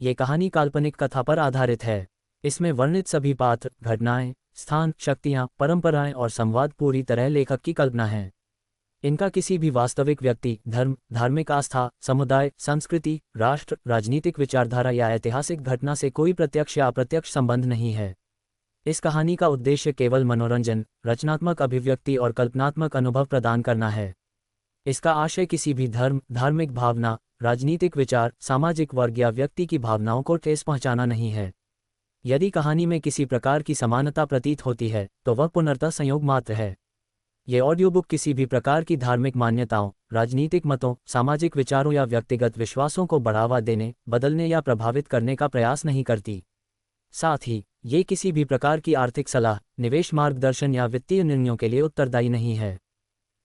ये कहानी काल्पनिक कथा पर आधारित है। इसमें वर्णित सभी पात्र, घटनाएं, स्थान, शक्तियां, परंपराएं और संवाद पूरी तरह लेखक की कल्पना हैं। इनका किसी भी वास्तविक व्यक्ति, धर्म, धार्मिक आस्था, समुदाय, संस्कृति, राष्ट्र, राजनीतिक विचारधारा या ऐतिहासिक घटना से कोई प्रत्यक्ष या अप्रत्यक्ष संबंध नहीं है। इस कहानी का उद्देश्य केवल मनोरंजन, रचनात्मक अभिव्यक्ति और कल्पनात्मक अनुभव प्रदान करना है। इसका आशय किसी भी धर्म, धार्मिक भावना, राजनीतिक विचार, सामाजिक वर्ग या व्यक्ति की भावनाओं को ठेस पहुंचाना नहीं है। यदि कहानी में किसी प्रकार की समानता प्रतीत होती है तो वह पूर्णतः संयोग मात्र है। ये ऑडियो बुक किसी भी प्रकार की धार्मिक मान्यताओं, राजनीतिक मतों, सामाजिक विचारों या व्यक्तिगत विश्वासों को बढ़ावा देने, बदलने या प्रभावित करने का प्रयास नहीं करती। साथ ही ये किसी भी प्रकार की आर्थिक सलाह, निवेश मार्गदर्शन या वित्तीय निर्णयों के लिए उत्तरदायी नहीं है।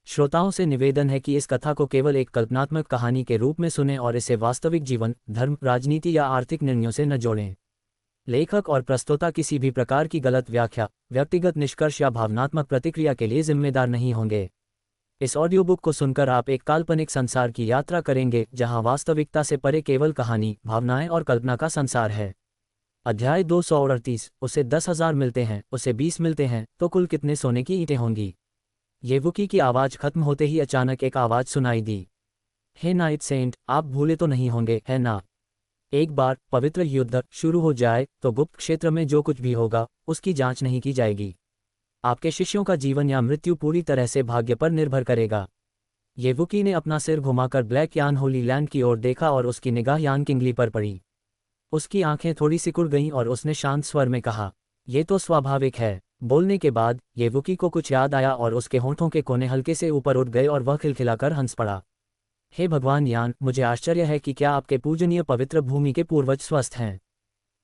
श्रोताओं से निवेदन है कि इस कथा को केवल एक कल्पनात्मक कहानी के रूप में सुनें और इसे वास्तविक जीवन, धर्म, राजनीति या आर्थिक निर्णयों से न जोड़ें। लेखक और प्रस्तोता किसी भी प्रकार की गलत व्याख्या, व्यक्तिगत निष्कर्ष या भावनात्मक प्रतिक्रिया के लिए जिम्मेदार नहीं होंगे। इस ऑडियो बुक को सुनकर आप एक काल्पनिक संसार की यात्रा करेंगे जहां वास्तविकता से परे केवल कहानी, भावनाएं और कल्पना का संसार है। अध्याय 238। उसे 10,000 मिलते हैं, उसे 20 मिलते हैं, तो कुल कितने सोने की ईंटें होंगी? ये वुकी की आवाज़ खत्म होते ही अचानक एक आवाज़ सुनाई दी। हे नाइट सेंट, आप भूले तो नहीं होंगे, है ना? एक बार पवित्र युद्ध शुरू हो जाए तो गुप्त क्षेत्र में जो कुछ भी होगा उसकी जांच नहीं की जाएगी। आपके शिष्यों का जीवन या मृत्यु पूरी तरह से भाग्य पर निर्भर करेगा। ये वुकी ने अपना सिर घुमाकर ब्लैक यान होली लैंड की ओर देखा और उसकी निगाह यान किंगली पर पड़ी। उसकी आंखें थोड़ी सिकुड़ गईं और उसने शांत स्वर में कहा, यह तो स्वाभाविक है। बोलने के बाद ये वुकी को कुछ याद आया और उसके होंठों के कोने हल्के से ऊपर उठ गए और वह खिलखिलाकर हंस पड़ा। हे भगवान यान, मुझे आश्चर्य है कि क्या आपके पूजनीय पवित्र भूमि के पूर्वज स्वस्थ हैं।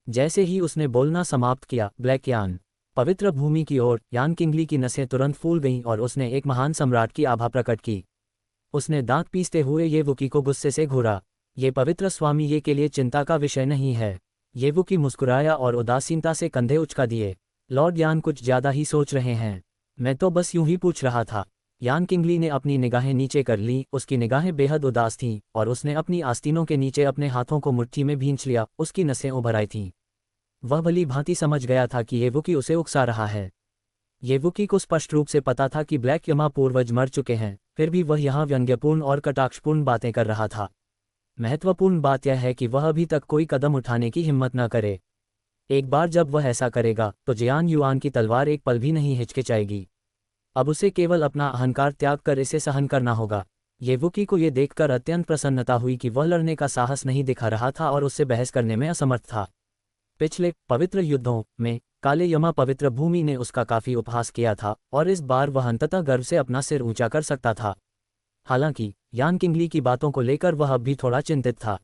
जैसे ही उसने बोलना समाप्त किया, ब्लैक यान पवित्र भूमि की ओर, यान किंगली की नसें तुरंत फूल गईं और उसने एक महान सम्राट की आभा प्रकट की। उसने दांत पीसते हुए ये वुकी को गुस्से से घूरा। ये पवित्र स्वामी, ये के लिए चिंता का विषय नहीं है। ये वुकी मुस्कुराया और उदासीनता से कंधे उचका दिए। लॉर्ड यान कुछ ज्यादा ही सोच रहे हैं। मैं तो बस यूं ही पूछ रहा था। यान किंगली ने अपनी निगाहें नीचे कर लीं। उसकी निगाहें बेहद उदास थीं और उसने अपनी आस्तीनों के नीचे अपने हाथों को मुट्ठी में भींच लिया। उसकी नसें उभर आई थीं। वह भली भांति समझ गया था कि ये वुकी उसे उकसा रहा है। ये वुकी को स्पष्ट रूप से पता था कि ब्लैक यमा पूर्वज मर चुके हैं, फिर भी वह यहाँ व्यंग्यपूर्ण और कटाक्षपूर्ण बातें कर रहा था। महत्वपूर्ण बात यह है कि वह अभी तक कोई कदम उठाने की हिम्मत न करे। एक बार जब वह ऐसा करेगा तो जियान युआन की तलवार एक पल भी नहीं हिचकिचाएगी। अब उसे केवल अपना अहंकार त्याग कर इसे सहन करना होगा। ये वुकी को ये देखकर अत्यंत प्रसन्नता हुई कि वह लड़ने का साहस नहीं दिखा रहा था और उससे बहस करने में असमर्थ था। पिछले पवित्र युद्धों में काले यमा पवित्र भूमि ने उसका काफी उपहास किया था और इस बार वह अंततः गर्व से अपना सिर ऊंचा कर सकता था। हालांकि यान किंगली की बातों को लेकर वह अब भी थोड़ा चिंतित था।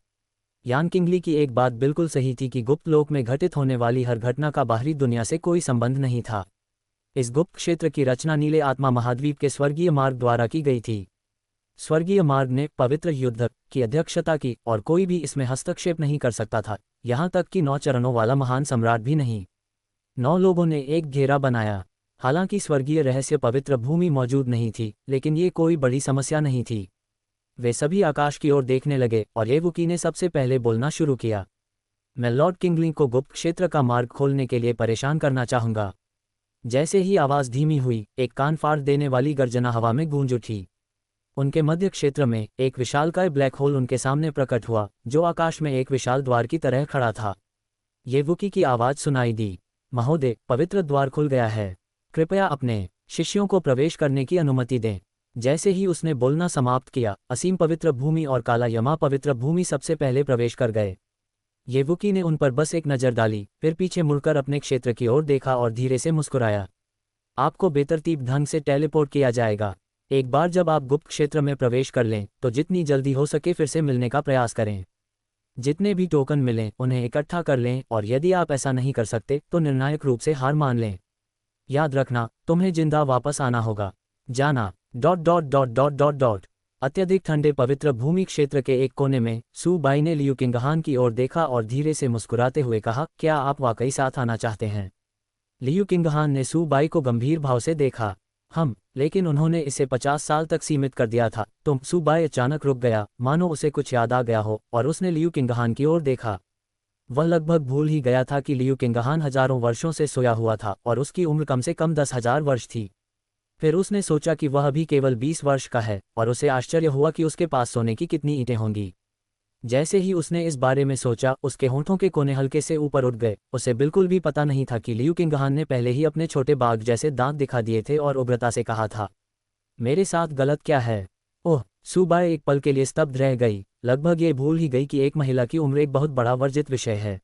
यान किंगली की एक बात बिल्कुल सही थी कि गुप्त लोक में घटित होने वाली हर घटना का बाहरी दुनिया से कोई संबंध नहीं था। इस गुप्त क्षेत्र की रचना नीले आत्मा महाद्वीप के स्वर्गीय मार्ग द्वारा की गई थी। स्वर्गीय मार्ग ने पवित्र युद्ध की अध्यक्षता की और कोई भी इसमें हस्तक्षेप नहीं कर सकता था, यहाँ तक कि 9 चरणों वाला महान सम्राट भी नहीं। 9 लोगों ने एक घेरा बनाया। हालांकि स्वर्गीय रहस्य पवित्र भूमि मौजूद नहीं थी, लेकिन ये कोई बड़ी समस्या नहीं थी। वे सभी आकाश की ओर देखने लगे और ये वुकी ने सबसे पहले बोलना शुरू किया। मैं लॉर्ड किंगली को गुप्त क्षेत्र का मार्ग खोलने के लिए परेशान करना चाहूंगा। जैसे ही आवाज धीमी हुई, एक कान फाड़ देने वाली गर्जना हवा में गूंज उठी। उनके मध्य क्षेत्र में एक विशालकाय ब्लैक होल उनके सामने प्रकट हुआ, जो आकाश में एक विशाल द्वार की तरह खड़ा था। ये वुकी की आवाज सुनाई दी, महोदय, पवित्र द्वार खुल गया है। कृपया अपने शिष्यों को प्रवेश करने की अनुमति दें। जैसे ही उसने बोलना समाप्त किया, असीम पवित्र भूमि और काला यमा पवित्र भूमि सबसे पहले प्रवेश कर गए। ये वुकी ने उन पर बस एक नज़र डाली, फिर पीछे मुड़कर अपने क्षेत्र की ओर देखा और धीरे से मुस्कुराया। आपको बेतरतीब ढंग से टेलीपोर्ट किया जाएगा। एक बार जब आप गुप्त क्षेत्र में प्रवेश कर लें तो जितनी जल्दी हो सके फिर से मिलने का प्रयास करें। जितने भी टोकन मिलें उन्हें इकट्ठा कर लें और यदि आप ऐसा नहीं कर सकते तो निर्णायक रूप से हार मान लें। याद रखना, तुम्हें जिंदा वापस आना होगा। जाना। ... अत्यधिक ठंडे पवित्र भूमि क्षेत्र के एक कोने में सू बाई ने लियू किंगहान की ओर देखा और धीरे से मुस्कुराते हुए कहा, क्या आप वाकई साथ आना चाहते हैं? लियू किंगहान ने सू बाई को गंभीर भाव से देखा। लेकिन उन्होंने इसे 50 साल तक सीमित कर दिया था। सू बाई अचानक रुक गया, मानो उसे कुछ याद आ गया हो, और उसने लियू किंगहान की ओर देखा। वह लगभग भूल ही गया था कि लियू किंगहान हजारों वर्षों से सोया हुआ था और उसकी उम्र कम से कम 10,000 वर्ष थी। फिर उसने सोचा कि वह अभी केवल 20 वर्ष का है और उसे आश्चर्य हुआ कि उसके पास सोने की कितनी ईंटें होंगी। जैसे ही उसने इस बारे में सोचा, उसके होंठों के कोने हल्के से ऊपर उठ गए। उसे बिल्कुल भी पता नहीं था कि लियू किंगहान ने पहले ही अपने छोटे बाघ जैसे दांत दिखा दिए थे और उग्रता से कहा था, मेरे साथ गलत क्या है? ओह! सूबाई एक पल के लिए स्तब्ध रह गई, लगभग ये भूल ही गई कि एक महिला की उम्र एक बहुत बड़ा वर्जित विषय है।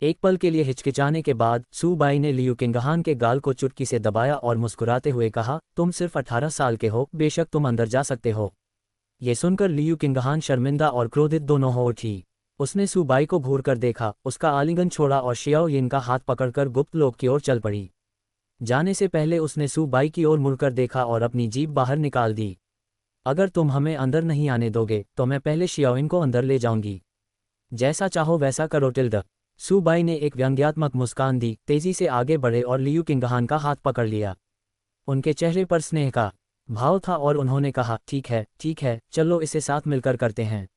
एक पल के लिए हिचकिचाने के बाद सूबाई ने लियू किंगहान के गाल को चुटकी से दबाया और मुस्कुराते हुए कहा, तुम सिर्फ 18 साल के हो, बेशक तुम अंदर जा सकते हो। ये सुनकर लियू किंगहान शर्मिंदा और क्रोधित दोनों हो उठी। उसने सूबाई को घूर कर देखा, उसका आलिंगन छोड़ा और शियाओ यिन का हाथ पकड़कर गुप्त लोक की ओर चल पड़ी। जाने से पहले उसने सूबाई की ओर मुड़कर देखा और अपनी जीभ बाहर निकाल दी। अगर तुम हमें अंदर नहीं आने दोगे तो मैं पहले शियाओइन को अंदर ले जाऊंगी। जैसा चाहो वैसा करो टिल्ड। सूबाई ने एक व्यंग्यात्मक मुस्कान दी, तेजी से आगे बढ़े और लियू किंगहान का हाथ पकड़ लिया। उनके चेहरे पर स्नेह का भाव था और उन्होंने कहा, ठीक है, चलो इसे साथ मिलकर करते हैं।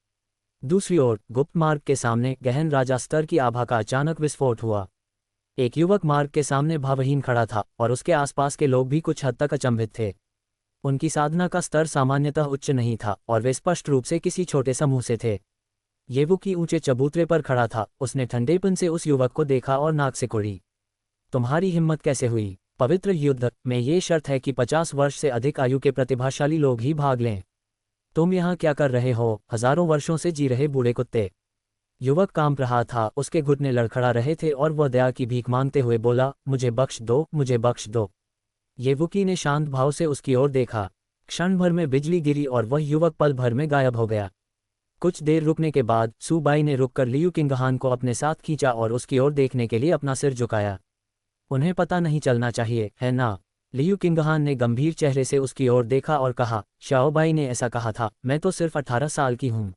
दूसरी ओर गुप्त मार्ग के सामने गहन राजा स्तर की आभा का अचानक विस्फोट हुआ। एक युवक मार्ग के सामने भावहीन खड़ा था और उसके आसपास के लोग भी कुछ हद तक अचंभित थे। उनकी साधना का स्तर सामान्यतः उच्च नहीं था और वे स्पष्ट रूप से किसी छोटे समूह से थे। ये वो की ऊंचे चबूतरे पर खड़ा था। उसने ठंडेपन से उस युवक को देखा और नाक से कुड़ी। तुम्हारी हिम्मत कैसे हुई? पवित्र युद्ध में ये शर्त है कि 50 वर्ष से अधिक आयु के प्रतिभाशाली लोग ही भाग लें। तुम यहाँ क्या कर रहे हो, हजारों वर्षों से जी रहे बूढ़े कुत्ते? युवक कांप रहा था, उसके घुटने लड़खड़ा रहे थे और वह दया की भीख मांगते हुए बोला, मुझे बख्श दो, मुझे बख्श दो। ये वुकी ने शांत भाव से उसकी ओर देखा। क्षण भर में बिजली गिरी और वह युवक पल भर में गायब हो गया। कुछ देर रुकने के बाद सूबाई ने रुककर लियू किंगहान को अपने साथ खींचा और उसकी ओर देखने के लिए अपना सिर झुकाया। उन्हें पता नहीं चलना चाहिए, है ना? लियू किंगहान ने गंभीर चेहरे से उसकी ओर देखा और कहा, शाओबाई ने ऐसा कहा था, मैं तो सिर्फ 18 साल की हूँ।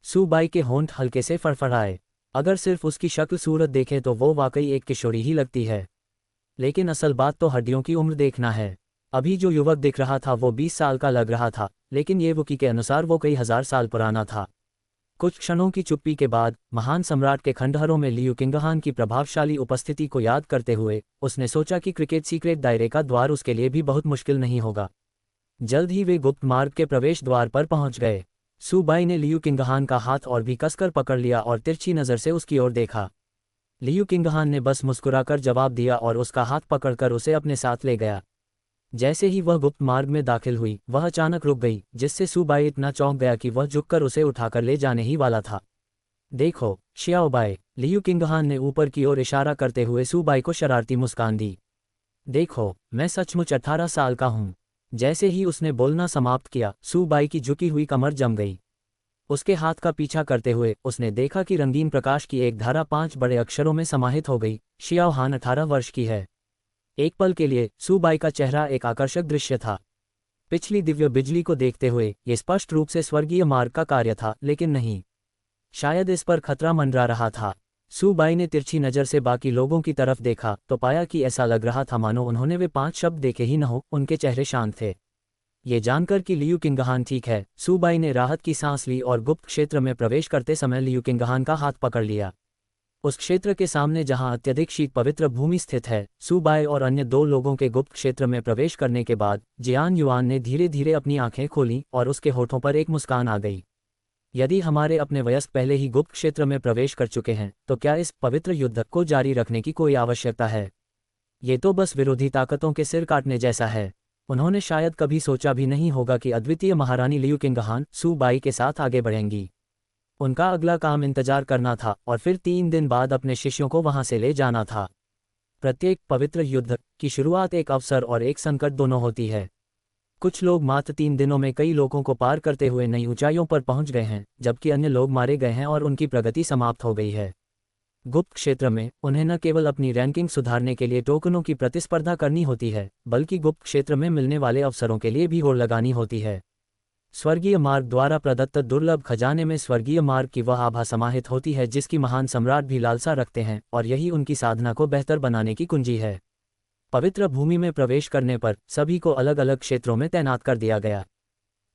सूबाई के होंठ हल्के से फड़फड़ाए। अगर सिर्फ उसकी शक्ल सूरत देखें तो वो वाकई एक किशोरी ही लगती है, लेकिन असल बात तो हड्डियों की उम्र देखना है। अभी जो युवक दिख रहा था वो 20 साल का लग रहा था, लेकिन ये वुकी के अनुसार वो कई हजार साल पुराना था। कुछ क्षणों की चुप्पी के बाद महान सम्राट के खंडहरों में लियू किंगहान की प्रभावशाली उपस्थिति को याद करते हुए उसने सोचा कि क्रिकेट सीक्रेट दायरे का द्वार उसके लिए भी बहुत मुश्किल नहीं होगा। जल्द ही वे गुप्त मार्ग के प्रवेश द्वार पर पहुंच गए। सूबाई ने लियू किंगहान का हाथ और भी कसकर पकड़ लिया और तिरछी नज़र से उसकी ओर देखा। लियू किंगहान ने बस मुस्कुराकर जवाब दिया और उसका हाथ पकड़कर उसे अपने साथ ले गया। जैसे ही वह गुप्त मार्ग में दाखिल हुई, वह अचानक रुक गई, जिससे सूबाई इतना चौंक गया कि वह झुककर उसे उठाकर ले जाने ही वाला था। देखो शियाओबाई, लियू किंगहान ने ऊपर की ओर इशारा करते हुए सूबाई को शरारती मुस्कान दी। देखो, मैं सचमुच 18 साल का हूँ। जैसे ही उसने बोलना समाप्त किया, सूबाई की झुकी हुई कमर जम गई। उसके हाथ का पीछा करते हुए उसने देखा कि रंगीन प्रकाश की एक धारा 5 बड़े अक्षरों में समाहित हो गई, शियाओ हान 18 वर्ष की है। एक पल के लिए सूबाई का चेहरा एक आकर्षक दृश्य था। पिछली दिव्य बिजली को देखते हुए ये स्पष्ट रूप से स्वर्गीय मार्ग का कार्य था, लेकिन नहीं, शायद इस पर खतरा मंडरा रहा था। सूबाई ने तिरछी नज़र से बाकी लोगों की तरफ देखा तो पाया कि ऐसा लग रहा था मानो उन्होंने वे 5 शब्द देखे ही न हो। उनके चेहरे शांत थे। ये जानकर कि लियू किंगहान ठीक है, सूबाई ने राहत की सांस ली और गुप्त क्षेत्र में प्रवेश करते समय लियू किंगहान का हाथ पकड़ लिया। उस क्षेत्र के सामने जहां अत्यधिक शीत पवित्र भूमि स्थित है, सूबाई और अन्य 2 लोगों के गुप्त क्षेत्र में प्रवेश करने के बाद जियान युआन ने धीरे धीरे अपनी आंखें खोलीं और उसके होठों पर एक मुस्कान आ गई। यदि हमारे अपने वयस्क पहले ही गुप्त क्षेत्र में प्रवेश कर चुके हैं तो क्या इस पवित्र युद्ध को जारी रखने की कोई आवश्यकता है? ये तो बस विरोधी ताकतों के सिर काटने जैसा है। उन्होंने शायद कभी सोचा भी नहीं होगा कि अद्वितीय महारानी लियू किंगहान सूबाई के साथ आगे बढ़ेंगी। उनका अगला काम इंतजार करना था और फिर 3 दिन बाद अपने शिष्यों को वहां से ले जाना था। प्रत्येक पवित्र युद्ध की शुरुआत एक अवसर और एक संकट दोनों होती है। कुछ लोग मात्र 3 दिनों में कई लोगों को पार करते हुए नई ऊंचाइयों पर पहुंच गए हैं, जबकि अन्य लोग मारे गए हैं और उनकी प्रगति समाप्त हो गई है। गुप्त क्षेत्र में उन्हें न केवल अपनी रैंकिंग सुधारने के लिए टोकनों की प्रतिस्पर्धा करनी होती है, बल्कि गुप्त क्षेत्र में मिलने वाले अवसरों के लिए भी होड़ लगानी होती है। स्वर्गीय मार्ग द्वारा प्रदत्त दुर्लभ खजाने में स्वर्गीय मार्ग की वह आभा समाहित होती है जिसकी महान सम्राट भी लालसा रखते हैं, और यही उनकी साधना को बेहतर बनाने की कुंजी है। पवित्र भूमि में प्रवेश करने पर सभी को अलग अलग क्षेत्रों में तैनात कर दिया गया।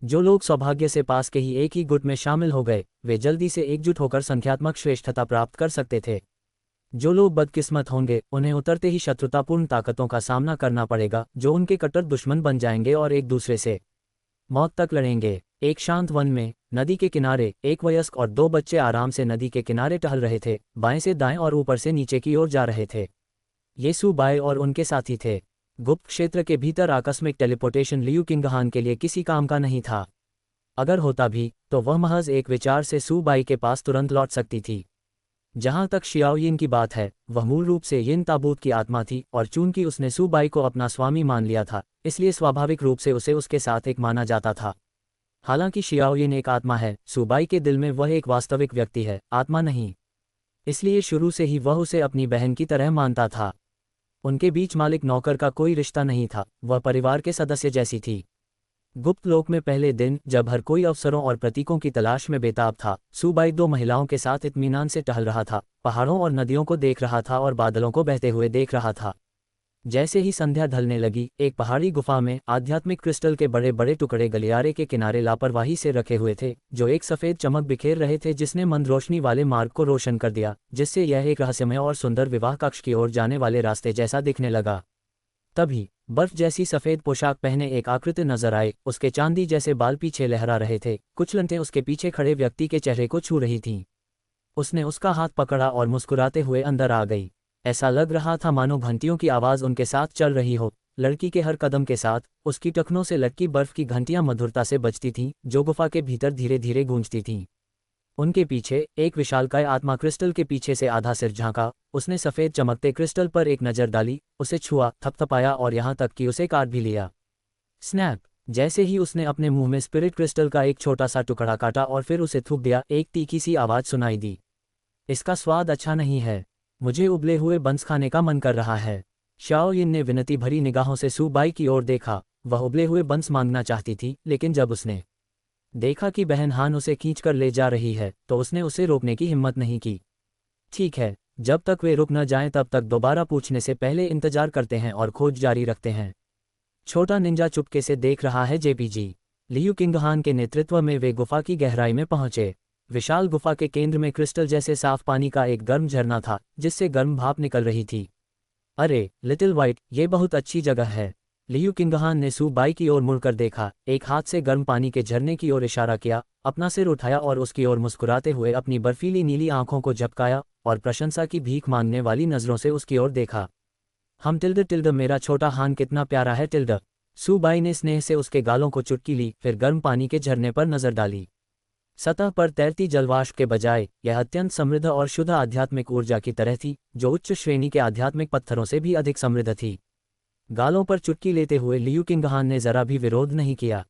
जो लोग सौभाग्य से पास के ही एक ही गुट में शामिल हो गए, वे जल्दी से एकजुट होकर संख्यात्मक श्रेष्ठता प्राप्त कर सकते थे। जो लोग बदकिस्मत होंगे, उन्हें उतरते ही शत्रुतापूर्ण ताकतों का सामना करना पड़ेगा, जो उनके कट्टर दुश्मन बन जाएंगे और एक दूसरे से मौत तक लड़ेंगे। एक शांत वन में, नदी के किनारे, एक वयस्क और 2 बच्चे आराम से नदी के किनारे टहल रहे थे, बाएं से दाएं और ऊपर से नीचे की ओर जा रहे थे। ये सू बाई और उनके साथी थे। गुप्त क्षेत्र के भीतर आकस्मिक टेलीपोर्टेशन लियू किंगहान के लिए किसी काम का नहीं था। अगर होता भी, तो वह महज एक विचार से सू बाई के पास तुरंत लौट सकती थी। जहां तक शियाओ यिन की बात है, वह मूल रूप से यिन ताबूत की आत्मा थी, और चूंकि उसने सू बाई को अपना स्वामी मान लिया था, इसलिए स्वाभाविक रूप से उसे उसके साथ एक माना जाता था। हालांकि शियाओ यिन एक आत्मा है, सू बाई के दिल में वह एक वास्तविक व्यक्ति है, आत्मा नहीं। इसलिए शुरू से ही वह उसे अपनी बहन की तरह मानता था। उनके बीच मालिक नौकर का कोई रिश्ता नहीं था, वह परिवार के सदस्य जैसी थी। गुप्त लोक में पहले दिन, जब हर कोई अवसरों और प्रतीकों की तलाश में बेताब था, सू बाई 2 महिलाओं के साथ इत्मीनान से टहल रहा था, पहाड़ों और नदियों को देख रहा था और बादलों को बहते हुए देख रहा था। जैसे ही संध्या ढलने लगी, एक पहाड़ी गुफा में आध्यात्मिक क्रिस्टल के बड़े बड़े टुकड़े गलियारे के किनारे लापरवाही से रखे हुए थे, जो एक सफ़ेद चमक बिखेर रहे थे जिसने मंद रोशनी वाले मार्ग को रोशन कर दिया, जिससे यह एक रहस्यमय और सुंदर विवाह कक्ष की ओर जाने वाले रास्ते जैसा दिखने लगा। तभी बर्फ जैसी सफ़ेद पोशाक पहने एक आकृति नजर आए, उसके चांदी जैसे बाल पीछे लहरा रहे थे, कुछ लंटें उसके पीछे खड़े व्यक्ति के चेहरे को छू रही थीं। उसने उसका हाथ पकड़ा और मुस्कुराते हुए अंदर आ गई। ऐसा लग रहा था मानो घंटियों की आवाज़ उनके साथ चल रही हो। लड़की के हर कदम के साथ उसकी टखनों से लटकी बर्फ की घंटियां मधुरता से बजती थीं, जो गुफा के भीतर धीरे धीरे गूंजती थीं। उनके पीछे एक विशालकाय आत्मा क्रिस्टल के पीछे से आधा सिर झांका। उसने सफ़ेद चमकते क्रिस्टल पर एक नज़र डाली, उसे छुआ, थपथपाया और यहाँ तक कि उसे काट भी लिया। स्नैप! जैसे ही उसने अपने मुंह में स्पिरिट क्रिस्टल का एक छोटा सा टुकड़ा काटा और फिर उसे थूक दिया, एक तीखी सी आवाज़ सुनाई दी। इसका स्वाद अच्छा नहीं है, मुझे उबले हुए बंस खाने का मन कर रहा है। शाओ यिन ने विनती भरी निगाहों से सू बाई की ओर देखा। वह उबले हुए बंस मांगना चाहती थी, लेकिन जब उसने देखा कि बहन हान उसे खींचकर ले जा रही है, तो उसने उसे रोकने की हिम्मत नहीं की। ठीक है, जब तक वे रुक न जाएं तब तक दोबारा पूछने से पहले इंतजार करते हैं और खोज जारी रखते हैं। छोटा निंजा चुपके से देख रहा है जेपीजी। लियू किंगहान के नेतृत्व में वे गुफा की गहराई में पहुंचे। विशाल गुफा के केंद्र में क्रिस्टल जैसे साफ पानी का एक गर्म झरना था, जिससे गर्म भाप निकल रही थी। अरे लिटिल वाइट, ये बहुत अच्छी जगह है। लियू किंगहान ने सू बाई की ओर मुड़कर देखा, एक हाथ से गर्म पानी के झरने की ओर इशारा किया, अपना सिर उठाया और उसकी ओर मुस्कुराते हुए अपनी बर्फीली नीली आंखों को झपकाया और प्रशंसा की भीख मांगने वाली नज़रों से उसकी ओर देखा। हम टिल्ड मेरा छोटा हान कितना प्यारा है टिल्ड। सू बाई ने स्नेह से उसके गालों को चुटकी ली, फिर गर्म पानी के झरने पर नजर डाली। सतह पर तैरती जलवाष्प के बजाय यह अत्यंत समृद्ध और शुद्ध आध्यात्मिक ऊर्जा की तरह थी, जो उच्च श्रेणी के आध्यात्मिक पत्थरों से भी अधिक समृद्ध थी। गालों पर चुटकी लेते हुए लियू किंगहान ने जरा भी विरोध नहीं किया,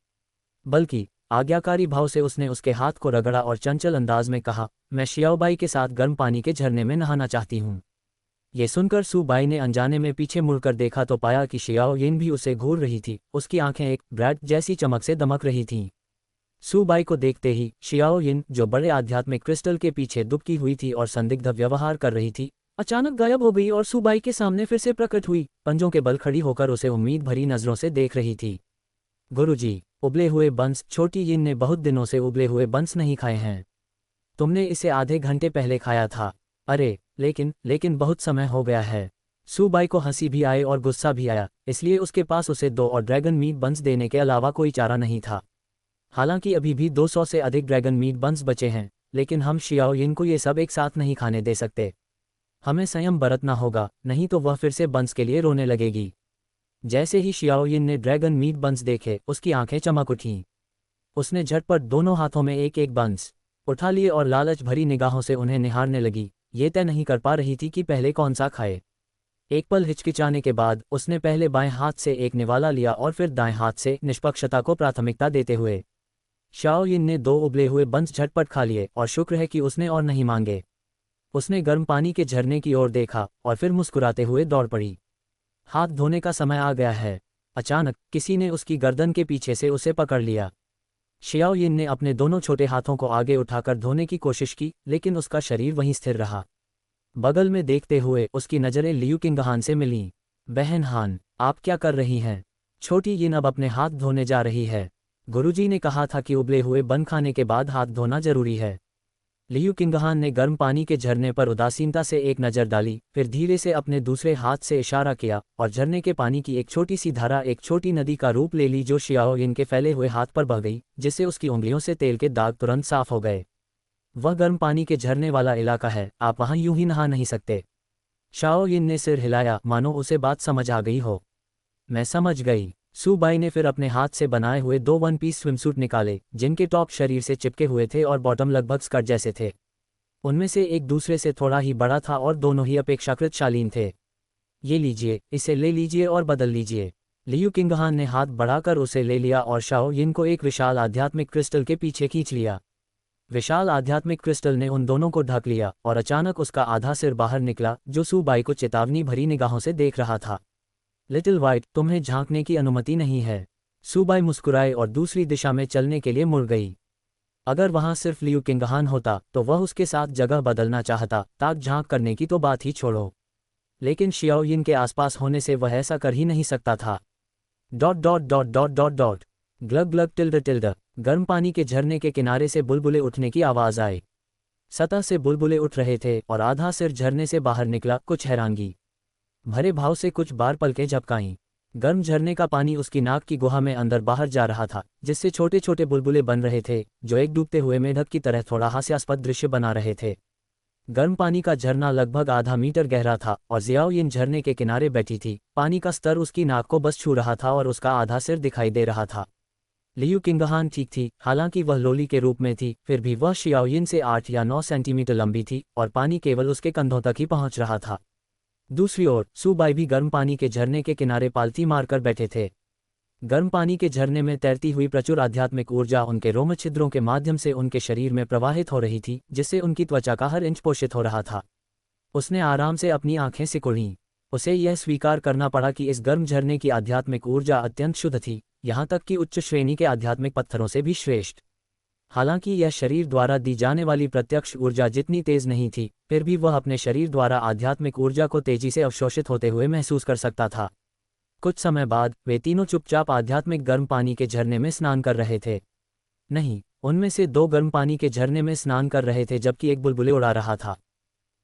बल्कि आज्ञाकारी भाव से उसने उसके हाथ को रगड़ा और चंचल अंदाज में कहा, मैं शियाओबाई के साथ गर्म पानी के झरने में नहाना चाहती हूँ। ये सुनकर सू बाई ने अनजाने में पीछे मुड़कर देखा तो पाया कि शियाओ यिन भी उसे घूर रही थी। उसकी आंखें एक ब्रैड जैसी चमक से दमक रही थीं। सू बाई को देखते ही शियाओ यिन, जो बड़े आध्यात्मिक क्रिस्टल के पीछे दुबकी हुई थी और संदिग्ध व्यवहार कर रही थी, अचानक गायब हो गई और सू बाई के सामने फिर से प्रकट हुई। पंजों के बल खड़ी होकर उसे उम्मीद भरी नजरों से देख रही थी। गुरुजी, उबले हुए बंस। छोटी यिन ने बहुत दिनों से उबले हुए बंस नहीं खाए हैं। तुमने इसे आधे घंटे पहले खाया था। अरे लेकिन बहुत समय हो गया है। सू बाई को हंसी भी आए और गुस्सा भी आया, इसलिए उसके पास उसे 2 और ड्रैगन मीट बंस देने के अलावा कोई चारा नहीं था। हालांकि अभी भी 200 से अधिक ड्रैगन मीट बंस बचे हैं, लेकिन हम शियाओ यिन को ये सब एक साथ नहीं खाने दे सकते। हमें संयम बरतना होगा, नहीं तो वह फिर से बंस के लिए रोने लगेगी। जैसे ही शियाओ यिन ने ड्रैगन मीट बंस देखे, उसकी आंखें चमक उठीं। उसने झटपट दोनों हाथों में एक एक बंस उठा लिए और लालच भरी निगाहों से उन्हें निहारने लगी। ये तय नहीं कर पा रही थी कि पहले कौन सा खाए। एक पल हिचकिचाने के बाद उसने पहले बाएं हाथ से एक निवाला लिया और फिर दाएं हाथ से, निष्पक्षता को प्राथमिकता देते हुए। शियाओ यिन ने 2 उबले हुए बंस झटपट खा लिए और शुक्र है कि उसने और नहीं मांगे। उसने गर्म पानी के झरने की ओर देखा और फिर मुस्कुराते हुए दौड़ पड़ी। हाथ धोने का समय आ गया है। अचानक किसी ने उसकी गर्दन के पीछे से उसे पकड़ लिया। शियाओ यिन ने अपने दोनों छोटे हाथों को आगे उठाकर धोने की कोशिश की, लेकिन उसका शरीर वहीं स्थिर रहा। बगल में देखते हुए उसकी नज़रें लियू किंगहान से मिलीं। बहन हान, आप क्या कर रही हैं? छोटी यिन अब अपने हाथ धोने जा रही है। गुरुजी ने कहा था कि उबले हुए बन खाने के बाद हाथ धोना जरूरी है। लियू किंगहान ने गर्म पानी के झरने पर उदासीनता से एक नज़र डाली, फिर धीरे से अपने दूसरे हाथ से इशारा किया और झरने के पानी की एक छोटी सी धारा एक छोटी नदी का रूप ले ली जो शियाओयिन के फैले हुए हाथ पर बह गई, जिससे उसकी उंगलियों से तेल के दाग तुरंत साफ हो गए। वह गर्म पानी के झरने वाला इलाका है, आप वहां यूं ही नहा नहीं सकते। शाओयिन ने सिर हिलाया, मानो उसे बात समझ आ गई हो। मैं समझ गई। सू बाई ने फिर अपने हाथ से बनाए हुए 2 वन पीस स्विमसूट निकाले, जिनके टॉप शरीर से चिपके हुए थे और बॉटम लगभग स्कर्ट जैसे थे। उनमें से एक दूसरे से थोड़ा ही बड़ा था और दोनों ही अपेक्षाकृत शालीन थे। ये लीजिए, इसे ले लीजिए और बदल लीजिए। लियू किंगहान ने हाथ बढ़ाकर उसे ले लिया और शाओयिन को एक विशाल आध्यात्मिक क्रिस्टल के पीछे खींच लिया। विशाल आध्यात्मिक क्रिस्टल ने उन दोनों को ढक लिया और अचानक उसका आधा सिर बाहर निकला, जो सू बाई को चेतावनी भरी निगाहों से देख रहा था। लिटिल वाइट, तुम्हें झांकने की अनुमति नहीं है। सू बाई मुस्कुराए और दूसरी दिशा में चलने के लिए मुड़ गई। अगर वहां सिर्फ लियू किंगहान होता तो वह उसके साथ जगह बदलना चाहता, ताक झांक करने की तो बात ही छोड़ो। लेकिन शियाओयिन के आसपास होने से वह ऐसा कर ही नहीं सकता था। Dot dot dot dot dot dot glug glug tilde tilde. गर्म पानी के झरने के किनारे से बुलबुले उठने की आवाज आई। सतह से बुलबुले उठ रहे थे और आधा सिर झरने से बाहर निकला, कुछ हैरानगी भरे भाव से कुछ बार पलकें झपकाईं। गर्म झरने का पानी उसकी नाक की गुहा में अंदर बाहर जा रहा था, जिससे छोटे छोटे बुलबुले बन रहे थे, जो एक डूबते हुए मेढक की तरह थोड़ा हास्यास्पद दृश्य बना रहे थे। गर्म पानी का झरना लगभग आधा मीटर गहरा था और ज़ियाओयिन झरने के किनारे बैठी थी। पानी का स्तर उसकी नाक को बस छू रहा था और उसका आधा सिर दिखाई दे रहा था। लियू किंगहान ठीक थी, हालांकि वह लोली के रूप में थी, फिर भी वह शियाओयिन से 8 या 9 सेंटीमीटर लंबी थी और पानी केवल उसके कंधों तक ही पहुंच रहा था। दूसरी ओर सू बाई भी गर्म पानी के झरने के किनारे पालती मारकर बैठे थे। गर्म पानी के झरने में तैरती हुई प्रचुर आध्यात्मिक ऊर्जा उनके रोम छिद्रों के माध्यम से उनके शरीर में प्रवाहित हो रही थी, जिससे उनकी त्वचा का हर इंच पोषित हो रहा था। उसने आराम से अपनी आंखें सिकुड़ीं। उसे यह स्वीकार करना पड़ा कि इस गर्म झरने की आध्यात्मिक ऊर्जा अत्यंत शुद्ध थी, यहाँ तक कि उच्च श्रेणी के आध्यात्मिक पत्थरों से भी श्रेष्ठ। हालांकि यह शरीर द्वारा दी जाने वाली प्रत्यक्ष ऊर्जा जितनी तेज नहीं थी, फिर भी वह अपने शरीर द्वारा आध्यात्मिक ऊर्जा को तेजी से अवशोषित होते हुए महसूस कर सकता था। कुछ समय बाद वे तीनों चुपचाप आध्यात्मिक गर्म पानी के झरने में स्नान कर रहे थे। नहीं, उनमें से 2 गर्म पानी के झरने में स्नान कर रहे थे जबकि एक बुलबुले उड़ा रहा था।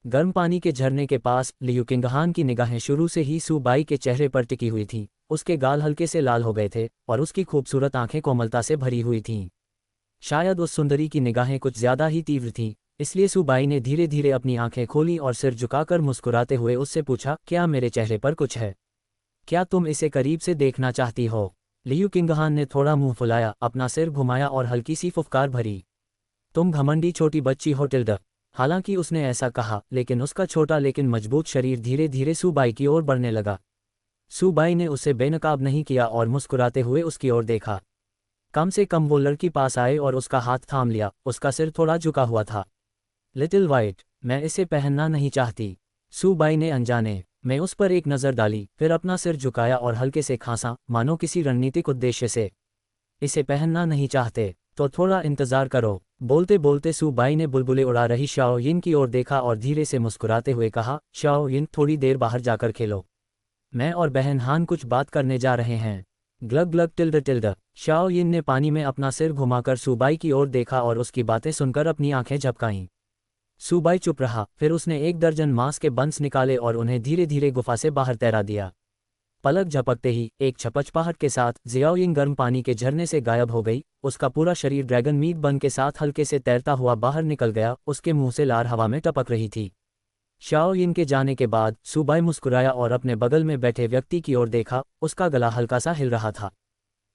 गर्म पानी के झरने के पास लियू किंगहान की निगाहें शुरू से ही सू बाई के चेहरे पर टिकी हुई थीं। उसके गाल हल्के से लाल हो गए थे और उसकी खूबसूरत आंखें कोमलता से भरी हुई थीं। शायद उस सुंदरी की निगाहें कुछ ज्यादा ही तीव्र थीं, इसलिए सू बाई ने धीरे धीरे अपनी आंखें खोलीं और सिर झुकाकर मुस्कुराते हुए उससे पूछा, क्या मेरे चेहरे पर कुछ है? क्या तुम इसे करीब से देखना चाहती हो? लियू किंगहान ने थोड़ा मुंह फुलाया, अपना सिर घुमाया और हल्की सी फुफकार भरी। तुम घमंडी छोटी बच्ची हो टिल्ड। हालांकि उसने ऐसा कहा, लेकिन उसका छोटा लेकिन मजबूत शरीर धीरे धीरे सू बाई की ओर बढ़ने लगा। सू बाई ने उसे बेनकाब नहीं किया और मुस्कुराते हुए उसकी ओर देखा। कम से कम वो लड़की पास आए और उसका हाथ थाम लिया। उसका सिर थोड़ा झुका हुआ था। लिटिल वाइट, मैं इसे पहनना नहीं चाहती। सू बाई ने अनजाने में उस पर एक नज़र डाली, फिर अपना सिर झुकाया और हल्के से खांसा, मानो किसी रणनीतिक उद्देश्य से। इसे पहनना नहीं चाहते तो थोड़ा इंतजार करो। बोलते बोलते सू बाई ने बुलबुले उड़ा रही शाओयिन की ओर देखा और धीरे से मुस्कुराते हुए कहा, शाओयिन, थोड़ी देर बाहर जाकर खेलो। मैं और बहन हान कुछ बात करने जा रहे हैं। ग्लग ग्लग टिल्ड टिल्ड। शाओयिन ने पानी में अपना सिर घुमाकर सू बाई की ओर देखा और उसकी बातें सुनकर अपनी आंखें झपकाईं। सू बाई चुप रहा, फिर उसने 1 दर्जन मांस के बंस निकाले और उन्हें धीरे धीरे गुफा से बाहर तैरा दिया। पलक झपकते ही एक छपचपाहट के साथ ज़ियाओयिन गर्म पानी के झरने से गायब हो गई। उसका पूरा शरीर ड्रैगन मीट बन के साथ हल्के से तैरता हुआ बाहर निकल गया। उसके मुंह से लार हवा में टपक रही थी। शाओयिन के जाने के बाद सू बाई मुस्कुराया और अपने बगल में बैठे व्यक्ति की ओर देखा। उसका गला हल्का सा हिल रहा था।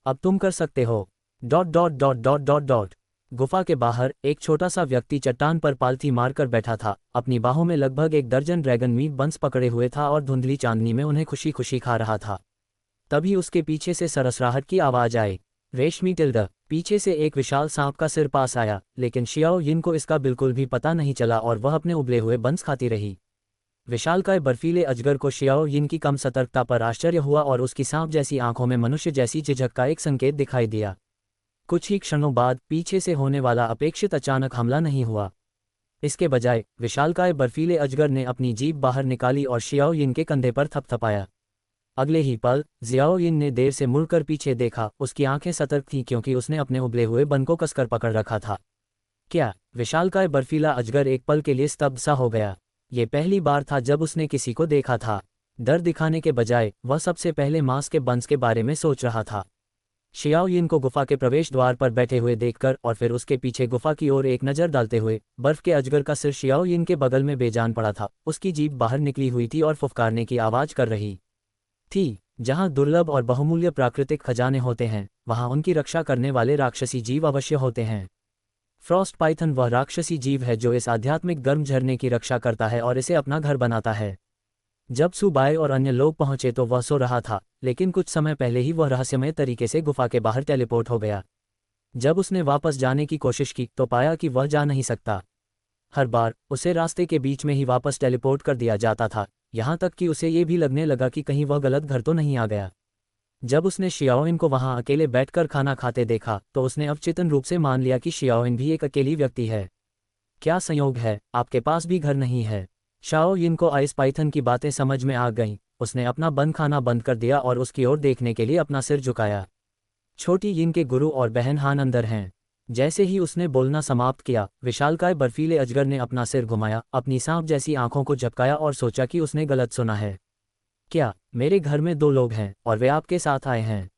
अब तुम कर सकते हो। Dot dot dot dot dot dot. गुफा के बाहर एक छोटा सा व्यक्ति चट्टान पर पालथी मारकर बैठा था। अपनी बाहों में लगभग 1 दर्जन ड्रैगन मीट बंस पकड़े हुए था और धुंधली चांदनी में उन्हें खुशी खुशी खा रहा था। तभी उसके पीछे से सरसराहट की आवाज आई। रेशमी टिल्ड। पीछे से एक विशाल सांप का सिर पास आया, लेकिन शियाओयिन को इसका बिल्कुल भी पता नहीं चला और वह अपने उबले हुए बंस खाती रही। विशालकाय बर्फीले अजगर को शियाओयिन की कम सतर्कता पर आश्चर्य हुआ और उसकी सांप जैसी आंखों में मनुष्य जैसी झिझक का एक संकेत दिखाई दिया। कुछ ही क्षणों बाद पीछे से होने वाला अपेक्षित अचानक हमला नहीं हुआ। इसके बजाय विशालकाय बर्फीले अजगर ने अपनी जीभ बाहर निकाली और शियाओयिन के कंधे पर थपथपाया। अगले ही पल जियाओ यिन ने देर से मुड़कर पीछे देखा। उसकी आंखें सतर्क थीं क्योंकि उसने अपने उबले हुए बन को कसकर पकड़ रखा था। क्या? विशालकाय बर्फीला अजगर एक पल के लिए स्तब्ध सा हो गया। ये पहली बार था जब उसने किसी को देखा था। डर दिखाने के बजाय वह सबसे पहले मांस के बंस के बारे में सोच रहा था। शियाओ यिन को गुफा के प्रवेश द्वार पर बैठे हुए देखकर और फिर उसके पीछे गुफा की ओर एक नज़र डालते हुए बर्फ के अजगर का सिर शियाओ यिन के बगल में बेजान पड़ा था। उसकी जीभ बाहर निकली हुई थी और फुफकारने की आवाज कर रही थी। जहां दुर्लभ और बहुमूल्य प्राकृतिक खजाने होते हैं, वहां उनकी रक्षा करने वाले राक्षसी जीव अवश्य होते हैं। फ्रॉस्ट पाइथन वह राक्षसी जीव है जो इस आध्यात्मिक गर्म झरने की रक्षा करता है और इसे अपना घर बनाता है। जब सुबाई और अन्य लोग पहुंचे तो वह सो रहा था, लेकिन कुछ समय पहले ही वह रहस्यमय तरीके से गुफा के बाहर टेलीपोर्ट हो गया। जब उसने वापस जाने की कोशिश की तो पाया कि वह जा नहीं सकता। हर बार उसे रास्ते के बीच में ही वापस टेलीपोर्ट कर दिया जाता था, यहाँ तक कि उसे ये भी लगने लगा कि कहीं वह गलत घर तो नहीं आ गया। जब उसने शियाओइन को वहां अकेले बैठकर खाना खाते देखा तो उसने अवचेतन रूप से मान लिया कि शियाओइन भी एक अकेली व्यक्ति है। क्या संयोग है, आपके पास भी घर नहीं है। शाओ यिन को आइस पाइथन की बातें समझ में आ गईं। उसने अपना बंद खाना बंद कर दिया और उसकी ओर देखने के लिए अपना सिर झुकाया। छोटी यिन के गुरु और बहन हान अंदर हैं। जैसे ही उसने बोलना समाप्त किया, विशालकाय बर्फीले अजगर ने अपना सिर घुमाया, अपनी सांप जैसी आंखों को झपकाया और सोचा कि उसने गलत सुना है। क्या? मेरे घर में 2 लोग हैं और वे आपके साथ आए हैं?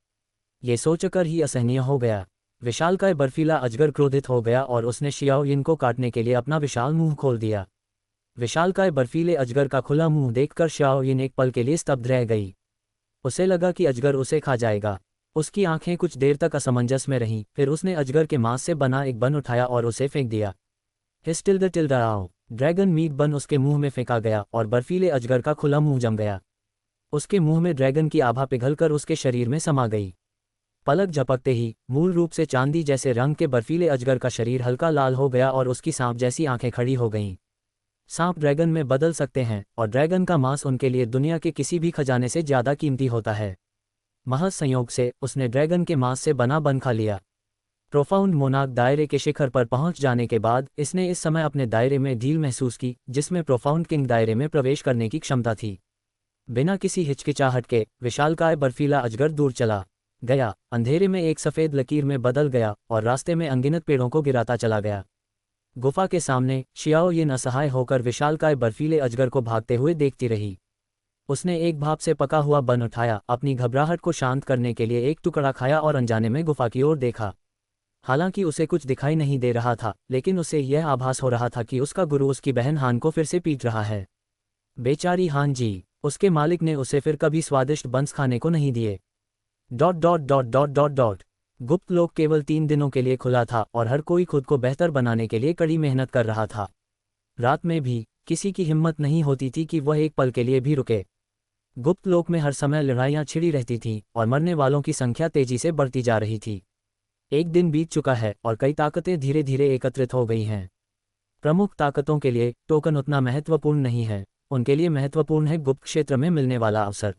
ये सोचकर ही असहनीय हो गया। विशालकाय बर्फीला अजगर क्रोधित हो गया और उसने शियाओ यिन को काटने के लिए अपना विशाल मुंह खोल दिया। विशालकाय बर्फीले अजगर का खुला मुंह देखकर शियाओ यिन एक पल के लिए स्तब्ध रह गई। उसे लगा कि अजगर उसे खा जाएगा। उसकी आंखें कुछ देर तक असमंजस में रहीं, फिर उसने अजगर के मांस से बना एक बन उठाया और उसे फेंक दिया। हिस्टिल्डा ड्रैगन मीट बन उसके मुंह में फेंका गया और बर्फीले अजगर का खुला मुंह जम गया। उसके मुंह में ड्रैगन की आभा पिघलकर उसके शरीर में समा गई। पलक झपकते ही मूल रूप से चांदी जैसे रंग के बर्फीले अजगर का शरीर हल्का लाल हो गया और उसकी सांप जैसी आंखें खड़ी हो गईं। सांप ड्रैगन में बदल सकते हैं और ड्रैगन का मांस उनके लिए दुनिया के किसी भी खजाने से ज़्यादा कीमती होता है। महज संयोग से उसने ड्रैगन के मांस से बना बन खा लिया। प्रोफाउंड मोनार्क दायरे के शिखर पर पहुंच जाने के बाद इसने इस समय अपने दायरे में ढील महसूस की, जिसमें प्रोफाउंड किंग दायरे में प्रवेश करने की क्षमता थी। बिना किसी हिचकिचाहट के विशालकाय बर्फीला अजगर दूर चला गया, अंधेरे में एक सफ़ेद लकीर में बदल गया और रास्ते में अनगिनत पेड़ों को गिराता चला गया। गुफा के सामने शियाओ यिन असहाय होकर विशालकाय बर्फीले अजगर को भागते हुए देखती रही। उसने एक भाप से पका हुआ बन उठाया, अपनी घबराहट को शांत करने के लिए एक टुकड़ा खाया और अनजाने में गुफा की ओर देखा। हालांकि उसे कुछ दिखाई नहीं दे रहा था, लेकिन उसे यह आभास हो रहा था कि उसका गुरु उसकी बहन हान को फिर से पीट रहा है। बेचारी हान जी, उसके मालिक ने उसे फिर कभी स्वादिष्ट बंस खाने को नहीं दिए। गुप्त लोक केवल 3 दिनों के लिए खुला था और हर कोई खुद को बेहतर बनाने के लिए कड़ी मेहनत कर रहा था। रात में भी किसी की हिम्मत नहीं होती थी कि वह एक पल के लिए भी रुके। गुप्त लोक में हर समय लड़ाइयाँ छिड़ी रहती थीं और मरने वालों की संख्या तेजी से बढ़ती जा रही थी। एक दिन बीत चुका है और कई ताकतें धीरे धीरे एकत्रित हो गई हैं। प्रमुख ताकतों के लिए टोकन उतना महत्वपूर्ण नहीं है, उनके लिए महत्वपूर्ण है गुप्त क्षेत्र में मिलने वाला अवसर।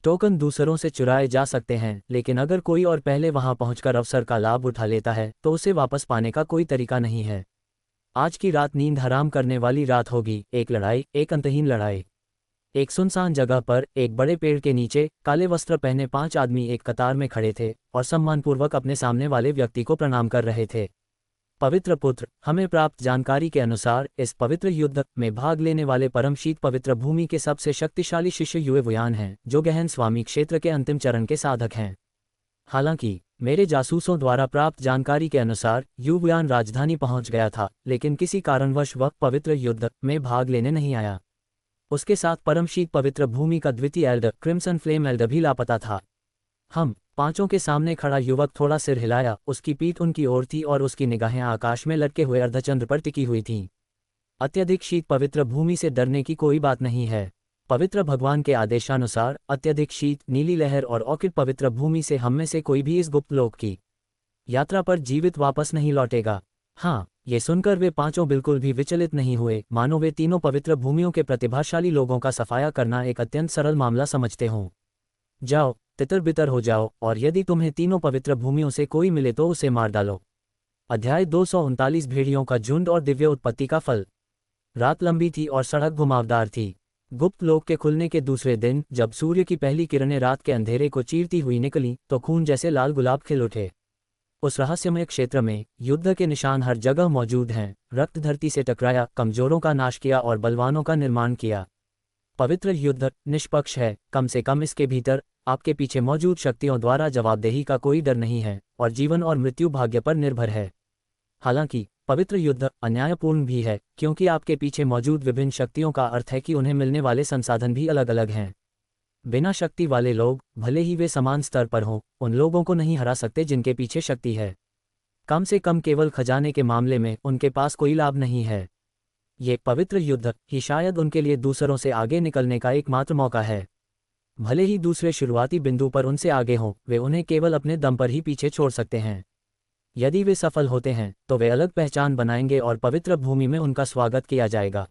टोकन दूसरों से चुराए जा सकते हैं, लेकिन अगर कोई और पहले वहां पहुंचकर अवसर का लाभ उठा लेता है तो उसे वापस पाने का कोई तरीका नहीं है। आज की रात नींद हराम करने वाली रात होगी। एक लड़ाई, एक अंतहीन लड़ाई। एक सुनसान जगह पर एक बड़े पेड़ के नीचे काले वस्त्र पहने 5 आदमी एक कतार में खड़े थे और सम्मानपूर्वक अपने सामने वाले व्यक्ति को प्रणाम कर रहे थे। पवित्र पुत्र, हमें प्राप्त जानकारी के अनुसार इस पवित्र युद्ध में भाग लेने वाले परम शीत पवित्र भूमि के सबसे शक्तिशाली शिष्य युए वुयान हैं, जो गहन स्वामी क्षेत्र के अंतिम चरण के साधक हैं। हालांकि मेरे जासूसों द्वारा प्राप्त जानकारी के अनुसार यू वुयान राजधानी पहुंच गया था, लेकिन किसी कारणवश वह पवित्र युद्ध में भाग लेने नहीं आया। उसके साथ परम शीत पवित्र भूमि का द्वितीय एल्डर क्रिम्सन फ्लेम एल्डर भी लापता था। हम पांचों के सामने खड़ा युवक थोड़ा सिर हिलाया, उसकी पीठ उनकी ओर थी और उसकी निगाहें आकाश में लटके हुए अर्धचंद्र पर टिकी हुई थीं। अत्यधिक शीत पवित्र भूमि से डरने की कोई बात नहीं है। पवित्र भगवान के आदेशानुसार अत्यधिक शीत, नीली लहर और औकित पवित्र भूमि से हम में से कोई भी इस गुप्त लोक की यात्रा पर जीवित वापस नहीं लौटेगा। हाँ, ये सुनकर वे पांचों बिल्कुल भी विचलित नहीं हुए, मानो वे तीनों पवित्र भूमियों के प्रतिभाशाली लोगों का सफाया करना एक अत्यंत सरल मामला समझते हों। जाओ, तितर बितर हो जाओ और यदि तुम्हें तीनों पवित्र भूमियों से कोई मिले तो उसे मार डालो। अध्याय 239 भेड़ियों का झुंड और दिव्य उत्पत्ति का फल। रात लंबी थी और सड़क घुमावदार थी। गुप्त लोक के खुलने के दूसरे दिन जब सूर्य की पहली किरणें रात के अंधेरे को चीरती हुई निकली तो खून जैसे लाल गुलाब खिल उठे। उस रहस्यमय क्षेत्र में युद्ध के निशान हर जगह मौजूद हैं। रक्त धरती से टकराया, कमजोरों का नाश किया और बलवानों का निर्माण किया। पवित्र युद्ध निष्पक्ष है, कम से कम इसके भीतर आपके पीछे मौजूद शक्तियों द्वारा जवाबदेही का कोई डर नहीं है और जीवन और मृत्यु भाग्य पर निर्भर है। हालांकि पवित्र युद्ध अन्यायपूर्ण भी है, क्योंकि आपके पीछे मौजूद विभिन्न शक्तियों का अर्थ है कि उन्हें मिलने वाले संसाधन भी अलग अलग हैं। बिना शक्ति वाले लोग, भले ही वे समान स्तर पर हों, उन लोगों को नहीं हरा सकते जिनके पीछे शक्ति है। कम से कम केवल खजाने के मामले में उनके पास कोई लाभ नहीं है। ये पवित्र युद्ध ही शायद उनके लिए दूसरों से आगे निकलने का एकमात्र मौका है। भले ही दूसरे शुरुआती बिंदु पर उनसे आगे हों, वे उन्हें केवल अपने दम पर ही पीछे छोड़ सकते हैं। यदि वे सफल होते हैं तो वे अलग पहचान बनाएंगे और पवित्र भूमि में उनका स्वागत किया जाएगा।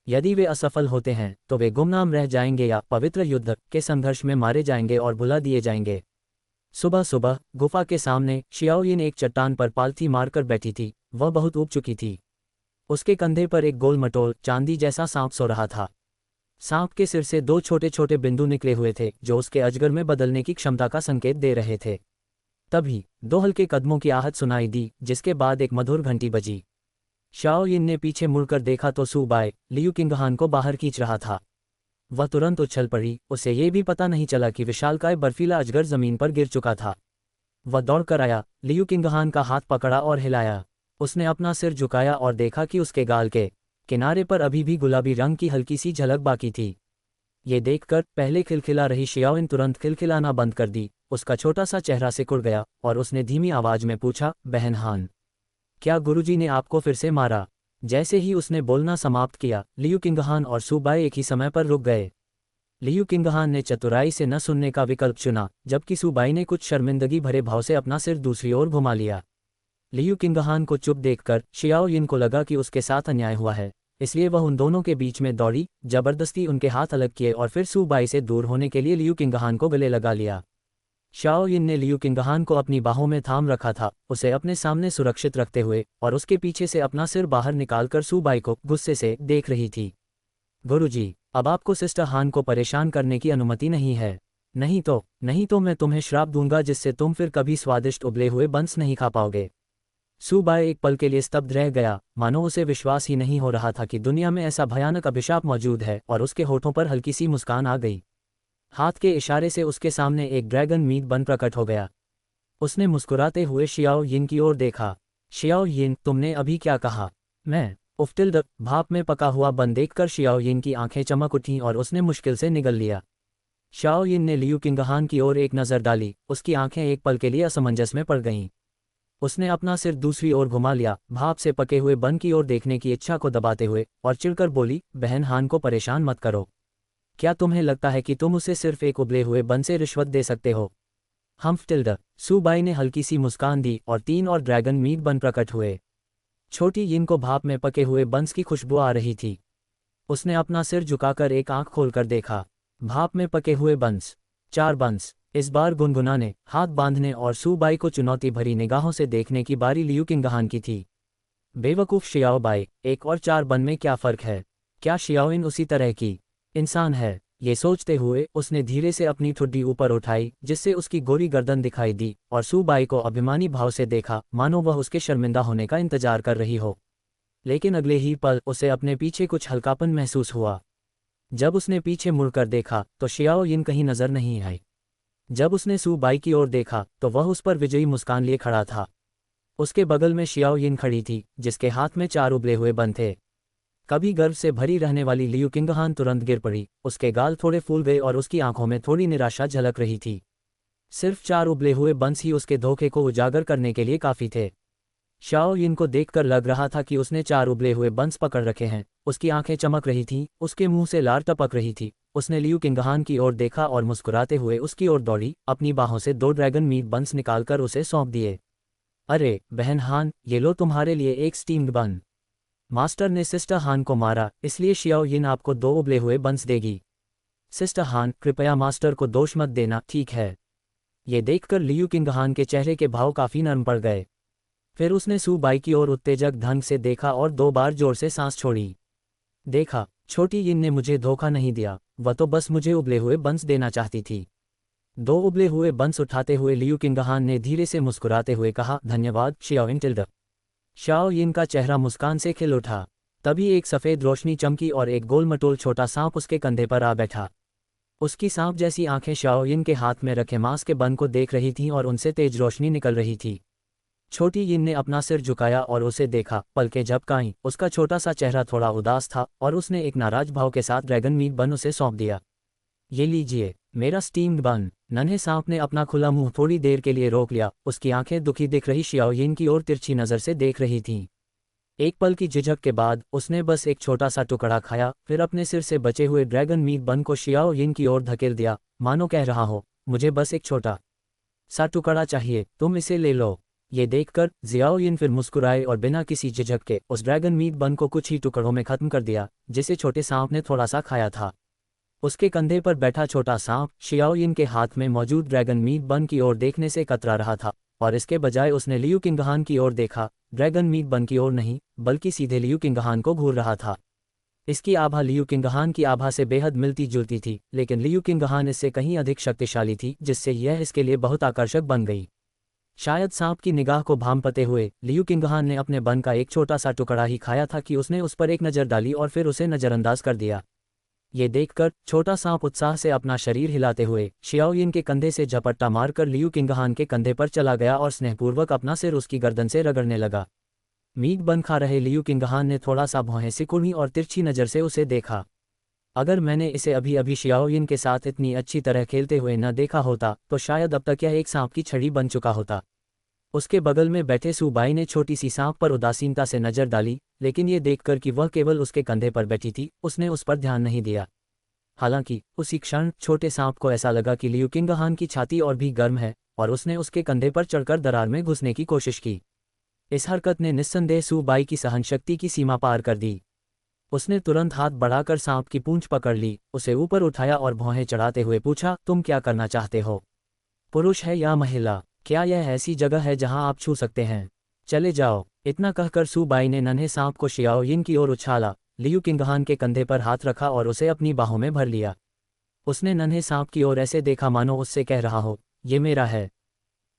यदि वे असफल होते हैं तो वे गुमनाम रह जाएंगे या पवित्र युद्ध के संघर्ष में मारे जाएंगे और भुला दिए जाएंगे। सुबह सुबह गुफा के सामने शियाओयिन एक चट्टान पर पालथी मारकर बैठी थी। वह बहुत ऊब चुकी थी। उसके कंधे पर एक गोल मटोल चांदी जैसा सांप सो रहा था। सांप के सिर से दो छोटे छोटे बिंदु निकले हुए थे जो उसके अजगर में बदलने की क्षमता का संकेत दे रहे थे। तभी दो हल्के कदमों की आहट सुनाई दी, जिसके बाद एक मधुर घंटी बजी। शाओयिन ने पीछे मुड़कर देखा तो सू बाय लियू किंगहान को बाहर खींच रहा था। वह तुरंत उछल पड़ी। उसे ये भी पता नहीं चला कि विशालकाय बर्फीला अजगर जमीन पर गिर चुका था। वह दौड़कर आया, लियू किंगहान का हाथ पकड़ा और हिलाया। उसने अपना सिर झुकाया और देखा कि उसके गाल के किनारे पर अभी भी गुलाबी रंग की हल्की सी झलक बाकी थी। ये देखकर पहले खिलखिला रही शियाओयिन तुरंत खिलखिलाना बंद कर दी। उसका छोटा सा चेहरा सिकुड़ गया और उसने धीमी आवाज में पूछा, बहन हान, क्या गुरुजी ने आपको फिर से मारा? जैसे ही उसने बोलना समाप्त किया, लियू किंगहान और सू बाय एक ही समय पर रुक गए। लियू किंगहान ने चतुराई से न सुनने का विकल्प चुना, जबकि सू बाय ने कुछ शर्मिंदगी भरे भाव से अपना सिर दूसरी ओर घुमा लिया। लियू किंगहान को चुप देखकर शियाओयिन को लगा कि उसके साथ अन्याय हुआ है, इसलिए वह उन दोनों के बीच में दौड़ी, जबरदस्ती उनके हाथ अलग किए और फिर सू बाय से दूर होने के लिए लियू किंगहान को गले लगा लिया। शाओयिन ने लियू किंगहान को अपनी बाहों में थाम रखा था, उसे अपने सामने सुरक्षित रखते हुए, और उसके पीछे से अपना सिर बाहर निकालकर सू बाय को गुस्से से देख रही थी। गुरुजी, अब आपको सिस्टर हान को परेशान करने की अनुमति नहीं है। नहीं तो मैं तुम्हें श्राप दूंगा जिससे तुम फिर कभी स्वादिष्ट उबले हुए बंस नहीं खा पाओगे। सू बाय एक पल के लिए स्तब्ध रह गया, मानो उसे विश्वास ही नहीं हो रहा था कि दुनिया में ऐसा भयानक अभिशाप मौजूद है, और उसके होठों पर हल्की सी मुस्कान आ गई। हाथ के इशारे से उसके सामने एक ड्रैगन मीट बन प्रकट हो गया। उसने मुस्कुराते हुए शियाओयिन की ओर देखा। शियाओयिन, तुमने अभी क्या कहा? मैं उफ्टिल्ड भाप में पका हुआ बन देखकर शियाओयिन की आंखें चमक उठीं और उसने मुश्किल से निगल लिया। शाओयिन ने लियू किंगहान की ओर एक नज़र डाली। उसकी आंखें एक पल के लिए असमंजस में पड़ गईं। उसने अपना सिर दूसरी ओर घुमा लिया, भाप से पके हुए बन की ओर देखने की इच्छा को दबाते हुए, और चिढ़कर बोली, बहन हान को परेशान मत करो। क्या तुम्हें लगता है कि तुम उसे सिर्फ एक उबले हुए बन से रिश्वत दे सकते हो? हम्फ्टिल्ड। सू बाय ने हल्की सी मुस्कान दी और 3 और ड्रैगन मीट बन प्रकट हुए। छोटी यिन को भाप में पके हुए बंस की खुशबू आ रही थी। उसने अपना सिर झुकाकर एक आंख खोलकर देखा। भाप में पके हुए बंस, 4 बंस। इस बार गुनगुनाने, हाथ बांधने और सू बाय को चुनौती भरी निगाहों से देखने की बारी लियू किंगहान की थी। बेवकूफ़ शियाओ बाय, 1 और 4 बन में क्या फ़र्क है? क्या शियाओयिन उसी तरह की इंसान है? ये सोचते हुए उसने धीरे से अपनी ठुड्डी ऊपर उठाई, जिससे उसकी गोरी गर्दन दिखाई दी, और सू बाय को अभिमानी भाव से देखा, मानो वह उसके शर्मिंदा होने का इंतजार कर रही हो। लेकिन अगले ही पल उसे अपने पीछे कुछ हल्कापन महसूस हुआ। जब उसने पीछे मुड़कर देखा तो शियाओयिन कहीं नजर नहीं आई। जब उसने सू बाय की ओर देखा तो वह उस पर विजयी मुस्कान लिए खड़ा था। उसके बगल में शियाओयिन खड़ी थी, जिसके हाथ में 4 उबले हुए बन थे। कभी गर्व से भरी रहने वाली लियू किंगहान तुरंत गिर पड़ी। उसके गाल थोड़े फूल गए और उसकी आंखों में थोड़ी निराशा झलक रही थी। सिर्फ 4 उबले हुए बंस ही उसके धोखे को उजागर करने के लिए काफ़ी थे। शाओयिन को देखकर लग रहा था कि उसने 4 उबले हुए बंस पकड़ रखे हैं। उसकी आंखें चमक रही थीं, उसके मुंह से लार टपक रही थी। उसने लियू किंगहान की ओर देखा और मुस्कुराते हुए उसकी ओर दौड़ी, अपनी बाहों से 2 ड्रैगन मीट बंस निकालकर उसे सौंप दिए। अरे बहन हान, ये लो तुम्हारे लिए एक स्टीम्ड बन। मास्टर ने सिस्टर हान को मारा, इसलिए शियाओयिन आपको 2 उबले हुए बंस देगी। सिस्टर हान, कृपया मास्टर को दोष मत देना, ठीक है? ये देखकर लियू किंगहान के चेहरे के भाव काफ़ी नरम पड़ गए। फिर उसने सू बाय की ओर उत्तेजक ढंग से देखा और 2 बार जोर से सांस छोड़ी। देखा, छोटी यिन ने मुझे धोखा नहीं दिया, वह तो बस मुझे उबले हुए बंस देना चाहती थी। 2 उबले हुए बंस उठाते हुए लियू किंगहान ने धीरे से मुस्कुराते हुए कहा, धन्यवाद शियाओ टिल्ड। शाओ यिन का चेहरा मुस्कान से खिल उठा। तभी एक सफ़ेद रोशनी चमकी और एक गोल मटोल छोटा सांप उसके कंधे पर आ बैठा। उसकी सांप जैसी आंखें शाओ यिन के हाथ में रखे मांस के बन को देख रही थीं और उनसे तेज रोशनी निकल रही थी। छोटी यिन ने अपना सिर झुकाया और उसे देखा, पलकें झपकाईं। उसका छोटा सा चेहरा थोड़ा उदास था और उसने एक नाराज भाव के साथ ड्रैगन मीट बन उसे सौंप दिया। ये लीजिए, मेरा स्टीम्ड बन। नन्हे सांप ने अपना खुला मुंह थोड़ी देर के लिए रोक लिया। उसकी आंखें दुखी दिख रही शियाओ यिन की ओर तिरछी नज़र से देख रही थीं। एक पल की झिझक के बाद उसने बस एक छोटा सा टुकड़ा खाया, फिर अपने सिर से बचे हुए ड्रैगन मीट बन को शियाओ यिन की ओर धकेल दिया, मानो कह रहा हो, मुझे बस एक छोटा सा टुकड़ा चाहिए, तुम इसे ले लो। ये देखकर जियाओ यिन फिर मुस्कुराए और बिना किसी झिझक के उस ड्रैगन मीट बन को कुछ ही टुकड़ों में खत्म कर दिया, जिसे छोटे सांप ने थोड़ा सा खाया था। उसके कंधे पर बैठा छोटा सांप शियाओ यिन के हाथ में मौजूद ड्रैगन मीट बन की ओर देखने से कतरा रहा था, और इसके बजाय उसने लियू किंगहान की ओर देखा, ड्रैगन मीट बन की ओर नहीं, बल्कि सीधे लियू किंगहान को घूर रहा था। इसकी आभा लियू किंगहान की आभा से बेहद मिलती जुलती थी, लेकिन लियू किंगहान इससे कहीं अधिक शक्तिशाली थी, जिससे यह इसके लिए बहुत आकर्षक बन गई। शायद सांप की निगाह को भांपते हुए लियू किंगहान ने अपने बन का एक छोटा सा टुकड़ा ही खाया था कि उसने उस पर एक नज़र डाली और फिर उसे नज़रअंदाज कर दिया। ये देखकर छोटा सांप उत्साह से अपना शरीर हिलाते हुए शियाओ यिन के कंधे से झपट्टा मारकर लियू किंगहान के कंधे पर चला गया और स्नेहपूर्वक अपना सिर उसकी गर्दन से रगड़ने लगा। मीट बन खा रहे लियू किंगहान ने थोड़ा सा भौहें सिकुड़ी और तिरछी नज़र से उसे देखा। अगर मैंने इसे अभी अभी शियाओ यिन के साथ इतनी अच्छी तरह खेलते हुए न देखा होता तो शायद अब तक यह एक सांप की छड़ी बन चुका होता। उसके बगल में बैठे सूबाई ने छोटी सी सांप पर उदासीनता से नजर डाली, लेकिन ये देखकर कि वह केवल उसके कंधे पर बैठी थी, उसने उस पर ध्यान नहीं दिया। हालांकि उसी क्षण छोटे सांप को ऐसा लगा कि लियू किंगहान की छाती और भी गर्म है, और उसने उसके कंधे पर चढ़कर दरार में घुसने की कोशिश की। इस हरकत ने निस्संदेह सूबाई की सहनशक्ति की सीमा पार कर दी। उसने तुरंत हाथ बढ़ाकर सांप की पूंछ पकड़ ली, उसे ऊपर उठाया और भौहें चढ़ाते हुए पूछा, तुम क्या करना चाहते हो? पुरुष है या महिला? क्या यह ऐसी जगह है जहां आप छू सकते हैं? चले जाओ। इतना कहकर सूबाई ने नन्हे सांप को शियाओ यिन की ओर उछाला, लियू किंगहान के कंधे पर हाथ रखा और उसे अपनी बाहों में भर लिया। उसने नन्हे सांप की ओर ऐसे देखा मानो उससे कह रहा हो, ये मेरा है।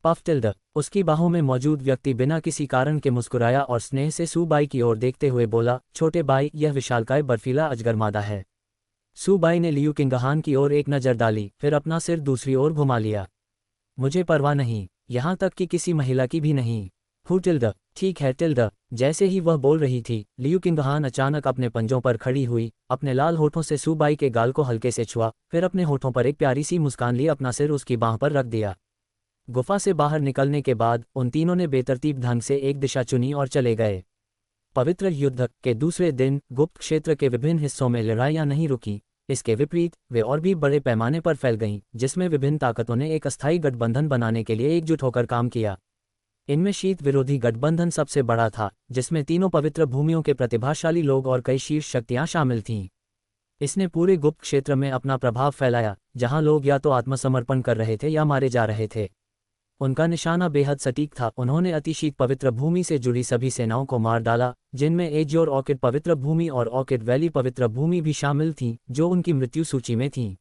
पफटिल्ड। उसकी बाहों में मौजूद व्यक्ति बिना किसी कारण के मुस्कुराया और स्नेह से सूबाई की ओर देखते हुए बोला, छोटे भाई, यह विशालकाय बर्फीला अजगर मादा है। सूबाई ने लियू किंगहान की ओर एक नज़र डाली, फिर अपना सिर दूसरी ओर घुमा लिया। मुझे परवाह नहीं, यहाँ तक कि किसी महिला की भी नहीं। टिल्ड। ठीक है टिल्ड। जैसे ही वह बोल रही थी, लियू किंगहान अचानक अपने पंजों पर खड़ी हुई, अपने लाल होठों से सूबाई के गाल को हल्के से छुआ, फिर अपने होठों पर एक प्यारी सी मुस्कान ली अपना सिर उसकी बांह पर रख दिया। गुफा से बाहर निकलने के बाद उन तीनों ने बेतरतीब ढंग से एक दिशा चुनी और चले गए। पवित्र युद्ध के दूसरे दिन गुप्त क्षेत्र के विभिन्न हिस्सों में लड़ाइयाँ नहीं रुकी। इसके विपरीत वे और भी बड़े पैमाने पर फैल गईं, जिसमें विभिन्न ताकतों ने एक अस्थायी गठबंधन बनाने के लिए एकजुट होकर काम किया। इनमें शीत विरोधी गठबंधन सबसे बड़ा था, जिसमें तीनों पवित्र भूमियों के प्रतिभाशाली लोग और कई शीर्ष शक्तियां शामिल थीं। इसने पूरे गुप्त क्षेत्र में अपना प्रभाव फैलाया, जहां लोग या तो आत्मसमर्पण कर रहे थे या मारे जा रहे थे। उनका निशाना बेहद सटीक था। उन्होंने अतिशीत पवित्र भूमि से जुड़ी सभी सेनाओं को मार डाला, जिनमें एज्योर ऑर्किड पवित्र भूमि और ऑर्किड वैली पवित्र भूमि भी शामिल थीं, जो उनकी मृत्यु सूची में थीं।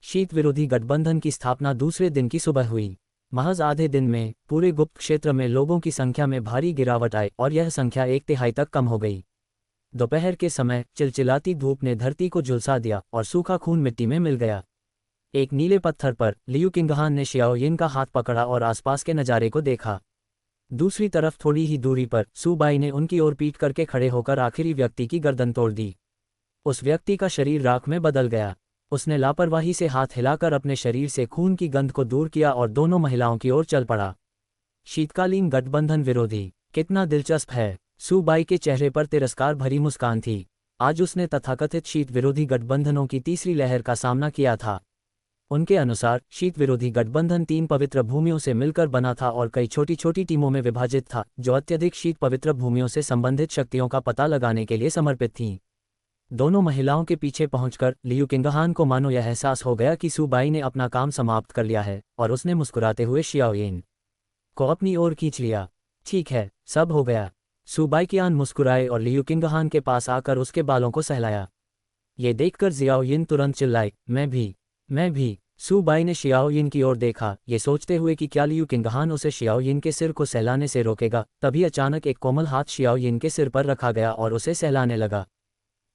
शीत विरोधी गठबंधन की स्थापना दूसरे दिन की सुबह हुई। महज आधे दिन में पूरे गुप्त क्षेत्र में लोगों की संख्या में भारी गिरावट आई और यह संख्या 1/3 तक कम हो गई। दोपहर के समय चिलचिलाती धूप ने धरती को झुलसा दिया और सूखा खून मिट्टी में मिल गया। एक नीले पत्थर पर लियू किंगहान ने शियाओ यिन का हाथ पकड़ा और आसपास के नज़ारे को देखा। दूसरी तरफ थोड़ी ही दूरी पर सूबाई ने उनकी ओर पीट करके खड़े होकर आखिरी व्यक्ति की गर्दन तोड़ दी। उस व्यक्ति का शरीर राख में बदल गया। उसने लापरवाही से हाथ हिलाकर अपने शरीर से खून की गंध को दूर किया और दोनों महिलाओं की ओर चल पड़ा। शीतकालीन गठबंधन विरोधी, कितना दिलचस्प है। सूबाई के चेहरे पर तिरस्कार भरी मुस्कान थी। आज उसने तथाकथित शीत विरोधी गठबंधनों की तीसरी लहर का सामना किया था। उनके अनुसार शीत विरोधी गठबंधन 3 पवित्र भूमियों से मिलकर बना था और कई छोटी छोटी टीमों में विभाजित था, जो अत्यधिक शीत पवित्र भूमियों से संबंधित शक्तियों का पता लगाने के लिए समर्पित थीं। दोनों महिलाओं के पीछे पहुंचकर लियू किंगहान को मानो यह एहसास हो गया कि सूबाई ने अपना काम समाप्त कर लिया है, और उसने मुस्कुराते हुए शियाओ यिन को अपनी ओर खींच लिया। ठीक है, सब हो गया। सूबाई कियान मुस्कुराए और लियू किंगहान के पास आकर उसके बालों को सहलाया। ये देखकर जियाओ तुरंत चिल्लाई, मैं भी। सू बाई ने शियाओ की ओर देखा, ये सोचते हुए कि क्या लियू किंगहान उसे शियाओ के सिर को सहलाने से रोकेगा। तभी अचानक एक कोमल हाथ शियाओ के सिर पर रखा गया और उसे सहलाने लगा।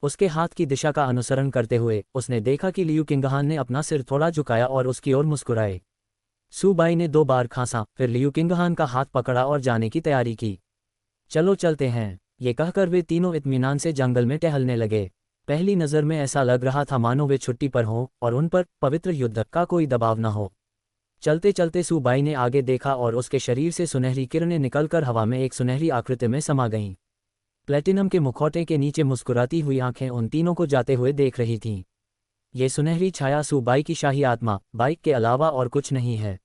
उसके हाथ की दिशा का अनुसरण करते हुए उसने देखा कि लियू किंगहान ने अपना सिर थोड़ा झुकाया और उसकी ओर मुस्कुराए। सू बाई ने 2 बार खांसा, फिर लियू किंगहान का हाथ पकड़ा और जाने की तैयारी की। चलो चलते हैं, ये कहकर वे तीनों इत्मीनान से जंगल में टहलने लगे। पहली नज़र में ऐसा लग रहा था मानो वे छुट्टी पर हों और उन पर पवित्र युद्ध का कोई दबाव न हो। चलते चलते सू बाई ने आगे देखा और उसके शरीर से सुनहरी किरणें निकलकर हवा में एक सुनहरी आकृति में समा गईं। प्लेटिनम के मुखौटे के नीचे मुस्कुराती हुई आंखें उन तीनों को जाते हुए देख रही थीं। ये सुनहरी छाया सू बाई की शाही आत्मा बाइक के अलावा और कुछ नहीं है।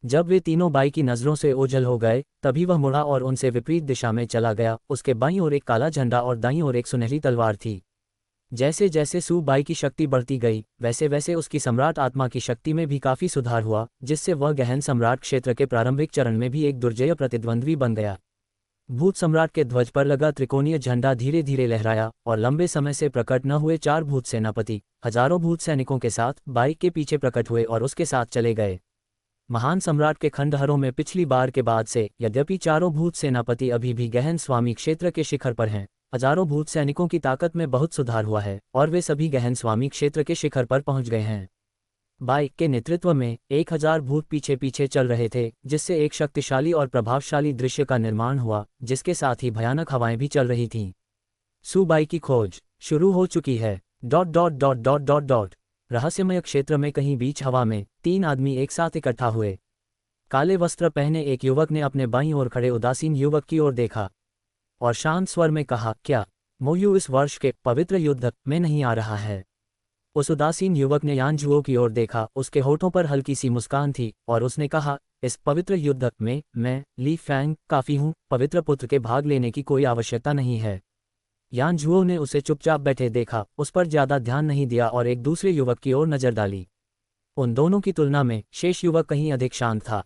जब वे तीनों बाई की नज़रों से ओझल हो गए तभी वह मुड़ा और उनसे विपरीत दिशा में चला गया। उसके बाईं ओर एक काला झंडा और दाईं ओर एक सुनहरी तलवार थी। जैसे जैसे सू बाई की शक्ति बढ़ती गई वैसे वैसे उसकी सम्राट आत्मा की शक्ति में भी काफ़ी सुधार हुआ, जिससे वह गहन सम्राट क्षेत्र के प्रारंभिक चरण में भी एक दुर्जय प्रतिद्वंद्वी बन गया। भूत सम्राट के ध्वज पर लगा त्रिकोणीय झंडा धीरे धीरे लहराया और लंबे समय से प्रकट न हुए 4 भूत सेनापति हजारों भूत सैनिकों के साथ बाइक के पीछे प्रकट हुए और उसके साथ चले गए। महान सम्राट के खंडहरों में पिछली बार के बाद से यद्यपि चारों भूत सेनापति अभी भी गहन स्वामी क्षेत्र के शिखर पर हैं, हजारों भूत सैनिकों की ताकत में बहुत सुधार हुआ है और वे सभी गहन स्वामी क्षेत्र के शिखर पर पहुंच गए हैं। बाइक के नेतृत्व में 1000 भूत पीछे पीछे चल रहे थे, जिससे एक शक्तिशाली और प्रभावशाली दृश्य का निर्माण हुआ, जिसके साथ ही भयानक हवाएं भी चल रही थीं। सू बाई की खोज शुरू हो चुकी है। ... रहस्यमय क्षेत्र में कहीं बीच हवा में 3 आदमी एक साथ इकट्ठा हुए। काले वस्त्र पहने एक युवक ने अपने बाईं ओर खड़े उदासीन युवक की ओर देखा और शांत स्वर में कहा, क्या मोयू इस वर्ष के पवित्र युद्ध में नहीं आ रहा है? उस उदासीन युवक ने यानजुओ की ओर देखा, उसके होठों पर हल्की सी मुस्कान थी और उसने कहा, इस पवित्र युद्ध में मैं ली फैंग काफ़ी हूँ, पवित्र पुत्र के भाग लेने की कोई आवश्यकता नहीं है। यानजुओ ने उसे चुपचाप बैठे देखा, उस पर ज़्यादा ध्यान नहीं दिया और एक दूसरे युवक की ओर नज़र डाली। उन दोनों की तुलना में शेष युवक कहीं अधिक शांत था।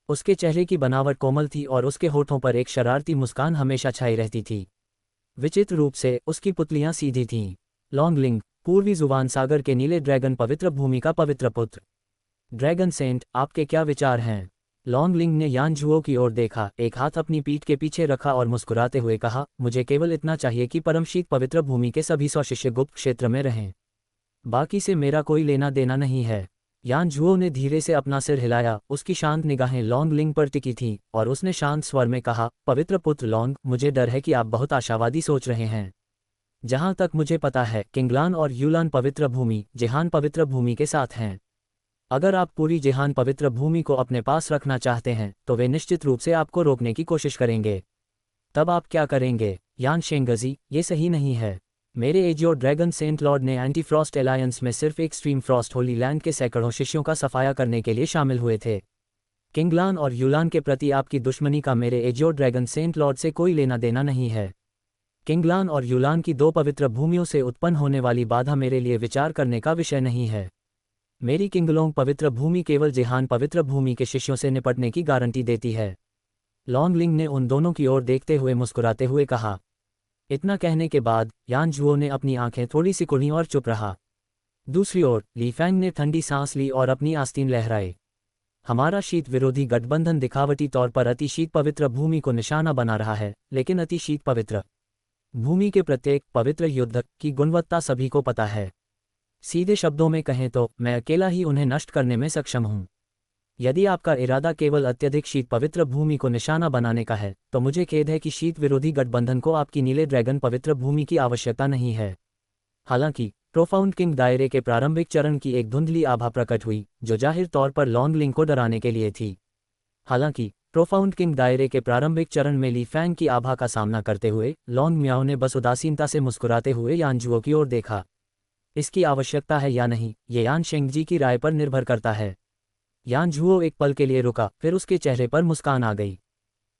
उसके चेहरे की बनावट कोमल थी और उसके होठों पर एक शरारती मुस्कान हमेशा छाई रहती थी। विचित्र रूप से उसकी पुतलियां सीधी थीं। लॉन्गलिंग, पूर्वी जुबान सागर के नीले ड्रैगन पवित्र भूमि का पवित्र पुत्र। ड्रैगन सेंट, आपके क्या विचार हैं? लॉन्गलिंग ने यानजुओ की ओर देखा, एक हाथ अपनी पीठ के पीछे रखा और मुस्कुराते हुए कहा, मुझे केवल इतना चाहिए कि परमशीत पवित्र भूमि के सभी 100 शिष्य गुप्त क्षेत्र में रहें। बाकी से मेरा कोई लेना देना नहीं है। यानजुओ ने धीरे से अपना सिर हिलाया, उसकी शांत निगाहें लॉन्गलिंग पर टिकी थीं और उसने शांत स्वर में कहा, पवित्र पुत्र लॉन्ग, मुझे डर है कि आप बहुत आशावादी सोच रहे हैं। जहां तक मुझे पता है, किंगलान और यूलान पवित्र भूमि जेहान पवित्र भूमि के साथ हैं। अगर आप पूरी जेहान पवित्र भूमि को अपने पास रखना चाहते हैं तो वे निश्चित रूप से आपको रोकने की कोशिश करेंगे। तब आप क्या करेंगे? यान शेंगजी, ये सही नहीं है। मेरे एजियो ड्रैगन सेंट लॉर्ड ने एंटी फ्रॉस्ट एलायंस में सिर्फ एक्सट्रीम फ्रॉस्ट होली लैंड के सैकड़ों शिष्यों का सफाया करने के लिए शामिल हुए थे। किंगलान और यूलान के प्रति आपकी दुश्मनी का मेरे एजियो ड्रैगन सेंट लॉर्ड से कोई लेना देना नहीं है। किंगलान और यूलान की 2 पवित्र भूमियों से उत्पन्न होने वाली बाधा मेरे लिए विचार करने का विषय नहीं है। मेरी किंगलोंग पवित्र भूमि केवल जेहान पवित्र भूमि के शिष्यों से निपटने की गारंटी देती है। लॉन्गलिंग ने उन दोनों की ओर देखते हुए मुस्कुराते हुए कहा। इतना कहने के बाद यानजुओ ने अपनी आंखें थोड़ी सी खुली और चुप रहा। दूसरी ओर ली फैंग ने ठंडी सांस ली और अपनी आस्तीन लहराए। हमारा शीत विरोधी गठबंधन दिखावटी तौर पर अति शीत पवित्र भूमि को निशाना बना रहा है, लेकिन अति शीत पवित्र भूमि के प्रत्येक पवित्र युद्ध की गुणवत्ता सभी को पता है। सीधे शब्दों में कहें तो मैं अकेला ही उन्हें नष्ट करने में सक्षम हूं। यदि आपका इरादा केवल अत्यधिक शीत पवित्र भूमि को निशाना बनाने का है तो मुझे खेद है कि शीत विरोधी गठबंधन को आपकी नीले ड्रैगन पवित्र भूमि की आवश्यकता नहीं है। हालांकि प्रोफाउंड किंग दायरे के प्रारंभिक चरण की एक धुंधली आभा प्रकट हुई जो जाहिर तौर पर लॉन्गलिंग को डराने के लिए थी। हालांकि प्रोफाउंड किंग दायरे के प्रारंभिक चरण में ली फैंग की आभा का सामना करते हुए लॉन्ग म्याओ ने बस उदासीनता से मुस्कुराते हुए यानजुओ की ओर देखा। इसकी आवश्यकता है या नहीं, ये यान शेंगजी की राय पर निर्भर करता है। यानजुओ एक पल के लिए रुका, फिर उसके चेहरे पर मुस्कान आ गई।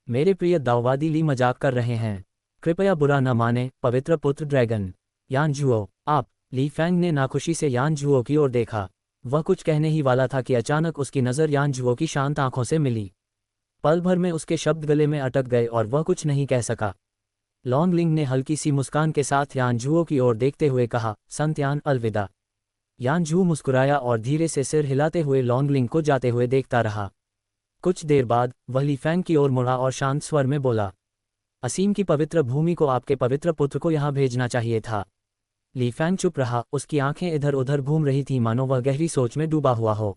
मेरे प्रिय दाववादी ली मजाक कर रहे हैं, कृपया बुरा न माने पवित्र पुत्र ड्रैगन। यानजुओ, आप? ली फैंग ने नाखुशी से यानजुओ की ओर देखा। वह कुछ कहने ही वाला था कि अचानक उसकी नज़र यानजुओ की शांत आंखों से मिली। पल भर में उसके शब्द गले में अटक गए और वह कुछ नहीं कह सका। लॉन्गलिंग ने हल्की सी मुस्कान के साथ यानझुओ की ओर देखते हुए कहा, संत यान, अलविदा। यानझू मुस्कुराया और धीरे से सिर हिलाते हुए लॉन्गलिंग को जाते हुए देखता रहा। कुछ देर बाद वह ली फैंग की ओर मुड़ा और शांत स्वर में बोला, असीम की पवित्र भूमि को आपके पवित्र पुत्र को यहाँ भेजना चाहिए था। ली फैंग चुप रहा, उसकी आंखें इधर उधर घूम रही थीं मानो वह गहरी सोच में डूबा हुआ हो।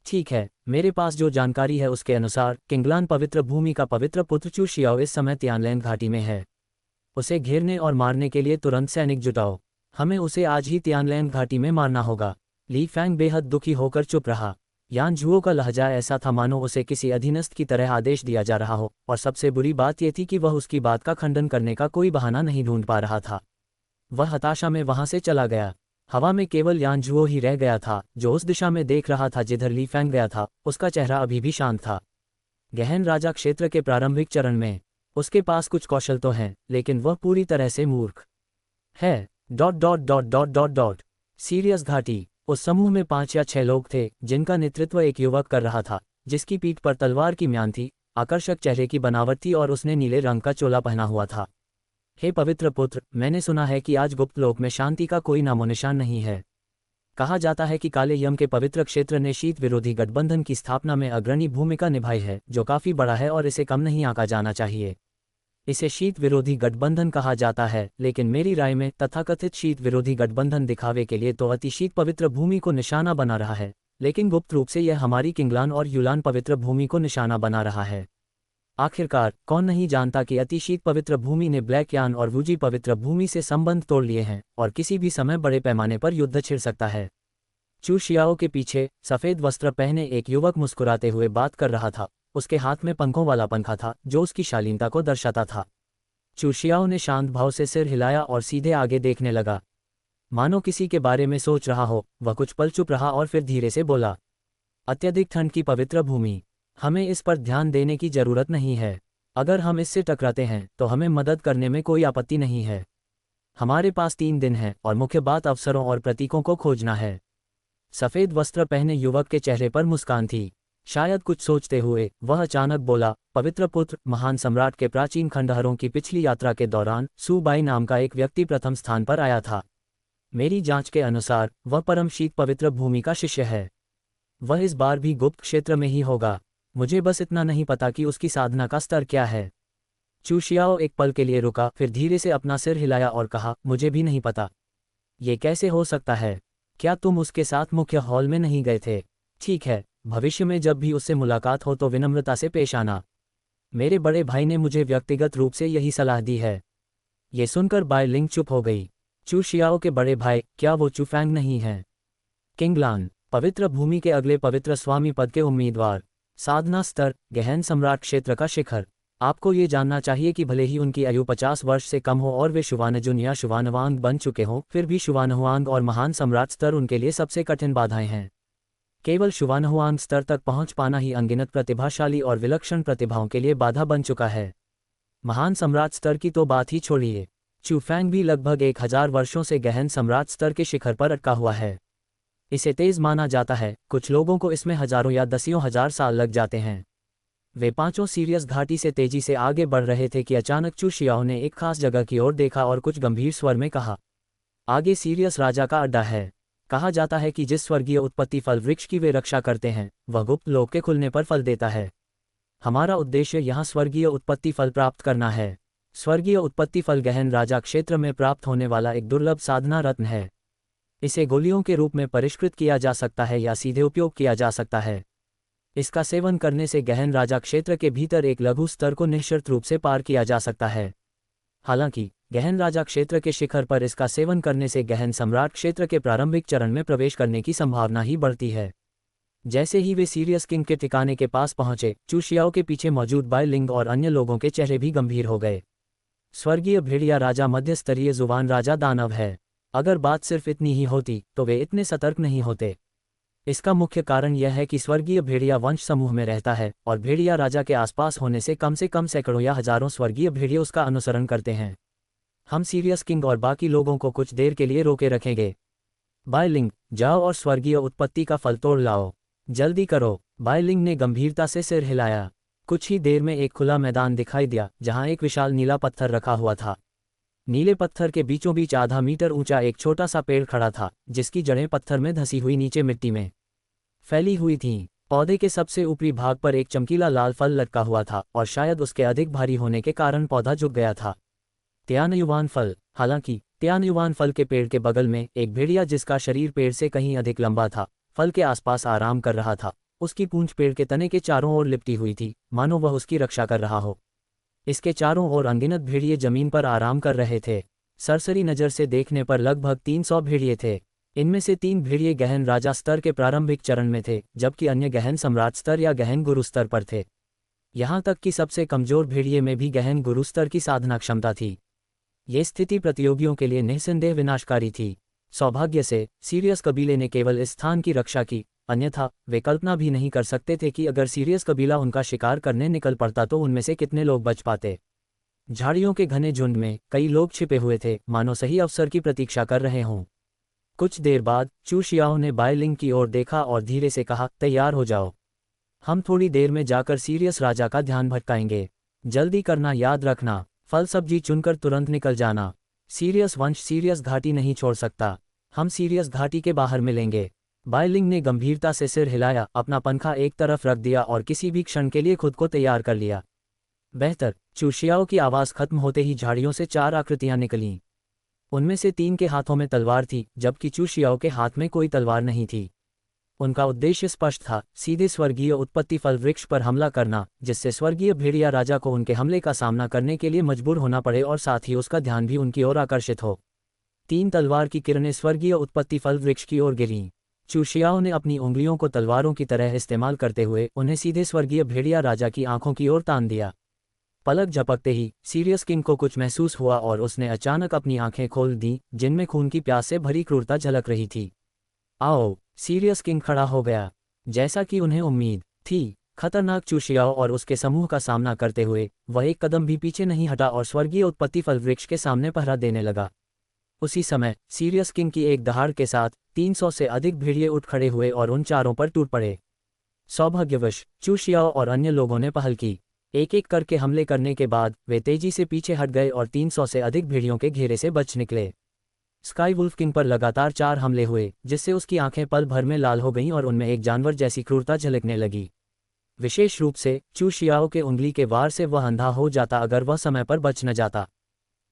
ठीक है, मेरे पास जो जानकारी है उसके अनुसार किंगलान पवित्र भूमि का पवित्र पुत्र चू शियाओ इस समय तियानलैन घाटी में है। उसे घेरने और मारने के लिए तुरंत सैनिक जुटाओ। हमें उसे आज ही तियानलैन घाटी में मारना होगा। ली फैंग बेहद दुखी होकर चुप रहा। यानझुओ का लहजा ऐसा था मानो उसे किसी अधीनस्थ की तरह आदेश दिया जा रहा हो, और सबसे बुरी बात यह थी कि वह उसकी बात का खंडन करने का कोई बहाना नहीं ढूंढ पा रहा था। वह हताशा में वहां से चला गया। हवा में केवल यानझुओ ही रह गया था, जो उस दिशा में देख रहा था जिधर ली फैंग गया था। उसका चेहरा अभी भी शांत था। गहन राजा क्षेत्र के प्रारंभिक चरण में उसके पास कुछ कौशल तो हैं, लेकिन वह पूरी तरह से मूर्ख है। सीरियस घाटी। उस समूह में 5 या 6 लोग थे, जिनका नेतृत्व एक युवक कर रहा था, जिसकी पीठ पर तलवार की म्यान थी, आकर्षक चेहरे की बनावट थी और उसने नीले रंग का चोला पहना हुआ था। हे पवित्र पुत्र, मैंने सुना है कि आज गुप्त लोक में शांति का कोई नामोनिशान नहीं है। कहा जाता है कि काले यम के पवित्र क्षेत्र ने शीत विरोधी गठबंधन की स्थापना में अग्रणी भूमिका निभाई है, जो काफी बड़ा है और इसे कम नहीं आंका जाना चाहिए। इसे शीत विरोधी गठबंधन कहा जाता है, लेकिन मेरी राय में तथाकथित शीत विरोधी गठबंधन दिखावे के लिए तो अति शीत पवित्र भूमि को निशाना बना रहा है, लेकिन गुप्त रूप से यह हमारी किंगलान और यूलान पवित्र भूमि को निशाना बना रहा है। आखिरकार कौन नहीं जानता कि अति शीत पवित्र भूमि ने ब्लैक यान और वूजी पवित्र भूमि से संबंध तोड़ लिए हैं, और किसी भी समय बड़े पैमाने पर युद्ध छिड़ सकता है। चू शियाओ के पीछे सफेद वस्त्र पहने एक युवक मुस्कुराते हुए बात कर रहा था। उसके हाथ में पंखों वाला पंखा था, जो उसकी शालीनता को दर्शाता था। चू शियाओ ने शांत भाव से सिर हिलाया और सीधे आगे देखने लगा, मानो किसी के बारे में सोच रहा हो। वह कुछ पल चुप रहा और फिर धीरे से बोला, अत्यधिक ठंड की पवित्र भूमि, हमें इस पर ध्यान देने की जरूरत नहीं है। अगर हम इससे टकराते हैं तो हमें मदद करने में कोई आपत्ति नहीं है। हमारे पास 3 दिन हैं और मुख्य बात अवसरों और प्रतीकों को खोजना है। सफेद वस्त्र पहने युवक के चेहरे पर मुस्कान थी। शायद कुछ सोचते हुए वह अचानक बोला, पवित्र पुत्र, महान सम्राट के प्राचीन खंडहरों की पिछली यात्रा के दौरान सू बाई नाम का एक व्यक्ति प्रथम स्थान पर आया था। मेरी जांच के अनुसार वह परम शीत पवित्र भूमि का शिष्य है। वह इस बार भी गुप्त क्षेत्र में ही होगा। मुझे बस इतना नहीं पता कि उसकी साधना का स्तर क्या है। चू शियाओ एक पल के लिए रुका, फिर धीरे से अपना सिर हिलाया और कहा, मुझे भी नहीं पता। ये कैसे हो सकता है? क्या तुम उसके साथ मुख्य हॉल में नहीं गए थे? ठीक है, भविष्य में जब भी उससे मुलाकात हो तो विनम्रता से पेश आना। मेरे बड़े भाई ने मुझे व्यक्तिगत रूप से यही सलाह दी है। ये सुनकर बाय लिंग चुप हो गई। चू शियाओ के बड़े भाई, क्या वो चू फैंग नहीं हैं? किंगलान पवित्र भूमि के अगले पवित्र स्वामी पद के उम्मीदवार। साधना स्तर, गहन सम्राट क्षेत्र का शिखर। आपको ये जानना चाहिए कि भले ही उनकी आयु 50 वर्ष से कम हो और वे शुवानजुन या शुवानवांग बन चुके हों, फिर भी शुवानहुआंग और महान सम्राट स्तर उनके लिए सबसे कठिन बाधाएं हैं। केवल शुवानहुआंग स्तर तक पहुंच पाना ही अनगिनत प्रतिभाशाली और विलक्षण प्रतिभाओं के लिए बाधा बन चुका है। महान सम्राट स्तर की तो बात ही छोड़िए, चू फैंग भी लगभग 1000 वर्षों से गहन सम्राट स्तर के शिखर पर अटका हुआ है। इसे तेज माना जाता है, कुछ लोगों को इसमें हजारों या दसियों हजार साल लग जाते हैं। वे पांचों सीरियस घाटी से तेजी से आगे बढ़ रहे थे कि अचानक चू शियाओ ने एक खास जगह की ओर देखा और कुछ गंभीर स्वर में कहा, आगे सीरियस राजा का अड्डा है। कहा जाता है कि जिस स्वर्गीय उत्पत्ति फल वृक्ष की वे रक्षा करते हैं, वह गुप्त लोक के खुलने पर फल देता है। हमारा उद्देश्य यहाँ स्वर्गीय उत्पत्ति फल प्राप्त करना है। स्वर्गीय उत्पत्ति फल गहन राजा क्षेत्र में प्राप्त होने वाला एक दुर्लभ साधना रत्न है। इसे गोलियों के रूप में परिष्कृत किया जा सकता है या सीधे उपयोग किया जा सकता है। इसका सेवन करने से गहन राजा क्षेत्र के भीतर एक लघु स्तर को निश्चित रूप से पार किया जा सकता है। हालांकि गहन राजा क्षेत्र के शिखर पर इसका सेवन करने से गहन सम्राट क्षेत्र के प्रारंभिक चरण में प्रवेश करने की संभावना ही बढ़ती है। जैसे ही वे सीरियस किंग के ठिकाने के पास पहुंचे, चू शियाओ के पीछे मौजूद बाय लिंग और अन्य लोगों के चेहरे भी गंभीर हो गए। स्वर्गीय भेड़िया राजा मध्य स्तरीय जुबान राजा दानव है। अगर बात सिर्फ इतनी ही होती तो वे इतने सतर्क नहीं होते। इसका मुख्य कारण यह है कि स्वर्गीय भेड़िया वंश समूह में रहता है और भेड़िया राजा के आसपास होने से कम सैकड़ों या हजारों स्वर्गीय भेड़िए उसका अनुसरण करते हैं। हम सीरियस किंग और बाकी लोगों को कुछ देर के लिए रोके रखेंगे। बाय लिंग, जाओ और स्वर्गीय उत्पत्ति का फल तोड़ लाओ। जल्दी करो। बाय लिंग ने गंभीरता से सिर हिलाया। कुछ ही देर में एक खुला मैदान दिखाई दिया जहां एक विशाल नीला पत्थर रखा हुआ था। नीले पत्थर के बीचों बीच आधा मीटर ऊंचा एक छोटा सा पेड़ खड़ा था, जिसकी जड़ें पत्थर में धसी हुई नीचे मिट्टी में फैली हुई थीं। पौधे के सबसे ऊपरी भाग पर एक चमकीला लाल फल लटका हुआ था और शायद उसके अधिक भारी होने के कारण पौधा झुक गया था। त्यानयुवान फल। हालांकि त्यानयुवान फल के पेड़ के बगल में एक भेड़िया, जिसका शरीर पेड़ से कहीं अधिक लंबा था, फल के आसपास आराम कर रहा था। उसकी पूंछ पेड़ के तने के चारों ओर लिपटी हुई थी, मानो वह उसकी रक्षा कर रहा हो। इसके चारों ओर अनगिनत भेड़िए जमीन पर आराम कर रहे थे। सरसरी नज़र से देखने पर लगभग 300 भेड़िए थे। इनमें से 3 भेड़िए गहन राजा स्तर के प्रारंभिक चरण में थे, जबकि अन्य गहन सम्राट स्तर या गहन गुरु स्तर पर थे। यहाँ तक कि सबसे कमजोर भेड़िए में भी गहन गुरु स्तर की साधना क्षमता थी। ये स्थिति प्रतियोगियों के लिए निस्संदेह विनाशकारी थी। सौभाग्य से सीरियस कबीले ने केवल इस स्थान की रक्षा की, अन्यथा वे कल्पना भी नहीं कर सकते थे कि अगर सीरियस कबीला उनका शिकार करने निकल पड़ता तो उनमें से कितने लोग बच पाते। झाड़ियों के घने झुंड में कई लोग छिपे हुए थे, मानो सही अवसर की प्रतीक्षा कर रहे हों। कुछ देर बाद चू शियाओ ने बायलिंग की ओर देखा और धीरे से कहा, तैयार हो जाओ। हम थोड़ी देर में जाकर सीरियस राजा का ध्यान भटकाएंगे। जल्दी करना, याद रखना, फल सब्जी चुनकर तुरंत निकल जाना। सीरियस वंश सीरियस घाटी नहीं छोड़ सकता। हम सीरियस घाटी के बाहर मिलेंगे। बायलिंग ने गंभीरता से सिर हिलाया, अपना पंखा एक तरफ रख दिया और किसी भी क्षण के लिए खुद को तैयार कर लिया। बेहतर। चू शियाओ की आवाज़ खत्म होते ही झाड़ियों से 4 आकृतियां निकलीं। उनमें से 3 के हाथों में तलवार थी, जबकि चू शियाओ के हाथ में कोई तलवार नहीं थी। उनका उद्देश्य स्पष्ट था, सीधे स्वर्गीय उत्पत्ति फल वृक्ष पर हमला करना, जिससे स्वर्गीय भेड़िया राजा को उनके हमले का सामना करने के लिए मजबूर होना पड़े और साथ ही उसका ध्यान भी उनकी ओर आकर्षित हो। 3 तलवार की किरणें स्वर्गीय उत्पत्ति फल वृक्ष की ओर गिरीं। चू शियाओ ने अपनी उंगलियों को तलवारों की तरह इस्तेमाल करते हुए उन्हें सीधे स्वर्गीय भेड़िया राजा की आंखों की ओर तान दिया। पलक झपकते ही सीरियस किंग को कुछ महसूस हुआ और उसने अचानक अपनी आंखें खोल दीं, जिनमें खून की प्यास से भरी क्रूरता झलक रही थी। आओ! सीरियस किंग खड़ा हो गया। जैसा कि उन्हें उम्मीद थी, खतरनाक चू शियाओ और उसके समूह का सामना करते हुए वह एक कदम भी पीछे नहीं हटा और स्वर्गीय उत्पत्ति फल वृक्ष के सामने पहरा देने लगा। उसी समय सीरियस किंग की एक दहाड़ के साथ 300 से अधिक भेड़िए उठ खड़े हुए और उन चारों पर टूट पड़े। सौभाग्यवश चू शियाओ और अन्य लोगों ने पहल की। एक एक करके हमले करने के बाद वे तेजी से पीछे हट गए और 300 से अधिक भेड़ियों के घेरे से बच निकले। स्काई वुल्फ किंग पर लगातार 4 हमले हुए, जिससे उसकी आंखें पल भर में लाल हो गईं और उनमें एक जानवर जैसी क्रूरता झलकने लगी। विशेष रूप से चू शियाओ के उंगली के वार से वह अंधा हो जाता अगर वह समय पर बच न जाता।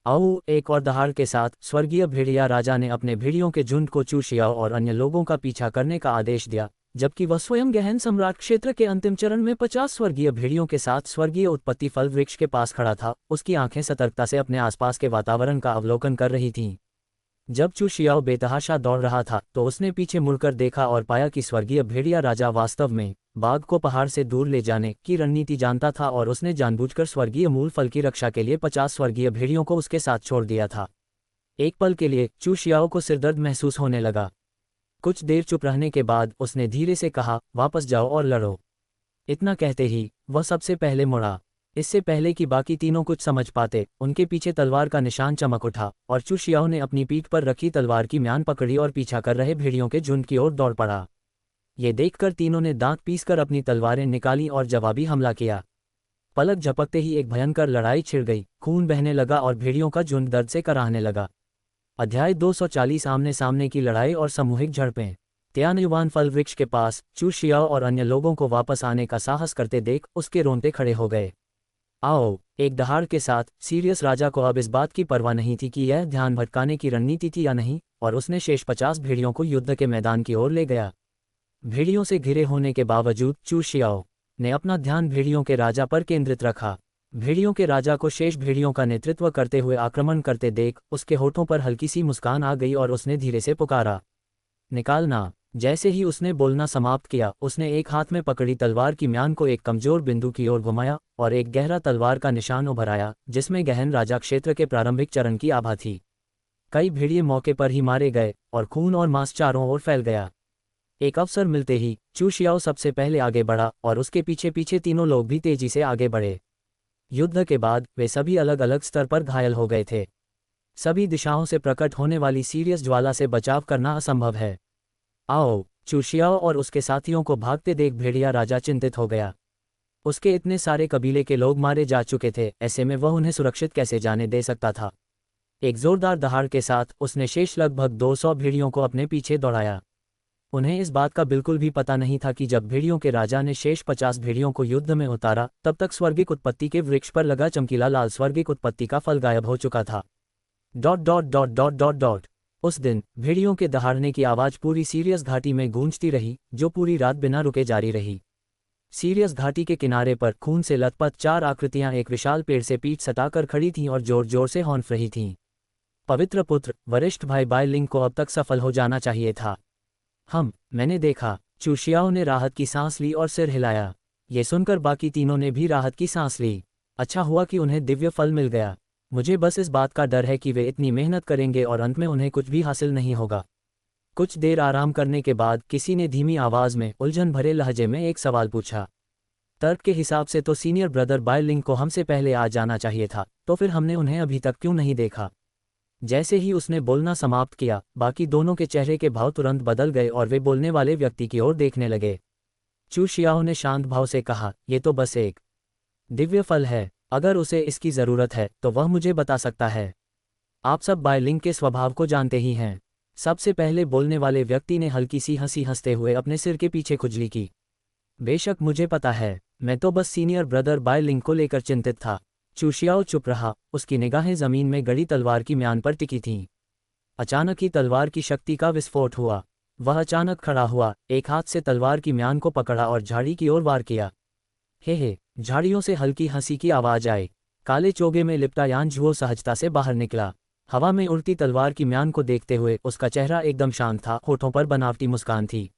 आओ! एक और दहाड़ के साथ स्वर्गीय भेड़िया राजा ने अपने भेड़ियों के झुंड को चू शियाओ और अन्य लोगों का पीछा करने का आदेश दिया, जबकि वह स्वयं गहन सम्राट क्षेत्र के अंतिम चरण में 50 स्वर्गीय भेड़ियों के साथ स्वर्गीय उत्पत्ति फल वृक्ष के पास खड़ा था। उसकी आंखें सतर्कता से अपने आसपास के वातावरण का अवलोकन कर रही थीं। जब चू शियाओ बेतहाशा दौड़ रहा था तो उसने पीछे मुड़कर देखा और पाया कि स्वर्गीय भेड़िया राजा वास्तव में बाघ को पहाड़ से दूर ले जाने की रणनीति जानता था और उसने जानबूझकर स्वर्गीय मूल फल की रक्षा के लिए 50 स्वर्गीय भेड़ियों को उसके साथ छोड़ दिया था। एक पल के लिए चू शियाओ को सिरदर्द महसूस होने लगा। कुछ देर चुप रहने के बाद उसने धीरे से कहा, वापस जाओ और लड़ो। इतना कहते ही वह सबसे पहले मुड़ा। इससे पहले कि बाकी तीनों कुछ समझ पाते, उनके पीछे तलवार का निशान चमक उठा और चू शियाओ ने अपनी पीठ पर रखी तलवार की म्यान पकड़ी और पीछा कर रहे भेड़ियों के झुंड की ओर दौड़ पड़ा। ये देखकर तीनों ने दांत पीसकर अपनी तलवारें निकाली और जवाबी हमला किया। पलक झपकते ही एक भयंकर लड़ाई छिड़ गई, खून बहने लगा और भेड़ियों का झुंड दर्द से कराहने लगा। अध्याय 240 आमने सामने की लड़ाई और सामूहिक झड़पें। त्यानयुवान फल वृक्ष के पास चू शियाओ और अन्य लोगों को वापस आने का साहस करते देख उसके रोंगटे खड़े हो गए। आओ! एक दहाड़ के साथ सीरियस राजा को अब इस बात की परवाह नहीं थी कि यह ध्यान भटकाने की रणनीति थी या नहीं, और उसने शेष 50 भेड़ियों को युद्ध के मैदान की ओर ले गया। भेड़ियों से घिरे होने के बावजूद चू शियाओ ने अपना ध्यान भेड़ियों के राजा पर केंद्रित रखा। भेड़ियों के राजा को शेष भेड़ियों का नेतृत्व करते हुए आक्रमण करते देख उसके होठों पर हल्की सी मुस्कान आ गई और उसने धीरे से पुकारा, निकालना। जैसे ही उसने बोलना समाप्त किया, उसने एक हाथ में पकड़ी तलवार की म्यान को एक कमजोर बिंदु की ओर घुमाया और एक गहरा तलवार का निशान उभर आया, जिसमें गहन राजा क्षेत्र के प्रारंभिक चरण की आभा थी। कई भेड़िए मौके पर ही मारे गए और खून और मांस चारों ओर फैल गया। एक अवसर मिलते ही चू शियाओ सबसे पहले आगे बढ़ा और उसके पीछे पीछे तीनों लोग भी तेजी से आगे बढ़े। युद्ध के बाद वे सभी अलग अलग स्तर पर घायल हो गए थे। सभी दिशाओं से प्रकट होने वाली सीरियस ज्वाला से बचाव करना असंभव है। आओ! चू शियाओ और उसके साथियों को भागते देख भेड़िया राजा चिंतित हो गया। उसके इतने सारे कबीले के लोग मारे जा चुके थे, ऐसे में वह उन्हें सुरक्षित कैसे जाने दे सकता था। एक जोरदार दहाड़ के साथ उसने शेष लगभग 200 भेड़ियों को अपने पीछे दौड़ाया। उन्हें इस बात का बिल्कुल भी पता नहीं था कि जब भेड़ियों के राजा ने शेष 50 भेड़ियों को युद्ध में उतारा, तब तक स्वर्गिक उत्पत्ति के वृक्ष पर लगा चमकीला लाल स्वर्गिक उत्पत्ति का फल गायब हो चुका था। Dot dot dot dot dot dot. उस दिन भेड़ियों के दहाड़ने की आवाज़ पूरी सीरियस घाटी में गूंजती रही, जो पूरी रात बिना रुके जारी रही। सीरियस घाटी के किनारे पर खून से लथपथ 4 आकृतियां एक विशाल पेड़ से पीठ सटाकर खड़ी थीं और जोर जोर से हौंफ रही थीं। पवित्र पुत्र, वरिष्ठ भाई बाय लिंग को अब तक सफल हो जाना चाहिए था। मैंने देखा। चूशियाओं ने राहत की सांस ली और सिर हिलाया। ये सुनकर बाकी तीनों ने भी राहत की सांस ली। अच्छा हुआ कि उन्हें दिव्य फल मिल गया। मुझे बस इस बात का डर है कि वे इतनी मेहनत करेंगे और अंत में उन्हें कुछ भी हासिल नहीं होगा। कुछ देर आराम करने के बाद किसी ने धीमी आवाज में उलझन भरे लहजे में एक सवाल पूछा। तर्क के हिसाब से तो सीनियर ब्रदर बाय लिंग को हमसे पहले आ जाना चाहिए था, तो फिर हमने उन्हें अभी तक क्यों नहीं देखा? जैसे ही उसने बोलना समाप्त किया, बाकी दोनों के चेहरे के भाव तुरंत बदल गए और वे बोलने वाले व्यक्ति की ओर देखने लगे। चू शियाओ ने शांत भाव से कहा, ये तो बस एक दिव्य फल है। अगर उसे इसकी ज़रूरत है तो वह मुझे बता सकता है। आप सब बाय लिंग के स्वभाव को जानते ही हैं। सबसे पहले बोलने वाले व्यक्ति ने हल्की सी हंसी हंसते हुए अपने सिर के पीछे खुजली की। बेशक मुझे पता है, मैं तो बस सीनियर ब्रदर बाय लिंग को लेकर चिंतित था। चूशियाओ चुप रहा, उसकी निगाहें जमीन में गड़ी तलवार की म्यान पर टिकी थीं। अचानक ही तलवार की शक्ति का विस्फोट हुआ। वह अचानक खड़ा हुआ, एक हाथ से तलवार की म्यान को पकड़ा और झाड़ी की ओर वार किया। हे, झाड़ियों से हल्की हंसी की आवाज आई। काले चोगे में लिपटा यान झुओ सहजता से बाहर निकला। हवा में उड़ती तलवार की म्यान को देखते हुए उसका चेहरा एकदम शांत था, होठों पर बनावटी मुस्कान थी।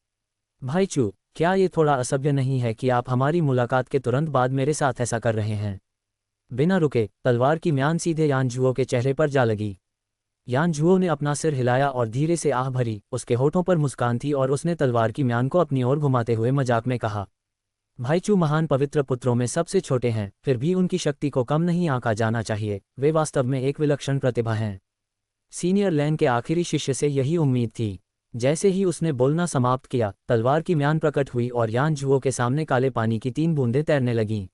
भाई चू, क्या ये थोड़ा असभ्य नहीं है कि आप हमारी मुलाकात के तुरंत बाद मेरे साथ ऐसा कर रहे हैं? बिना रुके तलवार की म्यान सीधे यान झुओ के चेहरे पर जा लगी। यान झुओ ने अपना सिर हिलाया और धीरे से आह भरी। उसके होठों पर मुस्कान थी और उसने तलवार की म्यान को अपनी ओर घुमाते हुए मजाक में कहा, भाई चू महान पवित्र पुत्रों में सबसे छोटे हैं, फिर भी उनकी शक्ति को कम नहीं आंका जाना चाहिए। वे वास्तव में एक विलक्षण प्रतिभा हैं। सीनियर लैन के आखिरी शिष्य से यही उम्मीद थी। जैसे ही उसने बोलना समाप्त किया, तलवार की म्यान प्रकट हुई और यान झुओ के सामने काले पानी की 3 बूंदें तैरने लगीं।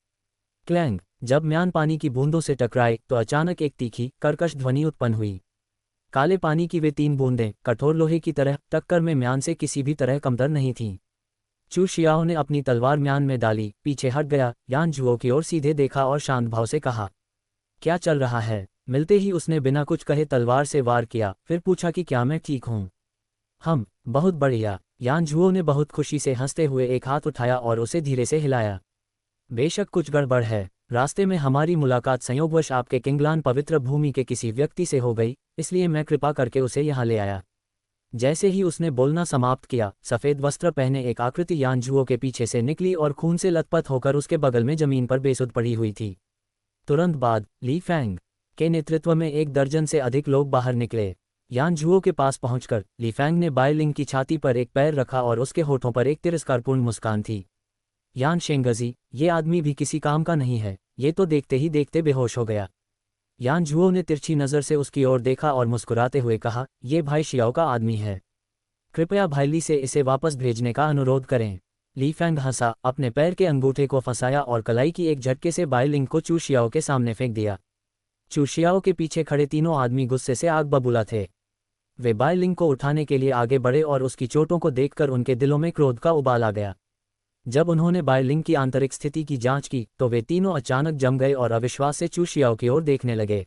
क्लैंग। जब म्यान पानी की बूंदों से टकराए तो अचानक एक तीखी, कर्कश ध्वनि उत्पन्न हुई। काले पानी की वे 3 बूंदें कठोर लोहे की तरह टक्कर में म्यान से किसी भी तरह कमतर नहीं थीं। चू शियाओ ने अपनी तलवार म्यान में डाली, पीछे हट गया, यान झुओ की ओर सीधे देखा और शांत भाव से कहा, क्या चल रहा है? मिलते ही उसने बिना कुछ कहे तलवार से वार किया, फिर पूछा कि क्या मैं ठीक हूँ? बहुत बढ़िया। यान झुओ ने बहुत खुशी से हंसते हुए एक हाथ उठाया और उसे धीरे से हिलाया। बेशक कुछ गड़बड़ है। रास्ते में हमारी मुलाकात संयोगवश आपके किंगलान पवित्र भूमि के किसी व्यक्ति से हो गई, इसलिए मैं कृपा करके उसे यहाँ ले आया। जैसे ही उसने बोलना समाप्त किया, सफ़ेद वस्त्र पहने एक आकृति यान झुओ के पीछे से निकली और खून से लथपथ होकर उसके बगल में जमीन पर बेसुध पड़ी हुई थी। तुरंत बाद ली फैंग के नेतृत्व में 1 दर्जन से अधिक लोग बाहर निकले। यान झुओ के पास पहुंचकर ली फैंग ने बाय लिंग की छाती पर एक पैर रखा और उसके होठों पर एक तिरस्कारपूर्ण मुस्कान थी। यान शेंगजी, ये आदमी भी किसी काम का नहीं है। ये तो देखते ही देखते बेहोश हो गया। यान झुओ ने तिरछी नज़र से उसकी ओर देखा और मुस्कुराते हुए कहा, ये भाई शियाओ का आदमी है। कृपया भाई ली से इसे वापस भेजने का अनुरोध करें। ली फैंग हंसा, अपने पैर के अंगूठे को फंसाया और कलाई की एक झटके से बाय लिंग को चू शियाओ के सामने फेंक दिया। चू शियाओ के पीछे खड़े तीनों आदमी गुस्से से आग बबूला थे। वे बाय लिंग को उठाने के लिए आगे बढ़े और उसकी चोटों को देखकर उनके दिलों में क्रोध का उबाल आ गया। जब उन्होंने बाय लिंग की आंतरिक स्थिति की जांच की तो वे तीनों अचानक जम गए और अविश्वास से चू शियाओ की ओर देखने लगे।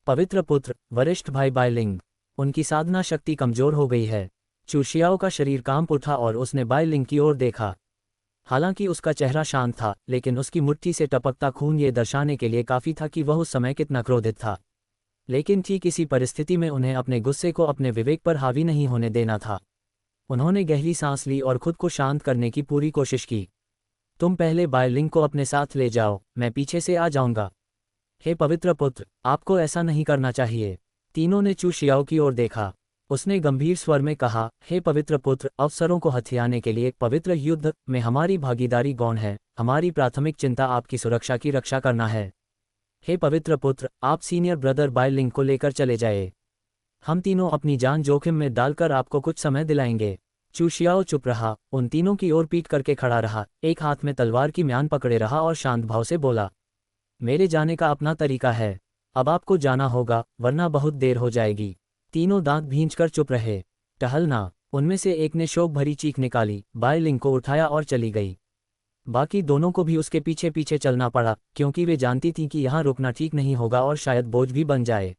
पवित्र पुत्र, वरिष्ठ भाई बाय लिंग, उनकी साधना शक्ति कमजोर हो गई है। चू शियाओ का शरीर कांप उठा और उसने बाय लिंग की ओर देखा। हालांकि उसका चेहरा शांत था, लेकिन उसकी मुट्ठी से टपकता खून ये दर्शाने के लिए काफ़ी था कि वह उस समय कितना क्रोधित था। लेकिन ठीक इसी परिस्थिति में उन्हें अपने गुस्से को अपने विवेक पर हावी नहीं होने देना था। उन्होंने गहरी सांस ली और खुद को शांत करने की पूरी कोशिश की। तुम पहले बाय लिंग को अपने साथ ले जाओ, मैं पीछे से आ जाऊंगा। हे पवित्र पुत्र, आपको ऐसा नहीं करना चाहिए। तीनों ने चू शियाओ की ओर देखा। उसने गंभीर स्वर में कहा, हे पवित्र पुत्र, अवसरों को हथियाने के लिए पवित्र युद्ध में हमारी भागीदारी गौण है। हमारी प्राथमिक चिंता आपकी सुरक्षा की रक्षा करना है। हे पवित्र पुत्र, आप सीनियर ब्रदर बाय लिंग को लेकर चले जाए। हम तीनों अपनी जान जोखिम में डालकर आपको कुछ समय दिलाएंगे। चू शियाओ चुप रहा, उन तीनों की ओर पीट करके खड़ा रहा, एक हाथ में तलवार की म्यान पकड़े रहा और शांत भाव से बोला, मेरे जाने का अपना तरीका है, अब आपको जाना होगा वरना बहुत देर हो जाएगी। तीनों दांत भींचकर चुप रहे। टहलना, उनमें से एक ने शोक भरी चीख निकाली, बाय लिंग को उठाया और चली गई। बाकी दोनों को भी उसके पीछे पीछे चलना पड़ा, क्योंकि वे जानती थीं कि यहाँ रुकना ठीक नहीं होगा और शायद बोझ भी बन जाए।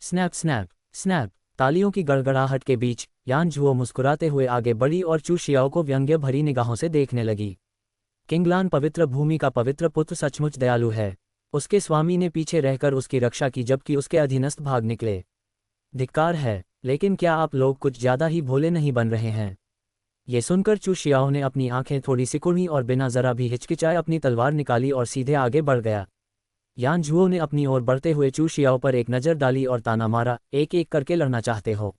स्नैप स्नैप स्नैप, तालियों की गड़गड़ाहट के बीच यान झुओ मुस्कुराते हुए आगे बढ़ी और चू शियाओ को व्यंग्य भरी निगाहों से देखने लगी। किंगलान पवित्र भूमि का पवित्र पुत्र सचमुच दयालु है। उसके स्वामी ने पीछे रहकर उसकी रक्षा की जबकि उसके अधीनस्थ भाग निकले। धिक्कार है, लेकिन क्या आप लोग कुछ ज्यादा ही भोले नहीं बन रहे हैं? ये सुनकर चू शियाओ ने अपनी आंखें थोड़ी सिकुड़ी और बिना जरा भी हिचकिचाए अपनी तलवार निकाली और सीधे आगे बढ़ गया। यान झुओ ने अपनी ओर बढ़ते हुए चू शियाओ पर एक नज़र डाली और ताना मारा, एक एक करके लड़ना चाहते हो?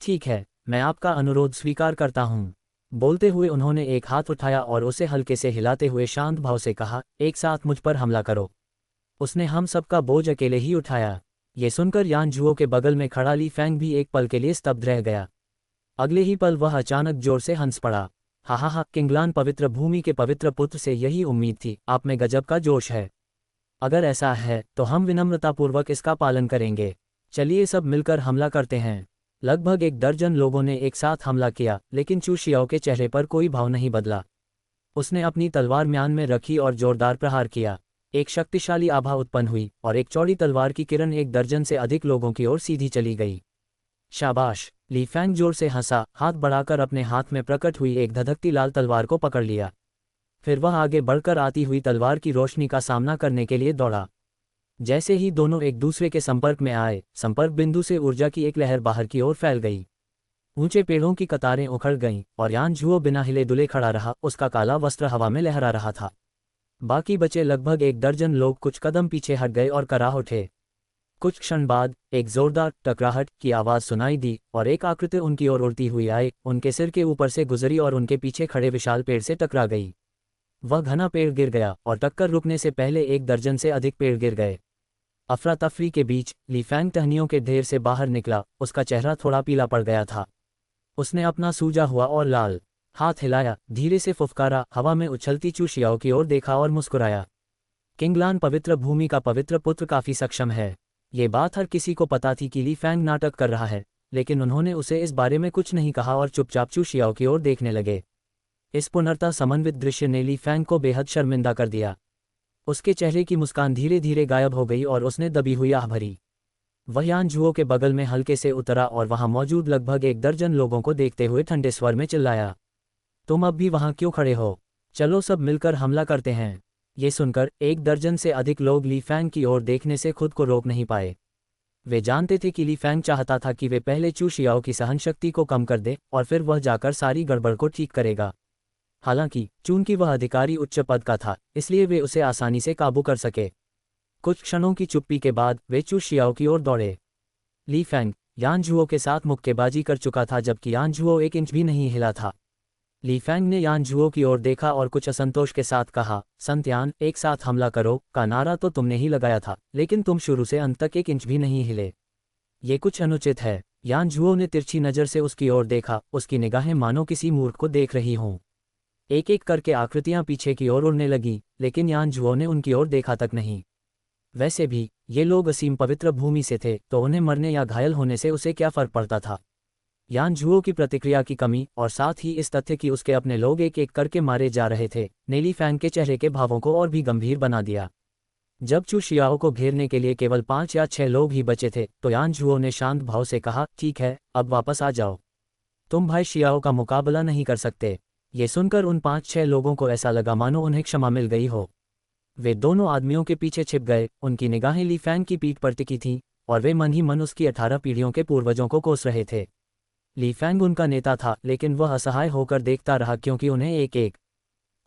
ठीक है, मैं आपका अनुरोध स्वीकार करता हूँ। बोलते हुए उन्होंने एक हाथ उठाया और उसे हल्के से हिलाते हुए शांत भाव से कहा, एक साथ मुझ पर हमला करो। उसने हम सबका बोझ अकेले ही उठाया। ये सुनकर यान झुओ के बगल में खड़ा ली फैंग भी एक पल के लिए स्तब्ध रह गया। अगले ही पल वह अचानक जोर से हंस पड़ा। हा, किंगलान पवित्र भूमि के पवित्र पुत्र से यही उम्मीद थी, आप में गजब का जोश है। अगर ऐसा है तो हम विनम्रतापूर्वक इसका पालन करेंगे। चलिए सब मिलकर हमला करते हैं। लगभग 1 दर्जन लोगों ने एक साथ हमला किया, लेकिन चू शियाओ के चेहरे पर कोई भाव नहीं बदला। उसने अपनी तलवार म्यान में रखी और जोरदार प्रहार किया। एक शक्तिशाली आभा उत्पन्न हुई और एक चौड़ी तलवार की किरण 1 दर्जन से अधिक लोगों की ओर सीधी चली गई। शाबाश, ली फैंग जोर से हंसा, हाथ बढ़ाकर अपने हाथ में प्रकट हुई एक धधकती लाल तलवार को पकड़ लिया। फिर वह आगे बढ़कर आती हुई तलवार की रोशनी का सामना करने के लिए दौड़ा। जैसे ही दोनों एक दूसरे के संपर्क में आए, संपर्क बिंदु से ऊर्जा की एक लहर बाहर की ओर फैल गई। ऊंचे पेड़ों की कतारें उखड़ गईं और यान झुओ बिना हिले डुले खड़ा रहा, उसका काला वस्त्र हवा में लहरा रहा था। बाकी बचे लगभग 1 दर्जन लोग कुछ कदम पीछे हट गए और कराह उठे। कुछ क्षण बाद एक जोरदार टकराहट की आवाज़ सुनाई दी और एक आकृति उनकी ओर उड़ती हुई आई, उनके सिर के ऊपर से गुजरी और उनके पीछे खड़े विशाल पेड़ से टकरा गई। वह घना पेड़ गिर गया और टक्कर रुकने से पहले 1 दर्जन से अधिक पेड़ गिर गए। अफरा तफरी के बीच ली फैंग टहनियों के ढेर से बाहर निकला, उसका चेहरा थोड़ा पीला पड़ गया था। उसने अपना सूजा हुआ और लाल हाथ हिलाया, धीरे से फुफकारा, हवा में उछलती चू शियाओ की ओर देखा और मुस्कुराया। किंगलान पवित्र भूमि का पवित्र पुत्र काफी सक्षम है। ये बात हर किसी को पता थी कि ली फैंग नाटक कर रहा है, लेकिन उन्होंने उसे इस बारे में कुछ नहीं कहा और चुपचाप चू शियाओ की ओर देखने लगे। इस पुनर्ता समन्वित दृश्य ने ली फैंग को बेहद शर्मिंदा कर दिया। उसके चेहरे की मुस्कान धीरे धीरे गायब हो गई और उसने दबी हुई आह भरी। वह यान झुओ के बगल में हल्के से उतरा और वहां मौजूद लगभग 1 दर्जन लोगों को देखते हुए ठंडे स्वर में चिल्लाया, तुम अब भी वहां क्यों खड़े हो? चलो सब मिलकर हमला करते हैं। ये सुनकर 1 दर्जन से अधिक लोग ली फैंग की ओर देखने से खुद को रोक नहीं पाए। वे जानते थे कि ली फैंग चाहता था कि वे पहले चू शियाओ की सहनशक्ति को कम कर दे और फिर वह जाकर सारी गड़बड़ को ठीक करेगा। हालांकि चूंकि वह अधिकारी उच्च पद का था, इसलिए वे उसे आसानी से काबू कर सके। कुछ क्षणों की चुप्पी के बाद वे चू शियाओ की ओर दौड़े। ली फैंग यान झुओ के साथ मुक्केबाजी कर चुका था, जबकि यान झुओ 1 इंच भी नहीं हिला था। ली फैंग ने यान झुओ की ओर देखा और कुछ असंतोष के साथ कहा, संत यान, एक साथ हमला करो का नारा तो तुमने ही लगाया था, लेकिन तुम शुरू से अंत तक 1 इंच भी नहीं हिले। ये कुछ अनुचित है। यान झुओ ने तिरछी नज़र से उसकी ओर देखा, उसकी निगाहें मानो किसी मूर्ख को देख रही हों। एक एक करके आकृतियां पीछे की ओर उड़ने लगी, लेकिन यान झुओ ने उनकी ओर देखा तक नहीं। वैसे भी ये लोग असीम पवित्र भूमि से थे, तो उन्हें मरने या घायल होने से उसे क्या फर्क पड़ता था। यान झुओ की प्रतिक्रिया की कमी और साथ ही इस तथ्य कि उसके अपने लोग एक एक करके मारे जा रहे थे, ने ली फैंग के चेहरे के भावों को और भी गंभीर बना दिया। जब चू शियाओ को घेरने के लिए केवल 5 या 6 लोग ही बचे थे, तो यान झुओ ने शांत भाव से कहा, ठीक है, अब वापस आ जाओ। तुम भाई शियाओ का मुकाबला नहीं कर सकते। ये सुनकर उन 5-6 लोगों को ऐसा लगा मानो उन्हें क्षमा मिल गई हो। वे दोनों आदमियों के पीछे छिप गए, उनकी निगाहें ली फैंग की पीठ पर टिकी थीं और वे मन ही मन उसकी 18 पीढ़ियों के पूर्वजों को कोस रहे थे। ली फैंग उनका नेता था, लेकिन वह असहाय होकर देखता रहा क्योंकि उन्हें एक एक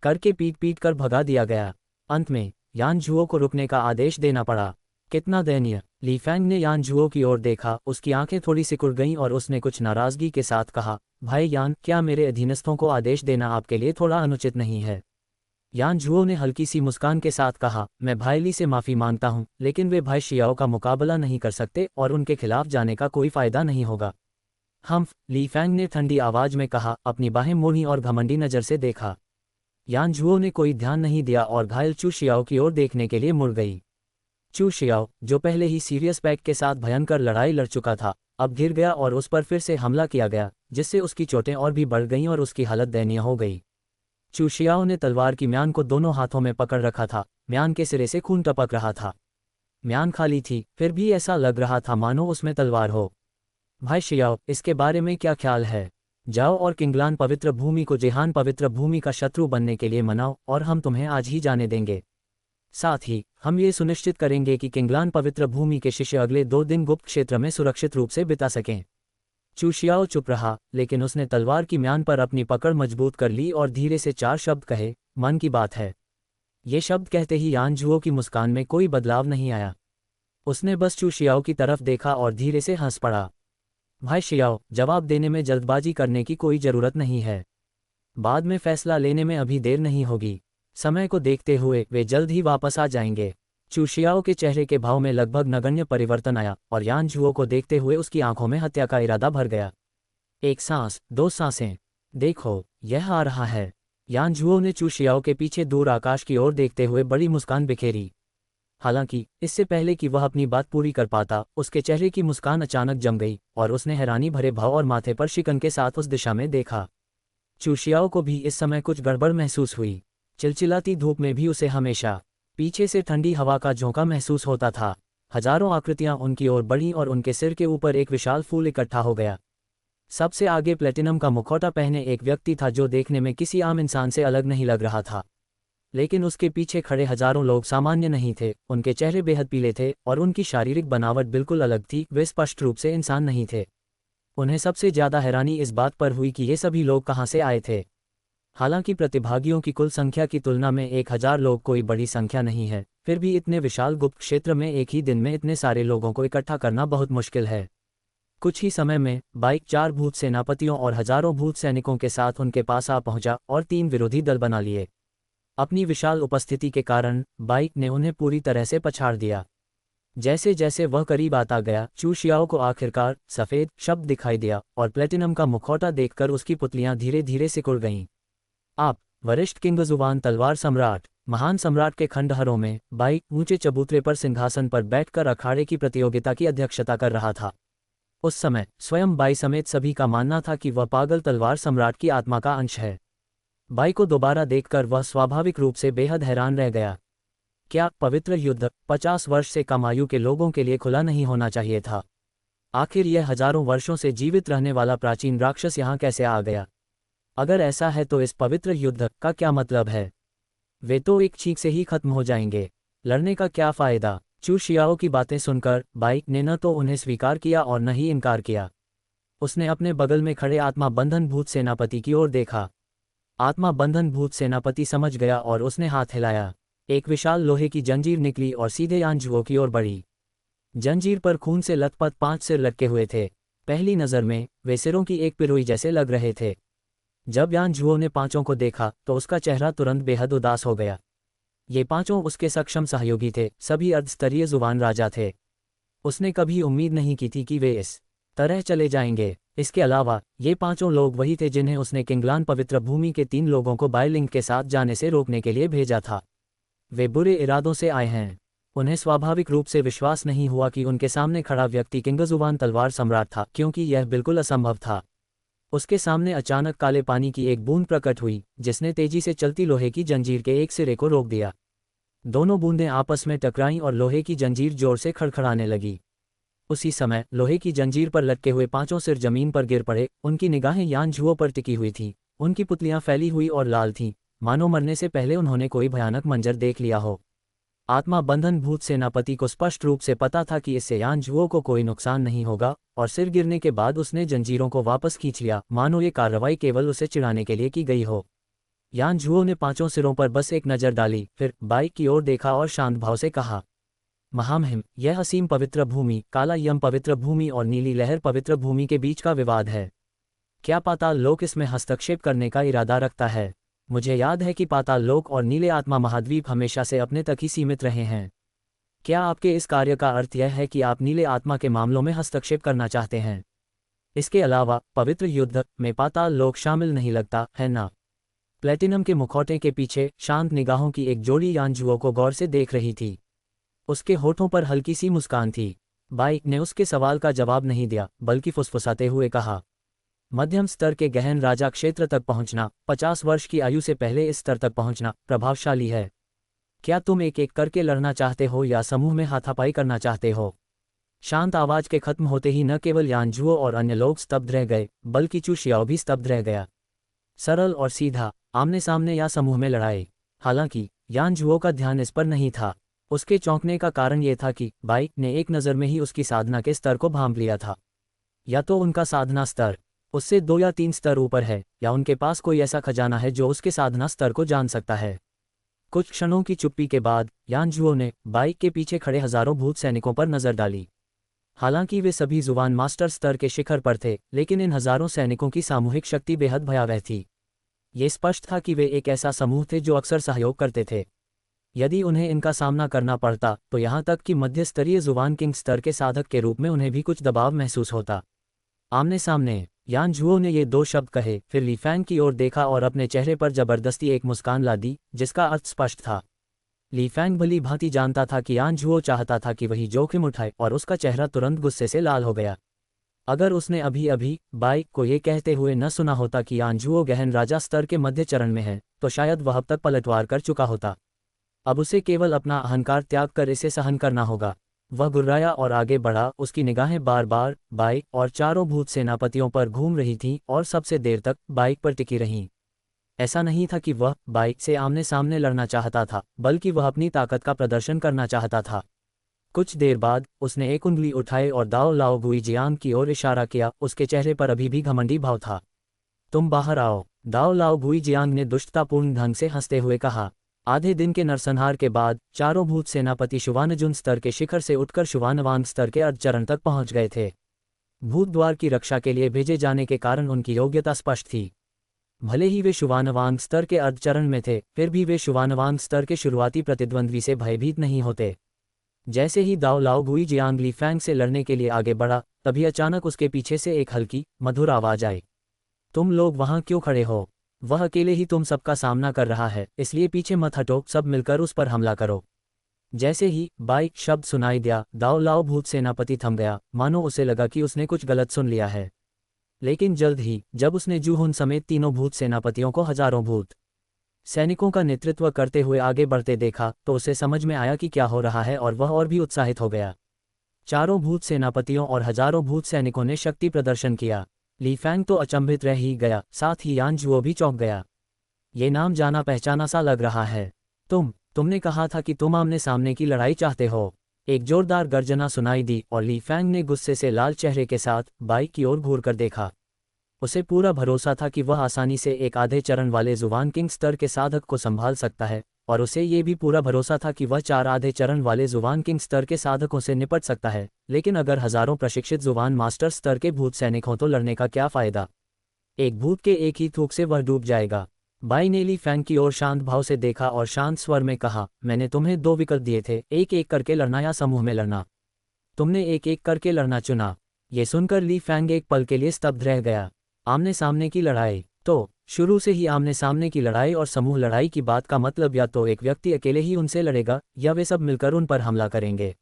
करके पीट पीट कर भगा दिया गया। अंत में यान झुओ को रुकने का आदेश देना पड़ा। कितना दयनीय। ली फैंग ने यान झुओ की ओर देखा, उसकी आंखें थोड़ी सिकुड़ गईं और उसने कुछ नाराजगी के साथ कहा, भाई यान, क्या मेरे अधीनस्थों को आदेश देना आपके लिए थोड़ा अनुचित नहीं है? यान झुओ ने हल्की सी मुस्कान के साथ कहा, मैं भाई ली से माफ़ी मांगता हूँ, लेकिन वे भाई शियाओ का मुकाबला नहीं कर सकते और उनके खिलाफ जाने का कोई फ़ायदा नहीं होगा। ली फैंग ने ठंडी आवाज में कहा, अपनी बाहें मोड़ी और घमंडी नज़र से देखा। यान झुओ ने कोई ध्यान नहीं दिया और घायल चू शियाओ की ओर देखने के लिए मुड़ गई। चू शियाओ, जो पहले ही सीरियस पैक के साथ भयंकर लड़ाई लड़ चुका था, अब गिर गया और उस पर फिर से हमला किया गया, जिससे उसकी चोटें और भी बढ़ गईं और उसकी हालत दयनीय हो गई। चू शियाओ ने तलवार की म्यान को दोनों हाथों में पकड़ रखा था। म्यान के सिरे से खून टपक रहा था। म्यान खाली थी, फिर भी ऐसा लग रहा था मानो उसमें तलवार हो। भाई शियाओ, इसके बारे में क्या ख्याल है? जाओ और किंगलान पवित्र भूमि को जेहान पवित्र भूमि का शत्रु बनने के लिए मनाओ और हम तुम्हें आज ही जाने देंगे। साथ ही हम ये सुनिश्चित करेंगे कि किंगलान पवित्र भूमि के शिष्य अगले 2 दिन गुप्त क्षेत्र में सुरक्षित रूप से बिता सकें। चू शियाओ चुप रहा, लेकिन उसने तलवार की म्यान पर अपनी पकड़ मजबूत कर ली और धीरे से 4 शब्द कहे, मन की बात है। ये शब्द कहते ही यान झुओ की मुस्कान में कोई बदलाव नहीं आया। उसने बस चू शियाओ की तरफ देखा और धीरे से हंस पड़ा। भाई शियाओ, जवाब देने में जल्दबाजी करने की कोई जरूरत नहीं है। बाद में फैसला लेने में अभी देर नहीं होगी। समय को देखते हुए वे जल्द ही वापस आ जाएंगे। चू शियाओ के चेहरे के भाव में लगभग नगण्य परिवर्तन आया और यान झुओ को देखते हुए उसकी आंखों में हत्या का इरादा भर गया। 1 सांस, 2 सांसें, देखो, यह आ रहा है। यान झुओ ने चू शियाओ के पीछे दूर आकाश की ओर देखते हुए बड़ी मुस्कान बिखेरी। हालांकि इससे पहले कि वह अपनी बात पूरी कर पाता, उसके चेहरे की मुस्कान अचानक जम गई और उसने हैरानी भरे भाव और माथे पर शिकन के साथ उस दिशा में देखा। चू शियाओ को भी इस समय कुछ गड़बड़ महसूस हुई। चिलचिलाती धूप में भी उसे हमेशा पीछे से ठंडी हवा का झोंका महसूस होता था। हजारों आकृतियां उनकी ओर बढ़ीं और उनके सिर के ऊपर एक विशाल फूल इकट्ठा हो गया। सबसे आगे प्लेटिनम का मुखौटा पहने एक व्यक्ति था जो देखने में किसी आम इंसान से अलग नहीं लग रहा था। लेकिन उसके पीछे खड़े हजारों लोग सामान्य नहीं थे। उनके चेहरे बेहद पीले थे और उनकी शारीरिक बनावट बिल्कुल अलग थी। वे स्पष्ट रूप से इंसान नहीं थे। उन्हें सबसे ज्यादा हैरानी इस बात पर हुई कि ये सभी लोग कहाँ से आए थे। हालांकि प्रतिभागियों की कुल संख्या की तुलना में 1000 लोग कोई बड़ी संख्या नहीं है, फिर भी इतने विशाल गुप्त क्षेत्र में एक ही दिन में इतने सारे लोगों को इकट्ठा करना बहुत मुश्किल है। कुछ ही समय में बाइक 4 भूत सेनापतियों और हजारों भूत सैनिकों के साथ उनके पास आ पहुंचा और 3 विरोधी दल बना लिए। अपनी विशाल उपस्थिति के कारण बाइक ने उन्हें पूरी तरह से पछाड़ दिया। जैसे जैसे वह करीब आता गया, चू शियाओ को आखिरकार सफ़ेद शब्द दिखाई दिया और प्लेटिनम का मुखौटा देखकर उसकी पुतलियां धीरे धीरे सिकुड़ गईं। आप वरिष्ठ किंगजुवान तलवार सम्राट, महान सम्राट के खंडहरों में बाइक ऊंचे चबूतरे पर सिंहासन पर बैठकर अखाड़े की प्रतियोगिता की अध्यक्षता कर रहा था। उस समय स्वयं बाई समेत सभी का मानना था कि वह पागल तलवार सम्राट की आत्मा का अंश है। बाई को दोबारा देखकर वह स्वाभाविक रूप से बेहद हैरान रह गया। क्या पवित्र युद्ध 50 वर्ष से कम आयु के लोगों के लिए खुला नहीं होना चाहिए था? आखिर यह हजारों वर्षों से जीवित रहने वाला प्राचीन राक्षस यहाँ कैसे आ गया? अगर ऐसा है तो इस पवित्र युद्ध का क्या मतलब है? वे तो एक छींक से ही खत्म हो जाएंगे। लड़ने का क्या फायदा? चू शियाओ की बातें सुनकर बाइक ने न तो उन्हें स्वीकार किया और न ही इनकार किया। उसने अपने बगल में खड़े आत्मा बंधन भूत सेनापति की ओर देखा। आत्मा बंधन भूत सेनापति समझ गया और उसने हाथ हिलाया। एक विशाल लोहे की जंजीर निकली और सीधे यान झुओ की ओर बढ़ी। जंजीर पर खून से लथपथ 5 सिर लटके हुए थे। पहली नज़र में वे सिरों की एक पिरोई जैसे लग रहे थे। जब यान झुओ ने पांचों को देखा तो उसका चेहरा तुरंत बेहद उदास हो गया। ये पांचों उसके सक्षम सहयोगी थे, सभी अर्धस्तरीय जुबान राजा थे। उसने कभी उम्मीद नहीं की थी कि वे इस तरह चले जाएंगे। इसके अलावा ये पांचों लोग वही थे जिन्हें उसने किंगलान पवित्र भूमि के 3 लोगों को बायलिंग के साथ जाने से रोकने के लिए भेजा था। वे बुरे इरादों से आए हैं। उन्हें स्वाभाविक रूप से विश्वास नहीं हुआ कि उनके सामने खड़ा व्यक्ति किंगजुवान तलवार सम्राट था, क्योंकि यह बिल्कुल असंभव था। उसके सामने अचानक काले पानी की एक बूंद प्रकट हुई, जिसने तेजी से चलती लोहे की जंजीर के एक सिरे को रोक दिया। दोनों बूंदें आपस में टकराईं और लोहे की जंजीर जोर से खड़खड़ाने लगी। उसी समय लोहे की जंजीर पर लटके हुए पांचों सिर जमीन पर गिर पड़े। उनकी निगाहें यान झुओ पर टिकी हुई थीं। उनकी पुतलियां फैली हुई और लाल थीं, मानो मरने से पहले उन्होंने कोई भयानक मंजर देख लिया हो। आत्मा बंधन भूत सेनापति को स्पष्ट रूप से पता था कि इससे यान झुओ को कोई नुकसान नहीं होगा, और सिर गिरने के बाद उसने जंजीरों को वापस खींच लिया, मानो ये कार्रवाई केवल उसे चिढ़ाने के लिए की गई हो। यान झुओ ने पांचों सिरों पर बस एक नज़र डाली, फिर बाइक की ओर देखा और शांत भाव से कहा, महामहिम, यह असीम पवित्र भूमि, काला यम पवित्र भूमि और नीली लहर पवित्र भूमि के बीच का विवाद है। क्या पाताल लोक इसमें हस्तक्षेप करने का इरादा रखता है? मुझे याद है कि पाताल लोक और नीले आत्मा महाद्वीप हमेशा से अपने तक ही सीमित रहे हैं। क्या आपके इस कार्य का अर्थ यह है कि आप नीले आत्मा के मामलों में हस्तक्षेप करना चाहते हैं? इसके अलावा पवित्र युद्ध में पाताल लोक शामिल नहीं लगता है ना। प्लेटिनम के मुखौटे के पीछे शांत निगाहों की एक जोड़ी यानजुओ को गौर से देख रही थी। उसके होठों पर हल्की सी मुस्कान थी। बाई ने उसके सवाल का जवाब नहीं दिया, बल्कि फुसफुसाते हुए कहा, मध्यम स्तर के गहन राजा क्षेत्र तक पहुंचना, 50 वर्ष की आयु से पहले इस स्तर तक पहुंचना प्रभावशाली है। क्या तुम एक एक करके लड़ना चाहते हो या समूह में हाथापाई करना चाहते हो? शांत आवाज के खत्म होते ही न केवल यानजुओ और अन्य लोग स्तब्ध रह गए, बल्कि चू शियाओ भी स्तब्ध रह गया। सरल और सीधा, आमने सामने या समूह में लड़ाई। हालांकि यानजुओ का ध्यान इस पर नहीं था। उसके चौंकने का कारण यह था कि बाई ने एक नज़र में ही उसकी साधना के स्तर को भांप लिया था। या तो उनका साधना स्तर उससे 2 या 3 स्तर ऊपर है, या उनके पास कोई ऐसा खजाना है जो उसके साधना स्तर को जान सकता है। कुछ क्षणों की चुप्पी के बाद यानजुओ ने बाइक के पीछे खड़े हजारों भूत सैनिकों पर नजर डाली। हालांकि वे सभी जुबान मास्टर स्तर के शिखर पर थे, लेकिन इन हजारों सैनिकों की सामूहिक शक्ति बेहद भयावह थी। ये स्पष्ट था कि वे एक ऐसा समूह थे जो अक्सर सहयोग करते थे। यदि उन्हें इनका सामना करना पड़ता तो यहाँ तक कि मध्य स्तरीय जुबान किंग स्तर के साधक के रूप में उन्हें भी कुछ दबाव महसूस होता। आमने सामने, यानजुओ ने ये 2 शब्द कहे, फिर ली फैंग की ओर देखा और अपने चेहरे पर जबरदस्ती एक मुस्कान ला दी, जिसका अर्थ स्पष्ट था। ली फैंग भली भांति जानता था कि यानजुओ चाहता था कि वही जोखिम उठाए, और उसका चेहरा तुरंत गुस्से से लाल हो गया। अगर उसने अभी अभी बाई को ये कहते हुए न सुना होता कि यानजुओ गहन राजा स्तर के मध्य चरण में है, तो शायद वह अब तक पलटवार कर चुका होता। अब उसे केवल अपना अहंकार त्याग कर इसे सहन करना होगा। वह गुर्राया और आगे बढ़ा। उसकी निगाहें बार बार बाइक और चारों भूत सेनापतियों पर घूम रही थीं और सबसे देर तक बाइक पर टिकी रहीं। ऐसा नहीं था कि वह बाइक से आमने सामने लड़ना चाहता था, बल्कि वह अपनी ताकत का प्रदर्शन करना चाहता था। कुछ देर बाद उसने एक उंगली उठाई और दाओ लाओ गुईजियांग की ओर इशारा किया। उसके चेहरे पर अभी भी घमंडी भाव था। तुम बाहर आओ, दाओ लाओ गुईजियांग ने दुष्टतापूर्ण ढंग से हंसते हुए कहा। आधे दिन के नरसंहार के बाद चारों भूत सेनापति शुवानजुन स्तर के शिखर से उठकर शुवानवांग स्तर के अर्धचरण तक पहुंच गए थे। भूत द्वार की रक्षा के लिए भेजे जाने के कारण उनकी योग्यता स्पष्ट थी। भले ही वे शुवानवांग स्तर के अर्धचरण में थे, फिर भी वे शुवानवांग स्तर के शुरुआती प्रतिद्वंद्वी से भयभीत नहीं होते। जैसे ही दाओ लाओ गुईजियांग ली फैंग से लड़ने के लिए आगे बढ़ा, तभी अचानक उसके पीछे से एक हल्की मधुर आवाज आई। तुम लोग वहां क्यों खड़े हो? वह अकेले ही तुम सबका सामना कर रहा है, इसलिए पीछे मत हटो, सब मिलकर उस पर हमला करो। जैसे ही बाइक शब्द सुनाई दिया, दाओ लाओ भूत सेनापति थम गया, मानो उसे लगा कि उसने कुछ गलत सुन लिया है। लेकिन जल्द ही जब उसने जूहुन समेत तीनों भूत सेनापतियों को हजारों भूत सैनिकों का नेतृत्व करते हुए आगे बढ़ते देखा, तो उसे समझ में आया कि क्या हो रहा है, और वह और भी उत्साहित हो गया। चारों भूत सेनापतियों और हजारों भूत सैनिकों ने शक्ति प्रदर्शन किया। ली फैंग तो अचंभित रह ही गया, साथ ही यानजुओ भी चौंक गया। ये नाम जाना पहचाना सा लग रहा है। तुमने कहा था कि तुम आमने सामने की लड़ाई चाहते हो। एक जोरदार गर्जना सुनाई दी और ली फैंग ने गुस्से से लाल चेहरे के साथ बाइक की ओर घूरकर देखा। उसे पूरा भरोसा था कि वह आसानी से एक आधे चरण वाले जुबान किंग स्तर के साधक को संभाल सकता है, और उसे ये भी पूरा भरोसा था कि वह 4 आधे चरण वाले जुबान किंग स्तर के साधकों से निपट सकता है। लेकिन अगर हजारों प्रशिक्षित जुबान मास्टर स्तर के भूत सैनिक हों तो लड़ने का क्या फायदा? एक भूत के एक ही थूक से वह डूब जाएगा। बाई ने ली फैंग की ओर शांत भाव से देखा और शांत स्वर में कहा, मैंने तुम्हें 2 विकल्प दिए थे, एक एक करके लड़ना या समूह में लड़ना। तुमने एक एक करके लड़ना चुना। ये सुनकर ली फैंग एक पल के लिए स्तब्ध रह गया। आमने सामने की लड़ाई? तो शुरू से ही आमने सामने की लड़ाई और समूह लड़ाई की बात का मतलब या तो एक व्यक्ति अकेले ही उनसे लड़ेगा, या वे सब मिलकर उन पर हमला करेंगे।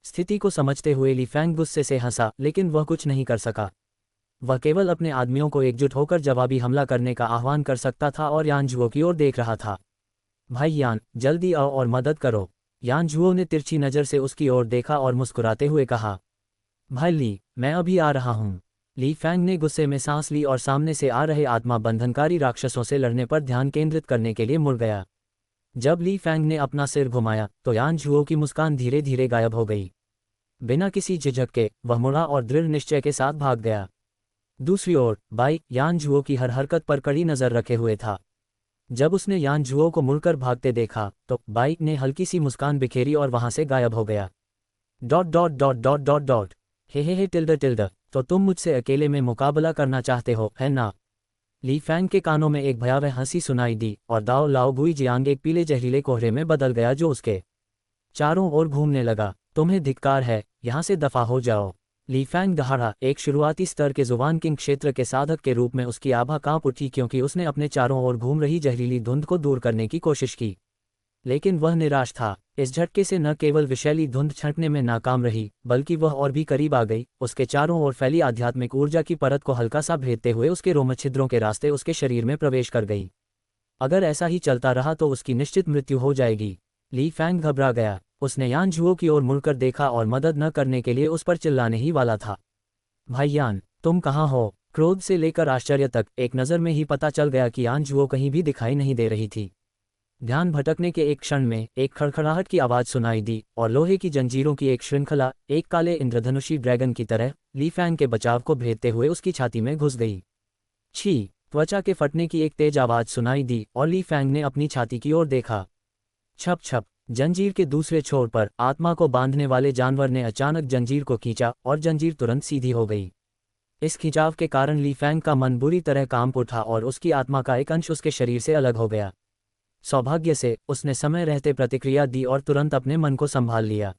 स्थिति को समझते हुए ली फैंग गुस्से से हंसा, लेकिन वह कुछ नहीं कर सका। वह केवल अपने आदमियों को एकजुट होकर जवाबी हमला करने का आह्वान कर सकता था और यानजुओ की ओर देख रहा था। भाई यान, जल्दी आओ और मदद करो। यानजुओ ने तिरछी नज़र से उसकी ओर देखा और मुस्कुराते हुए कहा, भाई ली, मैं अभी आ रहा हूँ। ली फैंग ने गुस्से में सांस ली और सामने से आ रहे आत्मा बंधनकारी राक्षसों से लड़ने पर ध्यान केंद्रित करने के लिए मुड़ गया। जब ली फैंग ने अपना सिर घुमाया तो यानजुओ की मुस्कान धीरे धीरे गायब हो गई। बिना किसी झिझक के वह मुड़ा और दृढ़ निश्चय के साथ भाग गया। दूसरी ओर बाई यानजुओ की हर हरकत पर कड़ी नजर रखे हुए था। जब उसने यानजुओ को मुड़कर भागते देखा तो बाई ने हल्की सी मुस्कान बिखेरी और वहां से गायब हो गया। Dot dot dot dot dot dot hey tilde, तो तुम मुझसे अकेले में मुकाबला करना चाहते हो, है ना? ली फैंग के कानों में एक भयावह हंसी सुनाई दी और दाओ लाओ गुईजियांग एक पीले जहरीले कोहरे में बदल गया जो उसके चारों ओर घूमने लगा। तुम्हें धिक्कार है, यहां से दफा हो जाओ। ली फैंग दहाड़ा। एक शुरुआती स्तर के जुबान किंग क्षेत्र के साधक के रूप में उसकी आभा कांप उठी क्योंकि उसने अपने चारों ओर घूम रही जहरीली धुंध को दूर करने की कोशिश की। लेकिन वह निराश था। इस झटके से न केवल विषैली धुंध छंटने में नाकाम रही, बल्कि वह और भी करीब आ गई, उसके चारों ओर फैली आध्यात्मिक ऊर्जा की परत को हल्का सा भेदते हुए उसके रोमछिद्रों के रास्ते उसके शरीर में प्रवेश कर गई। अगर ऐसा ही चलता रहा तो उसकी निश्चित मृत्यु हो जाएगी। ली फैंग घबरा गया। उसने यान झुओ की ओर मुड़कर देखा और मदद न करने के लिए उस पर चिल्लाने ही वाला था। भाई यान, तुम कहाँ हो? क्रोध से लेकर आश्चर्य तक एक नज़र में ही पता चल गया कि यान झुओ कहीं भी दिखाई नहीं दे रही थी। ध्यान भटकने के एक क्षण में एक खड़खड़ाहट की आवाज़ सुनाई दी और लोहे की जंजीरों की एक श्रृंखला एक काले इंद्रधनुषी ड्रैगन की तरह ली फैंग के बचाव को भेदते हुए उसकी छाती में घुस गई। छी! त्वचा के फटने की एक तेज आवाज़ सुनाई दी और ली फैंग ने अपनी छाती की ओर देखा। छप छप! जंजीर के दूसरे छोर पर आत्मा को बांधने वाले जानवर ने अचानक जंजीर को खींचा और जंजीर तुरंत सीधी हो गई। इस खिंचाव के कारण ली फैंग का मन बुरी तरह कांप उठा और उसकी आत्मा का एक अंश उसके शरीर से अलग हो गया। सौभाग्य से उसने समय रहते प्रतिक्रिया दी और तुरंत अपने मन को संभाल लिया।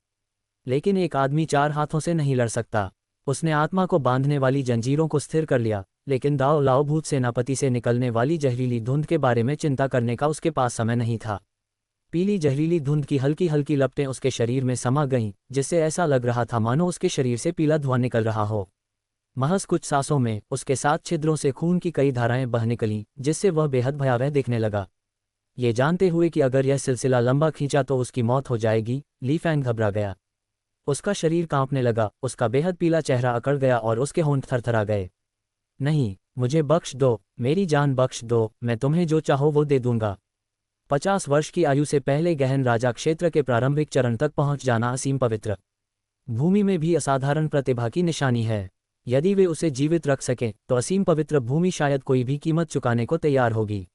लेकिन एक आदमी 4 हाथों से नहीं लड़ सकता। उसने आत्मा को बांधने वाली जंजीरों को स्थिर कर लिया, लेकिन दाओ लाओ भूत सेनापति से निकलने वाली जहरीली धुंध के बारे में चिंता करने का उसके पास समय नहीं था। पीली जहरीली धुंध की हल्की हल्की लपटें उसके शरीर में समा गईं, जिससे ऐसा लग रहा था मानो उसके शरीर से पीला धुआं निकल रहा हो। महज कुछ सांसों में उसके 7 छिद्रों से खून की कई धाराएं बह निकलीं, जिससे वह बेहद भयावह दिखने लगा। ये जानते हुए कि अगर यह सिलसिला लंबा खींचा तो उसकी मौत हो जाएगी, ली फैंग घबरा गया। उसका शरीर कांपने लगा, उसका बेहद पीला चेहरा अकड़ गया और उसके होंठ थरथरा गए। नहीं, मुझे बख्श दो, मेरी जान बख्श दो, मैं तुम्हें जो चाहो वो दे दूंगा। 50 वर्ष की आयु से पहले गहन राजा क्षेत्र के प्रारंभिक चरण तक पहुंच जाना असीम पवित्र भूमि में भी असाधारण प्रतिभा की निशानी है। यदि वे उसे जीवित रख सकें तो असीम पवित्र भूमि शायद कोई भी कीमत चुकाने को तैयार होगी।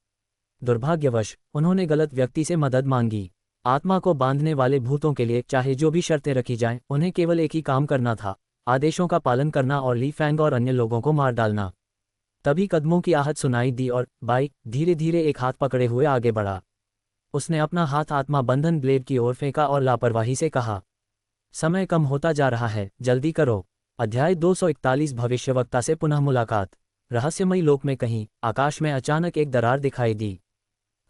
दुर्भाग्यवश उन्होंने गलत व्यक्ति से मदद मांगी। आत्मा को बांधने वाले भूतों के लिए चाहे जो भी शर्तें रखी जाएं, उन्हें केवल एक ही काम करना था, आदेशों का पालन करना और ली फैंग और अन्य लोगों को मार डालना। तभी कदमों की आहट सुनाई दी और बाई धीरे धीरे एक हाथ पकड़े हुए आगे बढ़ा। उसने अपना हाथ आत्मा बंधन ब्लेड की ओर फेंका और लापरवाही से कहा, समय कम होता जा रहा है, जल्दी करो। अध्याय 241 भविष्यवक्ता से पुनः मुलाकात। रहस्यमयी लोक में कहीं आकाश में अचानक एक दरार दिखाई दी।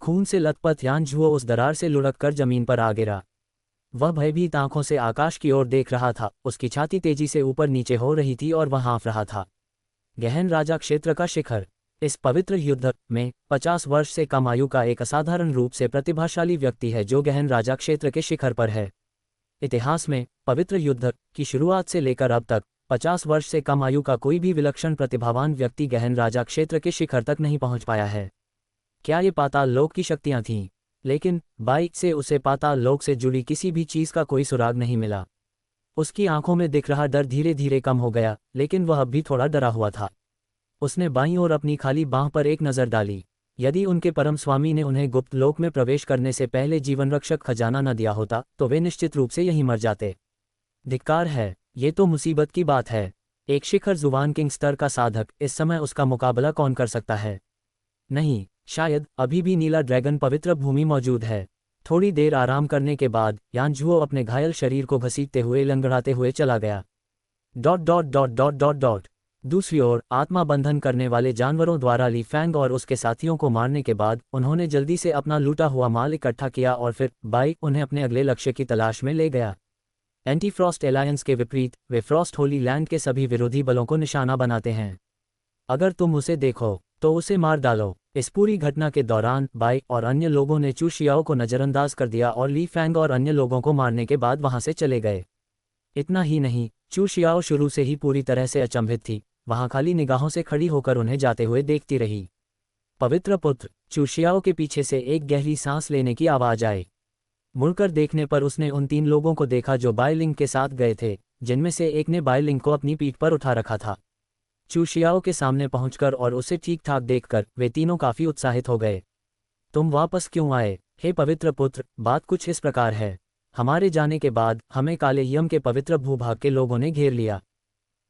खून से लथपथ यान झुओ उस दरार से लुढ़क कर जमीन पर आ गिरा। वह भयभीत आंखों से आकाश की ओर देख रहा था, उसकी छाती तेजी से ऊपर नीचे हो रही थी और वह हाँफ रहा था। गहन राजा क्षेत्र का शिखर। इस पवित्र युद्ध में 50 वर्ष से कम आयु का एक असाधारण रूप से प्रतिभाशाली व्यक्ति है जो गहन राजा क्षेत्र के शिखर पर है। इतिहास में पवित्र युद्ध की शुरुआत से लेकर अब तक 50 वर्ष से कम आयु का कोई भी विलक्षण प्रतिभावान व्यक्ति गहन राजा क्षेत्र के शिखर तक नहीं पहुंच पाया है। क्या ये पाताल लोक की शक्तियां थीं? लेकिन बाइक से उसे पाताल लोक से जुड़ी किसी भी चीज का कोई सुराग नहीं मिला। उसकी आंखों में दिख रहा डर धीरे धीरे कम हो गया, लेकिन वह अब भी थोड़ा डरा हुआ था। उसने बाईं ओर अपनी खाली बांह पर एक नज़र डाली। यदि उनके परम स्वामी ने उन्हें गुप्त लोक में प्रवेश करने से पहले जीवन रक्षक खजाना न दिया होता तो वे निश्चित रूप से यहीं मर जाते। धिक्कार है, ये तो मुसीबत की बात है। एक शिखर जुबान किंग स्तर का साधक, इस समय उसका मुकाबला कौन कर सकता है? नहीं, शायद अभी भी नीला ड्रैगन पवित्र भूमि मौजूद है। थोड़ी देर आराम करने के बाद यान झुओ अपने घायल शरीर को घसीटते हुए लंगड़ाते हुए चला गया। Dot dot dot dot dot dot. दूसरी ओर आत्मा बंधन करने वाले जानवरों द्वारा ली फैंग और उसके साथियों को मारने के बाद उन्होंने जल्दी से अपना लूटा हुआ माल इकट्ठा किया और फिर बाई उन्हें अपने अगले लक्ष्य की तलाश में ले गया। एंटी फ्रॉस्ट एलायंस के विपरीत वे फ्रॉस्ट होली लैंड के सभी विरोधी बलों को निशाना बनाते हैं। अगर तुम उसे देखो तो उसे मार डालो। इस पूरी घटना के दौरान बाई और अन्य लोगों ने चू शियाओ को नज़रअंदाज कर दिया और ली फैंग और अन्य लोगों को मारने के बाद वहां से चले गए। इतना ही नहीं, चू शियाओ शुरू से ही पूरी तरह से अचंभित थी, वहां खाली निगाहों से खड़ी होकर उन्हें जाते हुए देखती रही। पवित्र पुत्र। चू शियाओ के पीछे से एक गहरी सांस लेने की आवाज आई। मुड़कर देखने पर उसने उन 3 लोगों को देखा जो बायलिंग के साथ गए थे, जिनमें से एक ने बायलिंग को अपनी पीठ पर उठा रखा था। चू शियाओ के सामने पहुंचकर और उसे ठीक ठाक देखकर वे तीनों काफी उत्साहित हो गए। तुम वापस क्यों आए, हे पवित्र पुत्र? बात कुछ इस प्रकार है, हमारे जाने के बाद हमें काले यम के पवित्र भूभाग के लोगों ने घेर लिया।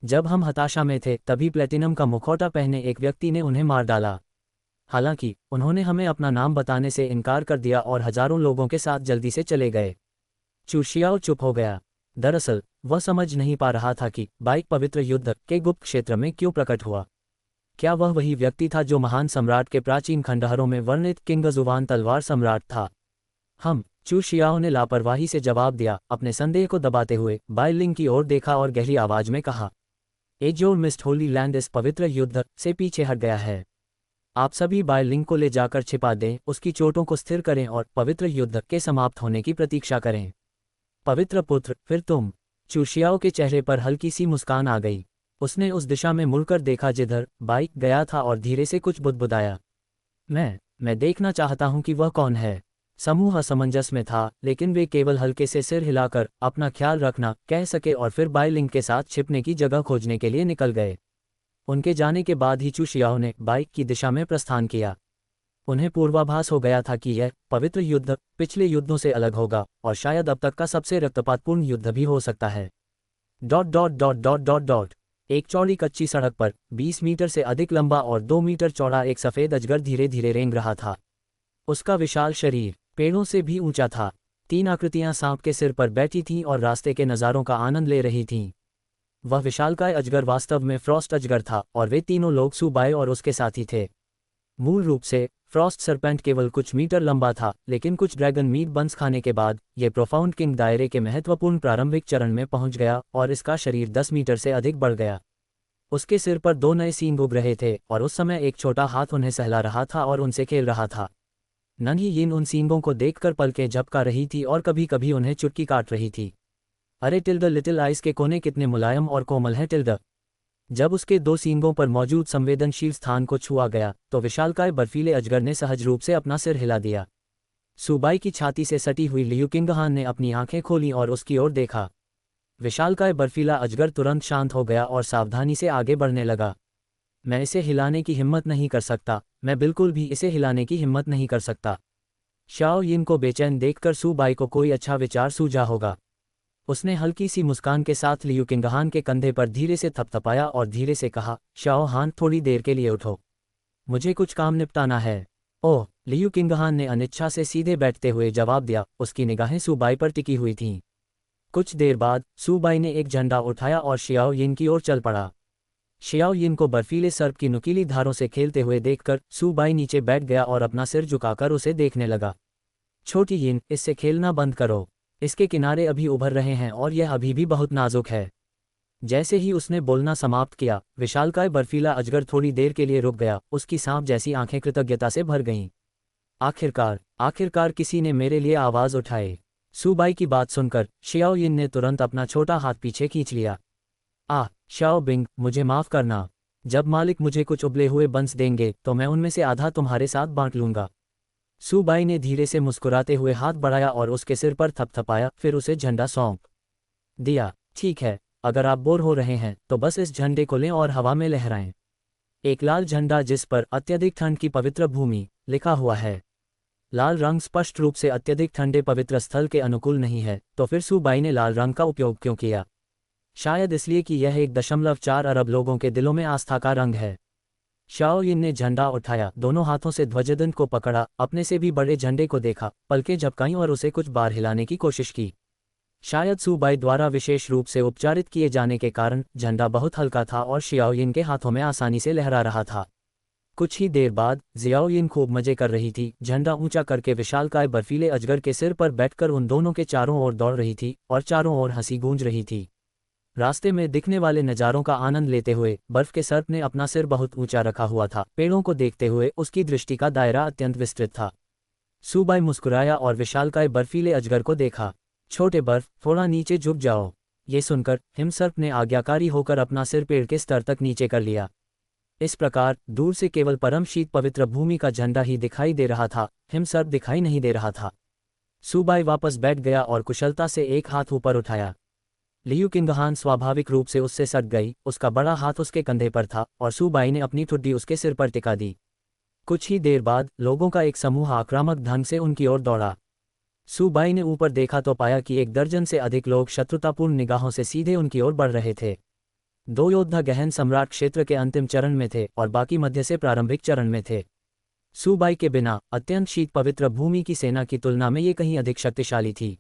जब हम हताशा में थे तभी प्लेटिनम का मुखौटा पहने एक व्यक्ति ने उन्हें मार डाला। हालांकि उन्होंने हमें अपना नाम बताने से इनकार कर दिया और हजारों लोगों के साथ जल्दी से चले गए। चू शियाओ चुप हो गया। दरअसल वह समझ नहीं पा रहा था कि बाइक पवित्र युद्ध के गुप्त क्षेत्र में क्यों प्रकट हुआ। क्या वह वही व्यक्ति था जो महान सम्राट के प्राचीन खंडहरों में वर्णित किंगजुवान तलवार सम्राट था? चू शियाओ ने लापरवाही से जवाब दिया, अपने संदेह को दबाते हुए बाई लिंग की ओर देखा और गहरी आवाज में कहा, एजोर मिस्ट होली लैंड इस पवित्र युद्ध से पीछे हट गया है। आप सभी बाई लिंग को ले जाकर छिपा दें, उसकी चोटों को स्थिर करें और पवित्र युद्ध के समाप्त होने की प्रतीक्षा करें। पवित्र पुत्र, फिर तुम। चू शियाओ के चेहरे पर हल्की सी मुस्कान आ गई। उसने उस दिशा में मुड़कर देखा जिधर बाइक गया था और धीरे से कुछ बुदबुदाया। मैं देखना चाहता हूं कि वह कौन है। समूह असमंजस में था, लेकिन वे केवल हल्के से सिर हिलाकर अपना ख्याल रखना कह सके और फिर बाई लिंग के साथ छिपने की जगह खोजने के लिए निकल गए। उनके जाने के बाद ही चू शियाओ ने बाइक की दिशा में प्रस्थान किया। उन्हें पूर्वाभास हो गया था कि यह पवित्र युद्ध पिछले युद्धों से अलग होगा और शायद अब तक का सबसे रक्तपातपूर्ण युद्ध भी हो सकता है। ... एक चौड़ी कच्ची सड़क पर 20 मीटर से अधिक लंबा और 2 मीटर चौड़ा एक सफ़ेद अजगर धीरे धीरे रेंग रहा था। उसका विशाल शरीर पेड़ों से भी ऊंचा था। 3 आकृतियां सांप के सिर पर बैठी थीं और रास्ते के नज़ारों का आनंद ले रही थीं। वह विशालकाय अजगर वास्तव में फ्रॉस्ट अजगर था और वे तीनों लोग सुबाई और उसके साथी थे। मूल रूप से फ्रॉस्ट सरपेंट केवल कुछ मीटर लंबा था, लेकिन कुछ ड्रैगन मीट बंस खाने के बाद ये प्रोफाउंड किंग दायरे के महत्वपूर्ण प्रारंभिक चरण में पहुंच गया और इसका शरीर 10 मीटर से अधिक बढ़ गया। उसके सिर पर 2 नए सींग उग रहे थे और उस समय एक छोटा हाथ उन्हें सहला रहा था और उनसे खेल रहा था। नन्ही यिन उन सींगों को देखकर पलकें झपका रही थी और कभी कभी उन्हें चुटकी काट रही थी। अरे टिल्ड, लिटिल आइस के कोने कितने मुलायम और कोमल हैं टिल्ड। जब उसके 2 सींगों पर मौजूद संवेदनशील स्थान को छुआ गया तो विशालकाय बर्फीले अजगर ने सहज रूप से अपना सिर हिला दिया। सुबाई की छाती से सटी हुई लियू किंगहान ने अपनी आंखें खोलीं और उसकी ओर देखा। विशालकाय बर्फीला अजगर तुरंत शांत हो गया और सावधानी से आगे बढ़ने लगा। मैं इसे हिलाने की हिम्मत नहीं कर सकता, मैं बिल्कुल भी इसे हिलाने की हिम्मत नहीं कर सकता। शाओ यिन को बेचैन देखकर सुबाई को कोई अच्छा विचार सूझा होगा। उसने हल्की सी मुस्कान के साथ लियू किंगहान के कंधे पर धीरे से थपथपाया और धीरे से कहा, शाओ हान, थोड़ी देर के लिए उठो, मुझे कुछ काम निपटाना है। ओह, लियू किंगहान ने अनिच्छा से सीधे बैठते हुए जवाब दिया। उसकी निगाहें सुबाई पर टिकी हुई थीं। कुछ देर बाद सुबाई ने एक झंडा उठाया और शियाओ यिन की ओर चल पड़ा। शियाओ यिन को बर्फीले सर्प की नुकीली धारों से खेलते हुए देखकर सुबाई नीचे बैठ गया और अपना सिर झुकाकर उसे देखने लगा। छोटी यिन, इससे खेलना बंद करो, इसके किनारे अभी उभर रहे हैं और यह अभी भी बहुत नाजुक है। जैसे ही उसने बोलना समाप्त किया, विशालकाय बर्फीला अजगर थोड़ी देर के लिए रुक गया। उसकी सांप जैसी आंखें कृतज्ञता से भर गईं। आखिरकार किसी ने मेरे लिए आवाज उठाई। सुबाई की बात सुनकर शियाओ यिन ने तुरंत अपना छोटा हाथ पीछे खींच लिया। शाओ बिंग, मुझे माफ करना। जब मालिक मुझे कुछ उबले हुए बंस देंगे तो मैं उनमें से आधा तुम्हारे साथ बांट लूंगा। सुबाई ने धीरे से मुस्कुराते हुए हाथ बढ़ाया और उसके सिर पर थपथपाया, फिर उसे झंडा सौंप दिया। ठीक है, अगर आप बोर हो रहे हैं तो बस इस झंडे को लें और हवा में लहराएं। एक लाल झंडा जिस पर अत्यधिक ठंड की पवित्र भूमि लिखा हुआ है। लाल रंग स्पष्ट रूप से अत्यधिक ठंडे पवित्र स्थल के अनुकूल नहीं है, तो फिर सुबाई ने लाल रंग का उपयोग क्यों किया? शायद इसलिए कि यह 1.4 अरब लोगों के दिलों में आस्था का रंग है। शाओ यिन ने झंडा उठाया, दोनों हाथों से ध्वजदंड को पकड़ा, अपने से भी बड़े झंडे को देखा, पलकें झपकाईं और उसे कुछ बार हिलाने की कोशिश की। शायद सुबाई द्वारा विशेष रूप से उपचारित किए जाने के कारण झंडा बहुत हल्का था और शियाओ यिन के हाथों में आसानी से लहरा रहा था। कुछ ही देर बाद जियाओ यिन खूब मजे कर रही थी। झंडा ऊंचा करके विशालकाय बर्फीले अजगर के सिर पर बैठकर उन दोनों के चारों ओर दौड़ रही थी और चारों ओर हंसी गूंज रही थी। रास्ते में दिखने वाले नज़ारों का आनंद लेते हुए बर्फ के सर्प ने अपना सिर बहुत ऊंचा रखा हुआ था। पेड़ों को देखते हुए उसकी दृष्टि का दायरा अत्यंत विस्तृत था। सुबाई मुस्कुराया और विशालकाय बर्फीले अजगर को देखा। छोटे बर्फ, थोड़ा नीचे झुक जाओ। ये सुनकर हिमसर्प ने आज्ञाकारी होकर अपना सिर पेड़ के स्तर तक नीचे कर लिया। इस प्रकार दूर से केवल परम शीत पवित्र भूमि का झंडा ही दिखाई दे रहा था, हिमसर्प दिखाई नहीं दे रहा था। सुबाई वापस बैठ गया और कुशलता से एक हाथ ऊपर उठाया। लियू किंगहान स्वाभाविक रूप से उससे सट गई। उसका बड़ा हाथ उसके कंधे पर था और सुबाई ने अपनी ठुड्डी उसके सिर पर टिका दी। कुछ ही देर बाद लोगों का एक समूह आक्रामक ढंग से उनकी ओर दौड़ा। सुबाई ने ऊपर देखा तो पाया कि 1 दर्जन से अधिक लोग शत्रुतापूर्ण निगाहों से सीधे उनकी ओर बढ़ रहे थे। 2 योद्धा गहन सम्राट क्षेत्र के अंतिम चरण में थे और बाकी मध्य से प्रारंभिक चरण में थे। सुबाई के बिना अत्यंत शीत पवित्र भूमि की सेना की तुलना में ये कहीं अधिक शक्तिशाली थी।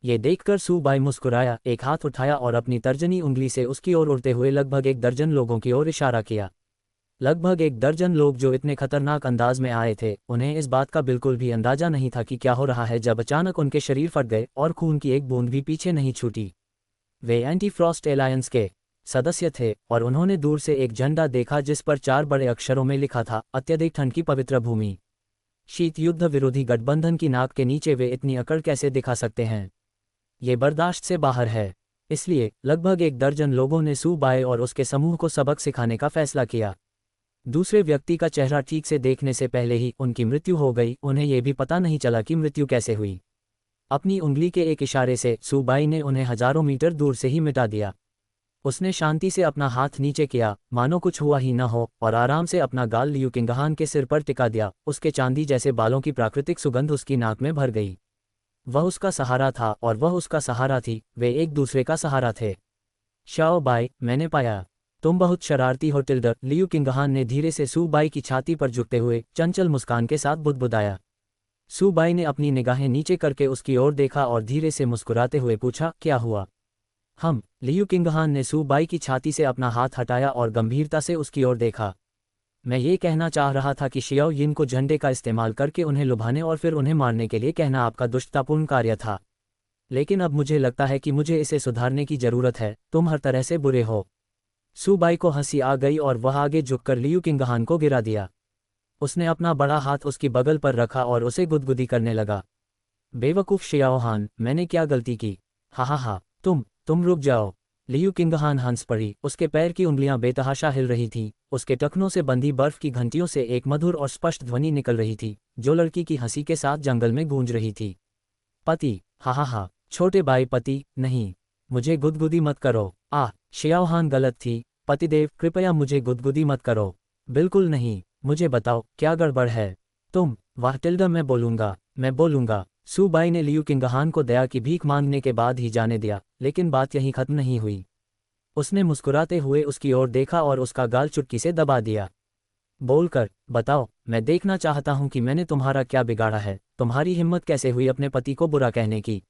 ये देखकर सू बाई मुस्कुराया, एक हाथ उठाया और अपनी तर्जनी उंगली से उसकी ओर उड़ते हुए लगभग 1 दर्जन लोगों की ओर इशारा किया। लगभग 1 दर्जन लोग जो इतने खतरनाक अंदाज में आए थे, उन्हें इस बात का बिल्कुल भी अंदाजा नहीं था कि क्या हो रहा है, जब अचानक उनके शरीर फट गए और खून की एक बूंद भी पीछे नहीं छूटी। वे एंटी फ्रॉस्ट एलायंस के सदस्य थे और उन्होंने दूर से एक झंडा देखा जिस पर 4 बड़े अक्षरों में लिखा था, अत्यधिक ठंड की पवित्र भूमि। शीत युद्ध विरोधी गठबंधन की नाक के नीचे वे इतनी अकड़ कैसे दिखा सकते हैं? ये बर्दाश्त से बाहर है। इसलिए लगभग 1 दर्जन लोगों ने सू बाई और उसके समूह को सबक सिखाने का फैसला किया। दूसरे व्यक्ति का चेहरा ठीक से देखने से पहले ही उनकी मृत्यु हो गई। उन्हें यह भी पता नहीं चला कि मृत्यु कैसे हुई। अपनी उंगली के एक इशारे से सू बाई ने उन्हें हजारों मीटर दूर से ही मिटा दिया। उसने शांति से अपना हाथ नीचे किया, मानो कुछ हुआ ही न हो, और आराम से अपना गाल लियू किंगहान के सिर पर टिका दिया। उसके चांदी जैसे बालों की प्राकृतिक सुगंध उसकी नाक में भर गई। वह उसका सहारा था और वह उसका सहारा थी। वे एक दूसरे का सहारा थे। शाओ बाई, मैंने पाया तुम बहुत शरारती हो टिल्डर, लियू किंगहान ने धीरे से सू बाई की छाती पर झुकते हुए चंचल मुस्कान के साथ बुदबुदाया। सू बाई ने अपनी निगाहें नीचे करके उसकी ओर देखा और धीरे से मुस्कुराते हुए पूछा, क्या हुआ? लियू किंगहान ने सू बाई की छाती से अपना हाथ हटाया और गंभीरता से उसकी ओर देखा। मैं ये कहना चाह रहा था कि शियाओ यिन को झंडे का इस्तेमाल करके उन्हें लुभाने और फिर उन्हें मारने के लिए कहना आपका दुष्टतापूर्ण कार्य था। लेकिन अब मुझे लगता है कि मुझे इसे सुधारने की जरूरत है। तुम हर तरह से बुरे हो। सू बाई को हंसी आ गई और वह आगे झुककर लियू किंगहान को गिरा दिया। उसने अपना बड़ा हाथ उसकी बगल पर रखा और उसे गुदगुदी करने लगा। बेवकूफ़ शियाओहान, मैंने क्या गलती की? हा, तुम रुक जाओ। लियू किंगहान हंस पड़ी। उसके पैर की उंगलियां बेतहाशा हिल रही थीं। उसके टखनों से बंधी बर्फ की घंटियों से एक मधुर और स्पष्ट ध्वनि निकल रही थी, जो लड़की की हंसी के साथ जंगल में गूंज रही थी। पति, हा, छोटे भाई पति, नहीं, मुझे गुदगुदी मत करो। शियाओहान गलत थी। पतिदेव, कृपया मुझे गुदगुदी मत करो। बिल्कुल नहीं। मुझे बताओ, क्या गड़बड़ है? वाह टिल्डा, मैं बोलूंगा। सू बाई ने लियू किंगहान को दया की भीख मांगने के बाद ही जाने दिया, लेकिन बात यहीं खत्म नहीं हुई। उसने मुस्कुराते हुए उसकी ओर देखा और उसका गाल चुटकी से दबा दिया। बोलकर बताओ, मैं देखना चाहता हूं कि मैंने तुम्हारा क्या बिगाड़ा है। तुम्हारी हिम्मत कैसे हुई अपने पति को बुरा कहने की?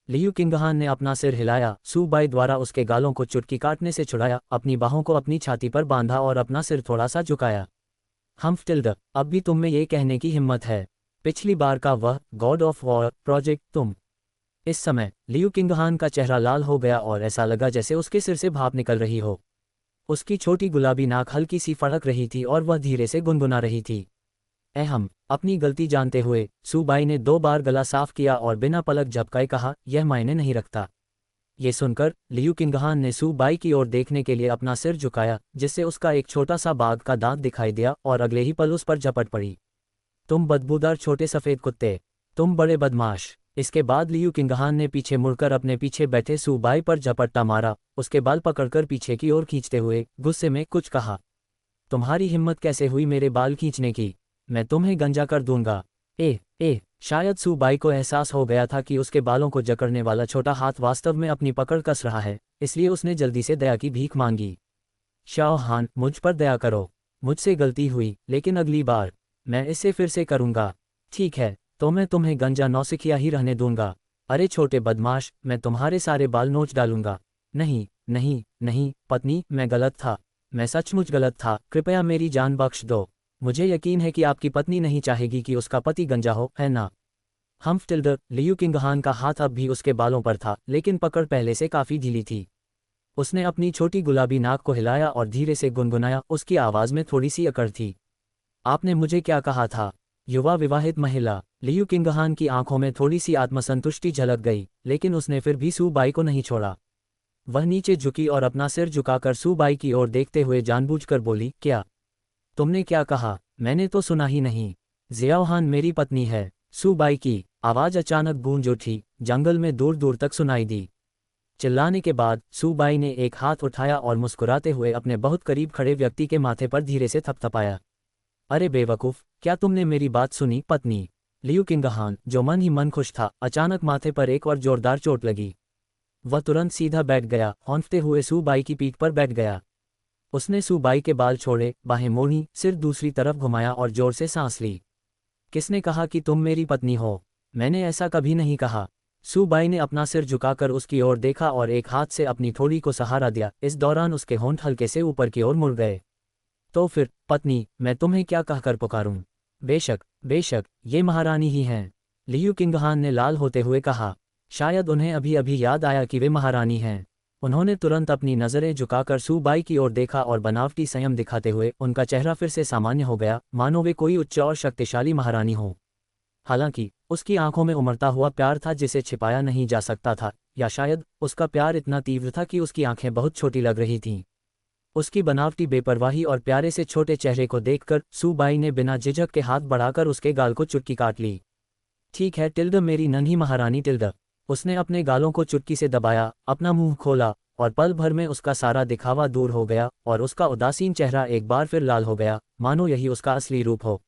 लियू किंगहान ने अपना सिर हिलाया। सू बाई द्वारा उसके गालों को चुटकी काटने से छुड़ाया, अपनी बाहों को अपनी छाती पर बांधा और अपना सिर थोड़ा सा झुकाया। टिल्डा, अब भी तुम में ये कहने की हिम्मत है? पिछली बार का वह गॉड ऑफ वॉर प्रोजेक्ट तुम? इस समय लियू किंगहान का चेहरा लाल हो गया और ऐसा लगा जैसे उसके सिर से भाप निकल रही हो। उसकी छोटी गुलाबी नाक हल्की सी फड़क रही थी और वह धीरे से गुनगुना रही थी। अपनी गलती जानते हुए सू बाई ने 2 बार गला साफ किया और बिना पलक झपकाए कहा, यह मायने नहीं रखता। ये सुनकर लियू किंगहान ने सू बाई की ओर देखने के लिए अपना सिर झुकाया, जिससे उसका एक छोटा सा बाघ का दांत दिखाई दिया और अगले ही पल उस पर झपट पड़ी। तुम बदबूदार छोटे सफ़ेद कुत्ते, तुम बड़े बदमाश। इसके बाद लियू किंगहान ने पीछे मुड़कर अपने पीछे बैठे सू बाई पर झपट्टा मारा, उसके बाल पकड़कर पीछे की ओर खींचते हुए गुस्से में कुछ कहा। तुम्हारी हिम्मत कैसे हुई मेरे बाल खींचने की? मैं तुम्हें गंजा कर दूंगा। शायद सू बाई को एहसास हो गया था कि उसके बालों को जकड़ने वाला छोटा हाथ वास्तव में अपनी पकड़ कस रहा है, इसलिए उसने जल्दी से दया की भीख मांगी। शाओहान, मुझ पर दया करो। मुझसे गलती हुई, लेकिन अगली बार मैं इसे फिर से करूंगा। ठीक है, तो मैं तुम्हें गंजा नौसिखिया ही रहने दूंगा। अरे छोटे बदमाश, मैं तुम्हारे सारे बाल नोच डालूंगा। नहीं पत्नी, मैं गलत था। मैं सचमुच गलत था। कृपया मेरी जान बख्श दो। मुझे यकीन है कि आपकी पत्नी नहीं चाहेगी कि उसका पति गंजा हो, है ना? टिल्डर, लियू किंगहान का हाथ अब भी उसके बालों पर था, लेकिन पकड़ पहले से काफी ढीली थी। उसने अपनी छोटी गुलाबी नाक को हिलाया और धीरे से गुनगुनाया। उसकी आवाज में थोड़ी सी अकड़ थी। आपने मुझे क्या कहा था? युवा विवाहित महिला। लियू किंगहान की आंखों में थोड़ी सी आत्मसंतुष्टि झलक गई, लेकिन उसने फिर भी सू बाई को नहीं छोड़ा। वह नीचे झुकी और अपना सिर झुकाकर सू बाई की ओर देखते हुए जानबूझकर बोली, क्या? तुमने क्या कहा? मैंने तो सुना ही नहीं। जियाओहान मेरी पत्नी है। सू बाई की आवाज अचानक गूंज उठी, जंगल में दूर दूर तक सुनाई दी। चिल्लाने के बाद सू बाई ने एक हाथ उठाया और मुस्कुराते हुए अपने बहुत करीब खड़े व्यक्ति के माथे पर धीरे से थपथपाया। अरे बेवकूफ, क्या तुमने मेरी बात सुनी? पत्नी। लियू किंगहान, जो मन ही मन खुश था, अचानक माथे पर एक और जोरदार चोट लगी। वह तुरंत सीधा बैठ गया, हौंफते हुए सू बाई की पीठ पर बैठ गया। उसने सू बाई के बाल छोड़े, बाहें मोड़ी, सिर दूसरी तरफ घुमाया और जोर से सांस ली। किसने कहा कि तुम मेरी पत्नी हो? मैंने ऐसा कभी नहीं कहा। सूबाई ने अपना सिर झुकाकर उसकी ओर देखा और एक हाथ से अपनी थोड़ी को सहारा दिया। इस दौरान उसके होंठ हल्के से ऊपर की ओर मुड़ गए। तो फिर पत्नी, मैं तुम्हें क्या कहकर पुकारूं? बेशक बेशक, ये महारानी ही हैं, लियू किंगहान ने लाल होते हुए कहा। शायद उन्हें अभी अभी याद आया कि वे महारानी हैं। उन्होंने तुरंत अपनी नज़रें झुकाकर सूबाई की ओर देखा और बनावटी संयम दिखाते हुए उनका चेहरा फिर से सामान्य हो गया, मानो वे कोई उच्च और शक्तिशाली महारानी हो। हालांकि उसकी आंखों में उमड़ता हुआ प्यार था जिसे छिपाया नहीं जा सकता था, या शायद उसका प्यार इतना तीव्र था कि उसकी आंखें बहुत छोटी लग रही थीं। उसकी बनावटी बेपरवाही और प्यारे से छोटे चेहरे को देखकर सूबाई ने बिना झिझक के हाथ बढ़ाकर उसके गाल को चुटकी काट ली। ठीक है टिल्ड, मेरी नन्ही महारानी टिल्ड। उसने अपने गालों को चुटकी से दबाया, अपना मुंह खोला, और पल भर में उसका सारा दिखावा दूर हो गया और उसका उदासीन चेहरा एक बार फिर लाल हो गया, मानो यही उसका असली रूप हो।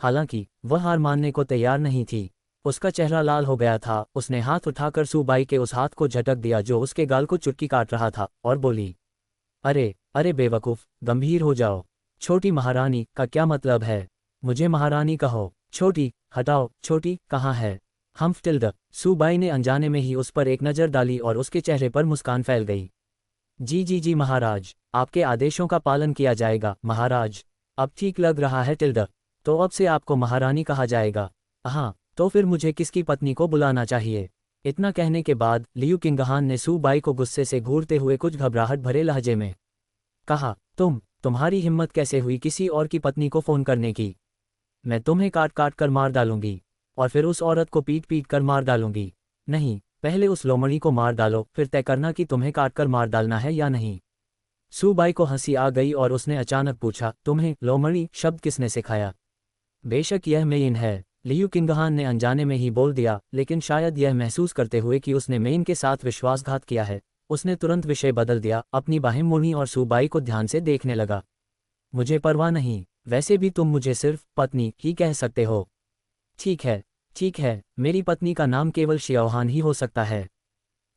हालांकि वह हार मानने को तैयार नहीं थी। उसका चेहरा लाल हो गया था। उसने हाथ उठाकर सूबाई के उस हाथ को झटक दिया जो उसके गाल को चुटकी काट रहा था, और बोली, अरे अरे बेवकूफ़, गंभीर हो जाओ। छोटी महारानी का क्या मतलब है? मुझे महारानी कहो। छोटी, हटाओ, छोटी कहाँ है? हम्फ टिल्ड। सूबाई ने अनजाने में ही उस पर एक नज़र डाली और उसके चेहरे पर मुस्कान फैल गई। जी जी जी महाराज, आपके आदेशों का पालन किया जाएगा महाराज। अब ठीक लग रहा है टिल्ड। तो अब से आपको महारानी कहा जाएगा। हाँ, तो फिर मुझे किसकी पत्नी को बुलाना चाहिए? इतना कहने के बाद लियू किंगहान ने सूबाई को गुस्से से घूरते हुए कुछ घबराहट भरे लहजे में कहा, तुम्हारी हिम्मत कैसे हुई किसी और की पत्नी को फ़ोन करने की? मैं तुम्हें काट काट कर मार डालूंगी, और फिर उस औरत को पीट पीट कर मार डालूंगी। नहीं, पहले उस लोमड़ी को मार डालो, फिर तय करना कि तुम्हें काट कर मार डालना है या नहीं। सूबाई को हंसी आ गई और उसने अचानक पूछा, तुम्हें लोमड़ी शब्द किसने सिखाया? बेशक यह मेन है, लियू किंगहान ने अनजाने में ही बोल दिया, लेकिन शायद यह महसूस करते हुए कि उसने मेन के साथ विश्वासघात किया है, उसने तुरंत विषय बदल दिया, अपनी बाहें मोड़ी और सूबाई को ध्यान से देखने लगा। मुझे परवाह नहीं, वैसे भी तुम मुझे सिर्फ पत्नी ही कह सकते हो। ठीक है, मेरी पत्नी का नाम केवल शियाओहान ही हो सकता है।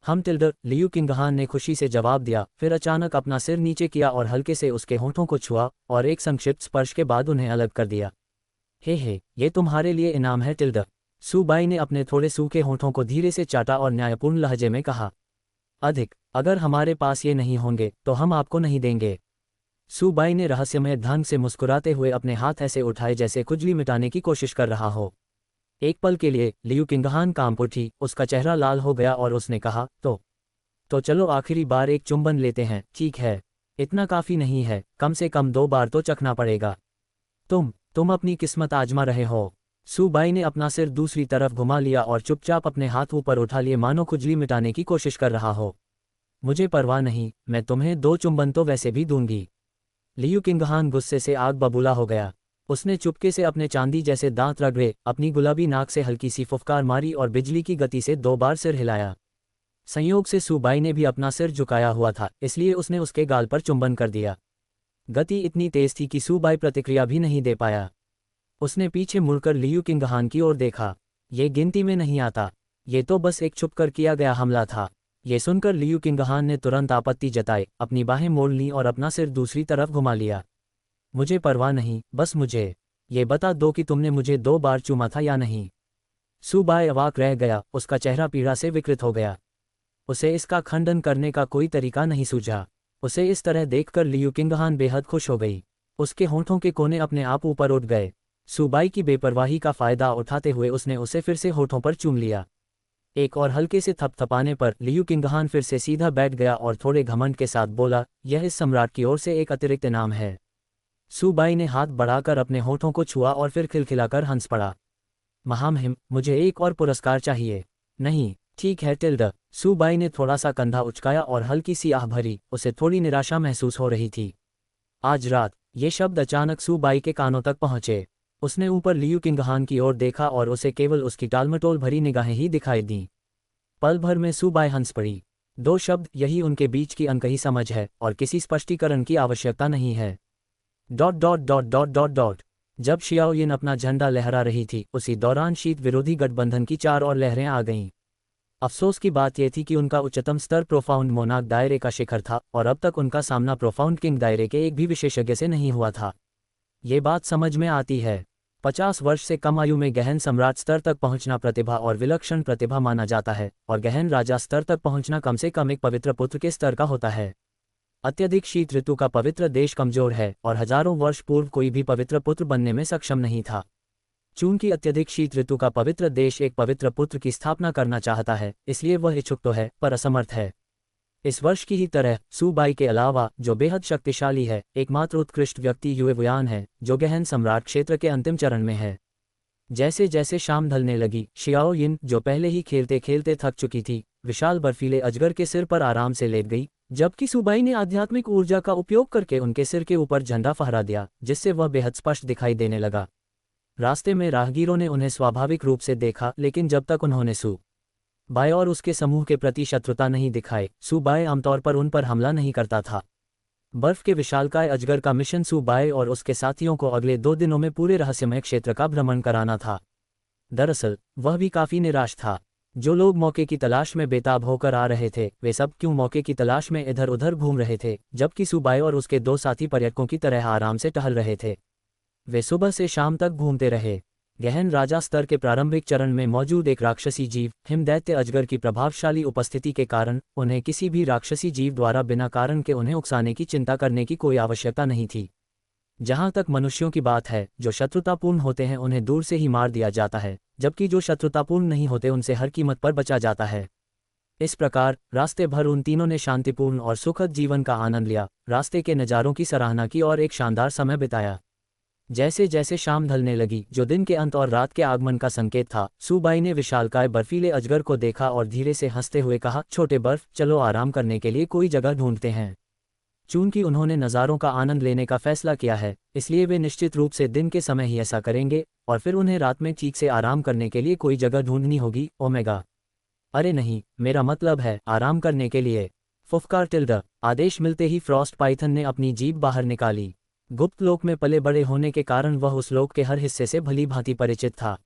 हम टिल्डर, लियू किंगहान ने खुशी से जवाब दिया, फिर अचानक अपना सिर नीचे किया और हल्के से उसके होंठों को छुआ, और एक संक्षिप्त स्पर्श के बाद उन्हें अलग कर दिया। हे, ये तुम्हारे लिए इनाम है टिल्ड। सूबाई ने अपने थोड़े सूखे होंठों को धीरे से चाटा और न्यायपूर्ण लहजे में कहा, अगर हमारे पास ये नहीं होंगे तो हम आपको नहीं देंगे। सूबाई ने रहस्यमय ढंग से मुस्कुराते हुए अपने हाथ ऐसे उठाए जैसे खुजली मिटाने की कोशिश कर रहा हो। एक पल के लिए लियू किंगहान कांप उठी, उसका चेहरा लाल हो गया और उसने कहा, तो चलो आखिरी बार एक चुंबन लेते हैं। ठीक है, इतना काफ़ी नहीं है, कम से कम 2 बार तो चखना पड़ेगा। तुम अपनी किस्मत आजमा रहे हो। सूबाई ने अपना सिर दूसरी तरफ घुमा लिया और चुपचाप अपने हाथ ऊपर उठा लिए, मानो खुजली मिटाने की कोशिश कर रहा हो। मुझे परवाह नहीं, मैं तुम्हें 2 चुंबन तो वैसे भी दूंगी। लियू किंगहान गुस्से से आग बबूला हो गया। उसने चुपके से अपने चांदी जैसे दांत रगड़े, अपनी गुलाबी नाक से हल्की सी फुफकार मारी और बिजली की गति से 2 बार सिर हिलाया। संयोग से सूबाई ने भी अपना सिर झुकाया हुआ था, इसलिए उसने उसके गाल पर चुंबन कर दिया। गति इतनी तेज थी कि सूबाई प्रतिक्रिया भी नहीं दे पाया। उसने पीछे मुड़कर लियू किंगहान की ओर देखा। ये गिनती में नहीं आता, ये तो बस एक छुपकर किया गया हमला था। ये सुनकर लियू किंगहान ने तुरंत आपत्ति जताई, अपनी बाहें मोड़ लीं और अपना सिर दूसरी तरफ घुमा लिया। मुझे परवाह नहीं, बस मुझे ये बता दो कि तुमने मुझे 2 बार चूमा था या नहीं। सूबाई अवाक रह गया, उसका चेहरा पीड़ा से विकृत हो गया। उसे इसका खंडन करने का कोई तरीका नहीं सूझा। उसे इस तरह देखकर लियू किंगहान बेहद खुश हो गई। उसके होंठों के कोने अपने आप ऊपर उठ गए। सूबाई की बेपरवाही का फायदा उठाते हुए उसने उसे फिर से होठों पर चूम लिया। एक और हल्के से थपथपाने पर लियू किंगहान फिर से सीधा बैठ गया और थोड़े घमंड के साथ बोला, यह इस सम्राट की ओर से एक अतिरिक्त इनाम है। सूबाई ने हाथ बढ़ाकर अपने होठों को छुआ और फिर खिलखिलाकर हंस पड़ा। महामहिम, मुझे एक और पुरस्कार चाहिए। नहीं, ठीक है टिल्ड। सूबाई ने थोड़ा सा कंधा उचकाया और हल्की सी आह भरी, उसे थोड़ी निराशा महसूस हो रही थी। आज रात, ये शब्द अचानक सूबाई के कानों तक पहुंचे। उसने ऊपर लियू किंगहान की ओर देखा और उसे केवल उसकी टालमटोल भरी निगाहें ही दिखाई दीं। पल भर में सूबाई हंस पड़ी। 2 शब्द, यही उनके बीच की अनकही समझ है और किसी स्पष्टीकरण की आवश्यकता नहीं है। ... जब शियाओयिन अपना झंडा लहरा रही थी, उसी दौरान शीत विरोधी गठबंधन की 4 और लहरें आ गईं। अफसोस की बात यह थी कि उनका उच्चतम स्तर प्रोफाउंड मोनार्क दायरे का शिखर था और अब तक उनका सामना प्रोफाउंड किंग दायरे के एक भी विशेषज्ञ से नहीं हुआ था। ये बात समझ में आती है, 50 वर्ष से कम आयु में गहन सम्राट स्तर तक पहुंचना प्रतिभा और विलक्षण प्रतिभा माना जाता है, और गहन राजा स्तर तक पहुंचना कम से कम एक पवित्र पुत्र के स्तर का होता है। अत्यधिक शीत ऋतु का पवित्र देश कमजोर है और हजारों वर्ष पूर्व कोई भी पवित्र पुत्र बनने में सक्षम नहीं था। चूंकि अत्यधिक शीत ऋतु का पवित्र देश एक पवित्र पुत्र की स्थापना करना चाहता है, इसलिए वह इच्छुक तो है पर असमर्थ है। इस वर्ष की ही तरह सू बाई के अलावा, जो बेहद शक्तिशाली है, एकमात्र उत्कृष्ट व्यक्ति युए वुयान है, जो गहन सम्राट क्षेत्र के अंतिम चरण में है। जैसे जैसे शाम ढलने लगी, शियाओ यिन, जो पहले ही खेलते खेलते थक चुकी थी, विशाल बर्फीले अजगर के सिर पर आराम से लेट गई, जबकि सुबाई ने आध्यात्मिक ऊर्जा का उपयोग करके उनके सिर के ऊपर झंडा फहरा दिया, जिससे वह बेहद स्पष्ट दिखाई देने लगा। रास्ते में राहगीरों ने उन्हें स्वाभाविक रूप से देखा, लेकिन जब तक उन्होंने सू बाय और उसके समूह के प्रति शत्रुता नहीं दिखाई, सू बाय आमतौर पर उन पर हमला नहीं करता था। बर्फ के विशालकाय अजगर का मिशन सू बाय और उसके साथियों को अगले 2 दिनों में पूरे रहस्यमय क्षेत्र का भ्रमण कराना था। दरअसल वह भी काफी निराश था। जो लोग मौके की तलाश में बेताब होकर आ रहे थे, वे सब क्यों मौके की तलाश में इधर उधर घूम रहे थे, जबकि सू बाय और उसके 2 साथी पर्यटकों की तरह आराम से टहल रहे थे। वे सुबह से शाम तक घूमते रहे। गहन राजा स्तर के प्रारंभिक चरण में मौजूद एक राक्षसी जीव, हिमदैत्य अजगर की प्रभावशाली उपस्थिति के कारण उन्हें किसी भी राक्षसी जीव द्वारा बिना कारण के उन्हें उकसाने की चिंता करने की कोई आवश्यकता नहीं थी। जहां तक मनुष्यों की बात है, जो शत्रुतापूर्ण होते हैं उन्हें दूर से ही मार दिया जाता है, जबकि जो शत्रुतापूर्ण नहीं होते उनसे हर कीमत पर बचा जाता है। इस प्रकार रास्ते भर उन तीनों ने शांतिपूर्ण और सुखद जीवन का आनंद लिया, रास्ते के नज़ारों की सराहना की और एक शानदार समय बिताया। जैसे जैसे शाम ढलने लगी, जो दिन के अंत और रात के आगमन का संकेत था, सू बाई ने विशालकाय बर्फीले अजगर को देखा और धीरे से हंसते हुए कहा, छोटे बर्फ, चलो आराम करने के लिए कोई जगह ढूंढते हैं। चूंकि उन्होंने नज़ारों का आनंद लेने का फैसला किया है, इसलिए वे निश्चित रूप से दिन के समय ही ऐसा करेंगे, और फिर उन्हें रात में ठीक से आराम करने के लिए कोई जगह ढूंढनी होगी। ओमेगा, अरे नहीं, मेरा मतलब है आराम करने के लिए। फुफकार टिल्डा। आदेश मिलते ही फ्रॉस्ट पाइथन ने अपनी जीभ बाहर निकाली। गुप्त लोक में पले बड़े होने के कारण वह उस लोक के हर हिस्से से भली भांति परिचित था।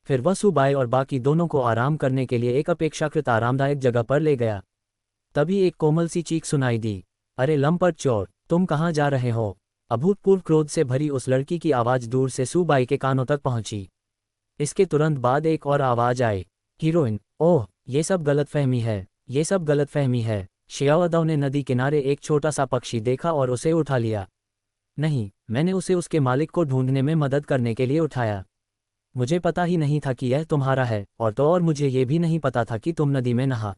फिर वह सू बाय और बाकी दोनों को आराम करने के लिए एक अपेक्षाकृत आरामदायक जगह पर ले गया। तभी एक कोमल सी चीख सुनाई दी, अरे लंपट चोर, तुम कहाँ जा रहे हो? अभूतपूर्व क्रोध से भरी उस लड़की की आवाज़ दूर से सू बाई के कानों तक पहुंची। इसके तुरंत बाद एक और आवाज़ आई, हीरोइन, ओह, ये सब गलतफहमी है, ये सब गलतफहमी है। शियाओ ने नदी किनारे एक छोटा सा पक्षी देखा और उसे उठा लिया। नहीं, मैंने उसे उसके मालिक को ढूंढने में मदद करने के लिए उठाया। मुझे पता ही नहीं था कि यह तुम्हारा है, और मुझे ये भी नहीं पता था कि तुम नदी में नहा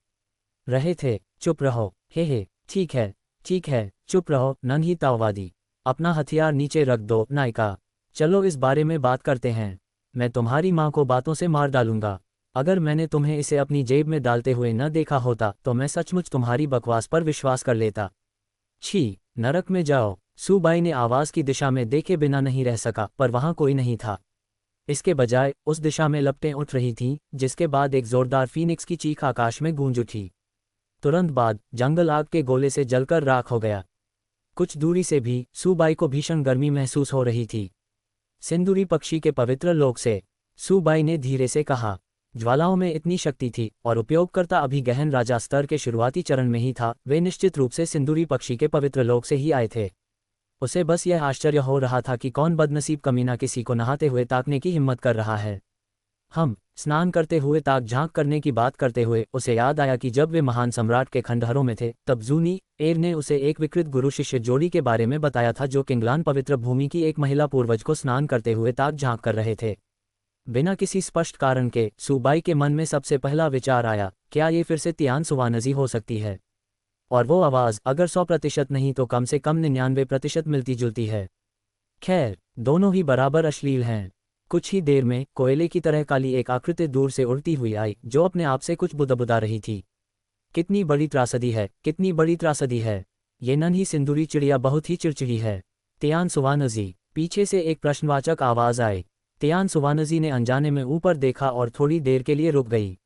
रहे थे। चुप रहो, हे, ठीक है, ठीक है, चुप रहो, नन्ही ताओवादी। अपना हथियार नीचे रख दो, नायिका। चलो इस बारे में बात करते हैं। मैं तुम्हारी माँ को बातों से मार डालूंगा। अगर मैंने तुम्हें इसे अपनी जेब में डालते हुए न देखा होता तो मैं सचमुच तुम्हारी बकवास पर विश्वास कर लेता। छी, नरक में जाओ। सू बाई ने आवाज़ की दिशा में देखे बिना नहीं रह सका, पर वहाँ कोई नहीं था। इसके बजाय उस दिशा में लपटें उठ रही थीं, जिसके बाद एक जोरदार फीनिक्स की चीख आकाश में गूंज उठी। तुरंत बाद जंगल आग के गोले से जलकर राख हो गया। कुछ दूरी से भी सू बाई को भीषण गर्मी महसूस हो रही थी। सिंदूरी पक्षी के पवित्र लोक से, सू बाई ने धीरे से कहा। ज्वालाओं में इतनी शक्ति थी और उपयोगकर्ता अभी गहन राजा स्तर के शुरुआती चरण में ही था। वे निश्चित रूप से सिंदूरी पक्षी के पवित्र लोक से ही आए थे। उसे बस यह आश्चर्य हो रहा था कि कौन बदनसीब कमीना किसी को नहाते हुए ताकने की हिम्मत कर रहा है। हम स्नान करते हुए ताक झांक करने की बात करते हुए उसे याद आया कि जब वे महान सम्राट के खंडहरों में थे, तब जूनी एर ने उसे एक विकृत गुरु शिष्य जोड़ी के बारे में बताया था, जो किंगलान पवित्र भूमि की एक महिला पूर्वज को स्नान करते हुए ताक झांक कर रहे थे। बिना किसी स्पष्ट कारण के सू बाई के मन में सबसे पहला विचार आया, क्या ये फिर से तियान सुवानजी हो सकती है? और वो आवाज़ अगर 100% नहीं तो कम से कम 99% मिलती जुलती है। खैर, दोनों ही बराबर अश्लील हैं। कुछ ही देर में कोयले की तरह काली एक आकृति दूर से उड़ती हुई आई, जो अपने आप से कुछ बुदबुदा रही थी। कितनी बड़ी त्रासदी है, कितनी बड़ी त्रासदी है। ये नन्ही सिंदूरी चिड़िया बहुत ही चिड़चिड़ी है। तियान सुवानजी, पीछे से एक प्रश्नवाचक आवाज़ आई। तियान सुवानजी ने अनजाने में ऊपर देखा और थोड़ी देर के लिए रुक गई।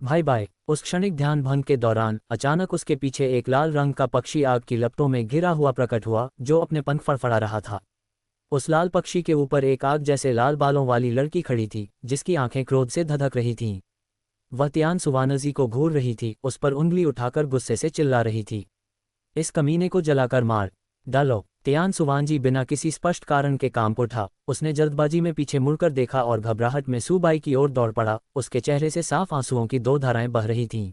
भाई बाय। उस क्षणिक ध्यान भंग के दौरान अचानक उसके पीछे एक लाल रंग का पक्षी आग की लपटों में घिरा हुआ प्रकट हुआ, जो अपने पंख फड़फड़ा रहा था। उस लाल पक्षी के ऊपर एक आग जैसे लाल बालों वाली लड़की खड़ी थी, जिसकी आंखें क्रोध से धधक रही थीं। वह तियान सुवानजी को घूर रही थी, उस पर उंगली उठाकर गुस्से से चिल्ला रही थी, इस कमीने को जलाकर मार डालो। तियान सुवानजी बिना किसी स्पष्ट कारण के काम पर उठा। उसने जल्दबाजी में पीछे मुड़कर देखा और घबराहट में सूबाई की ओर दौड़ पड़ा। उसके चेहरे से साफ आंसुओं की 2 धाराएं बह रही थीं।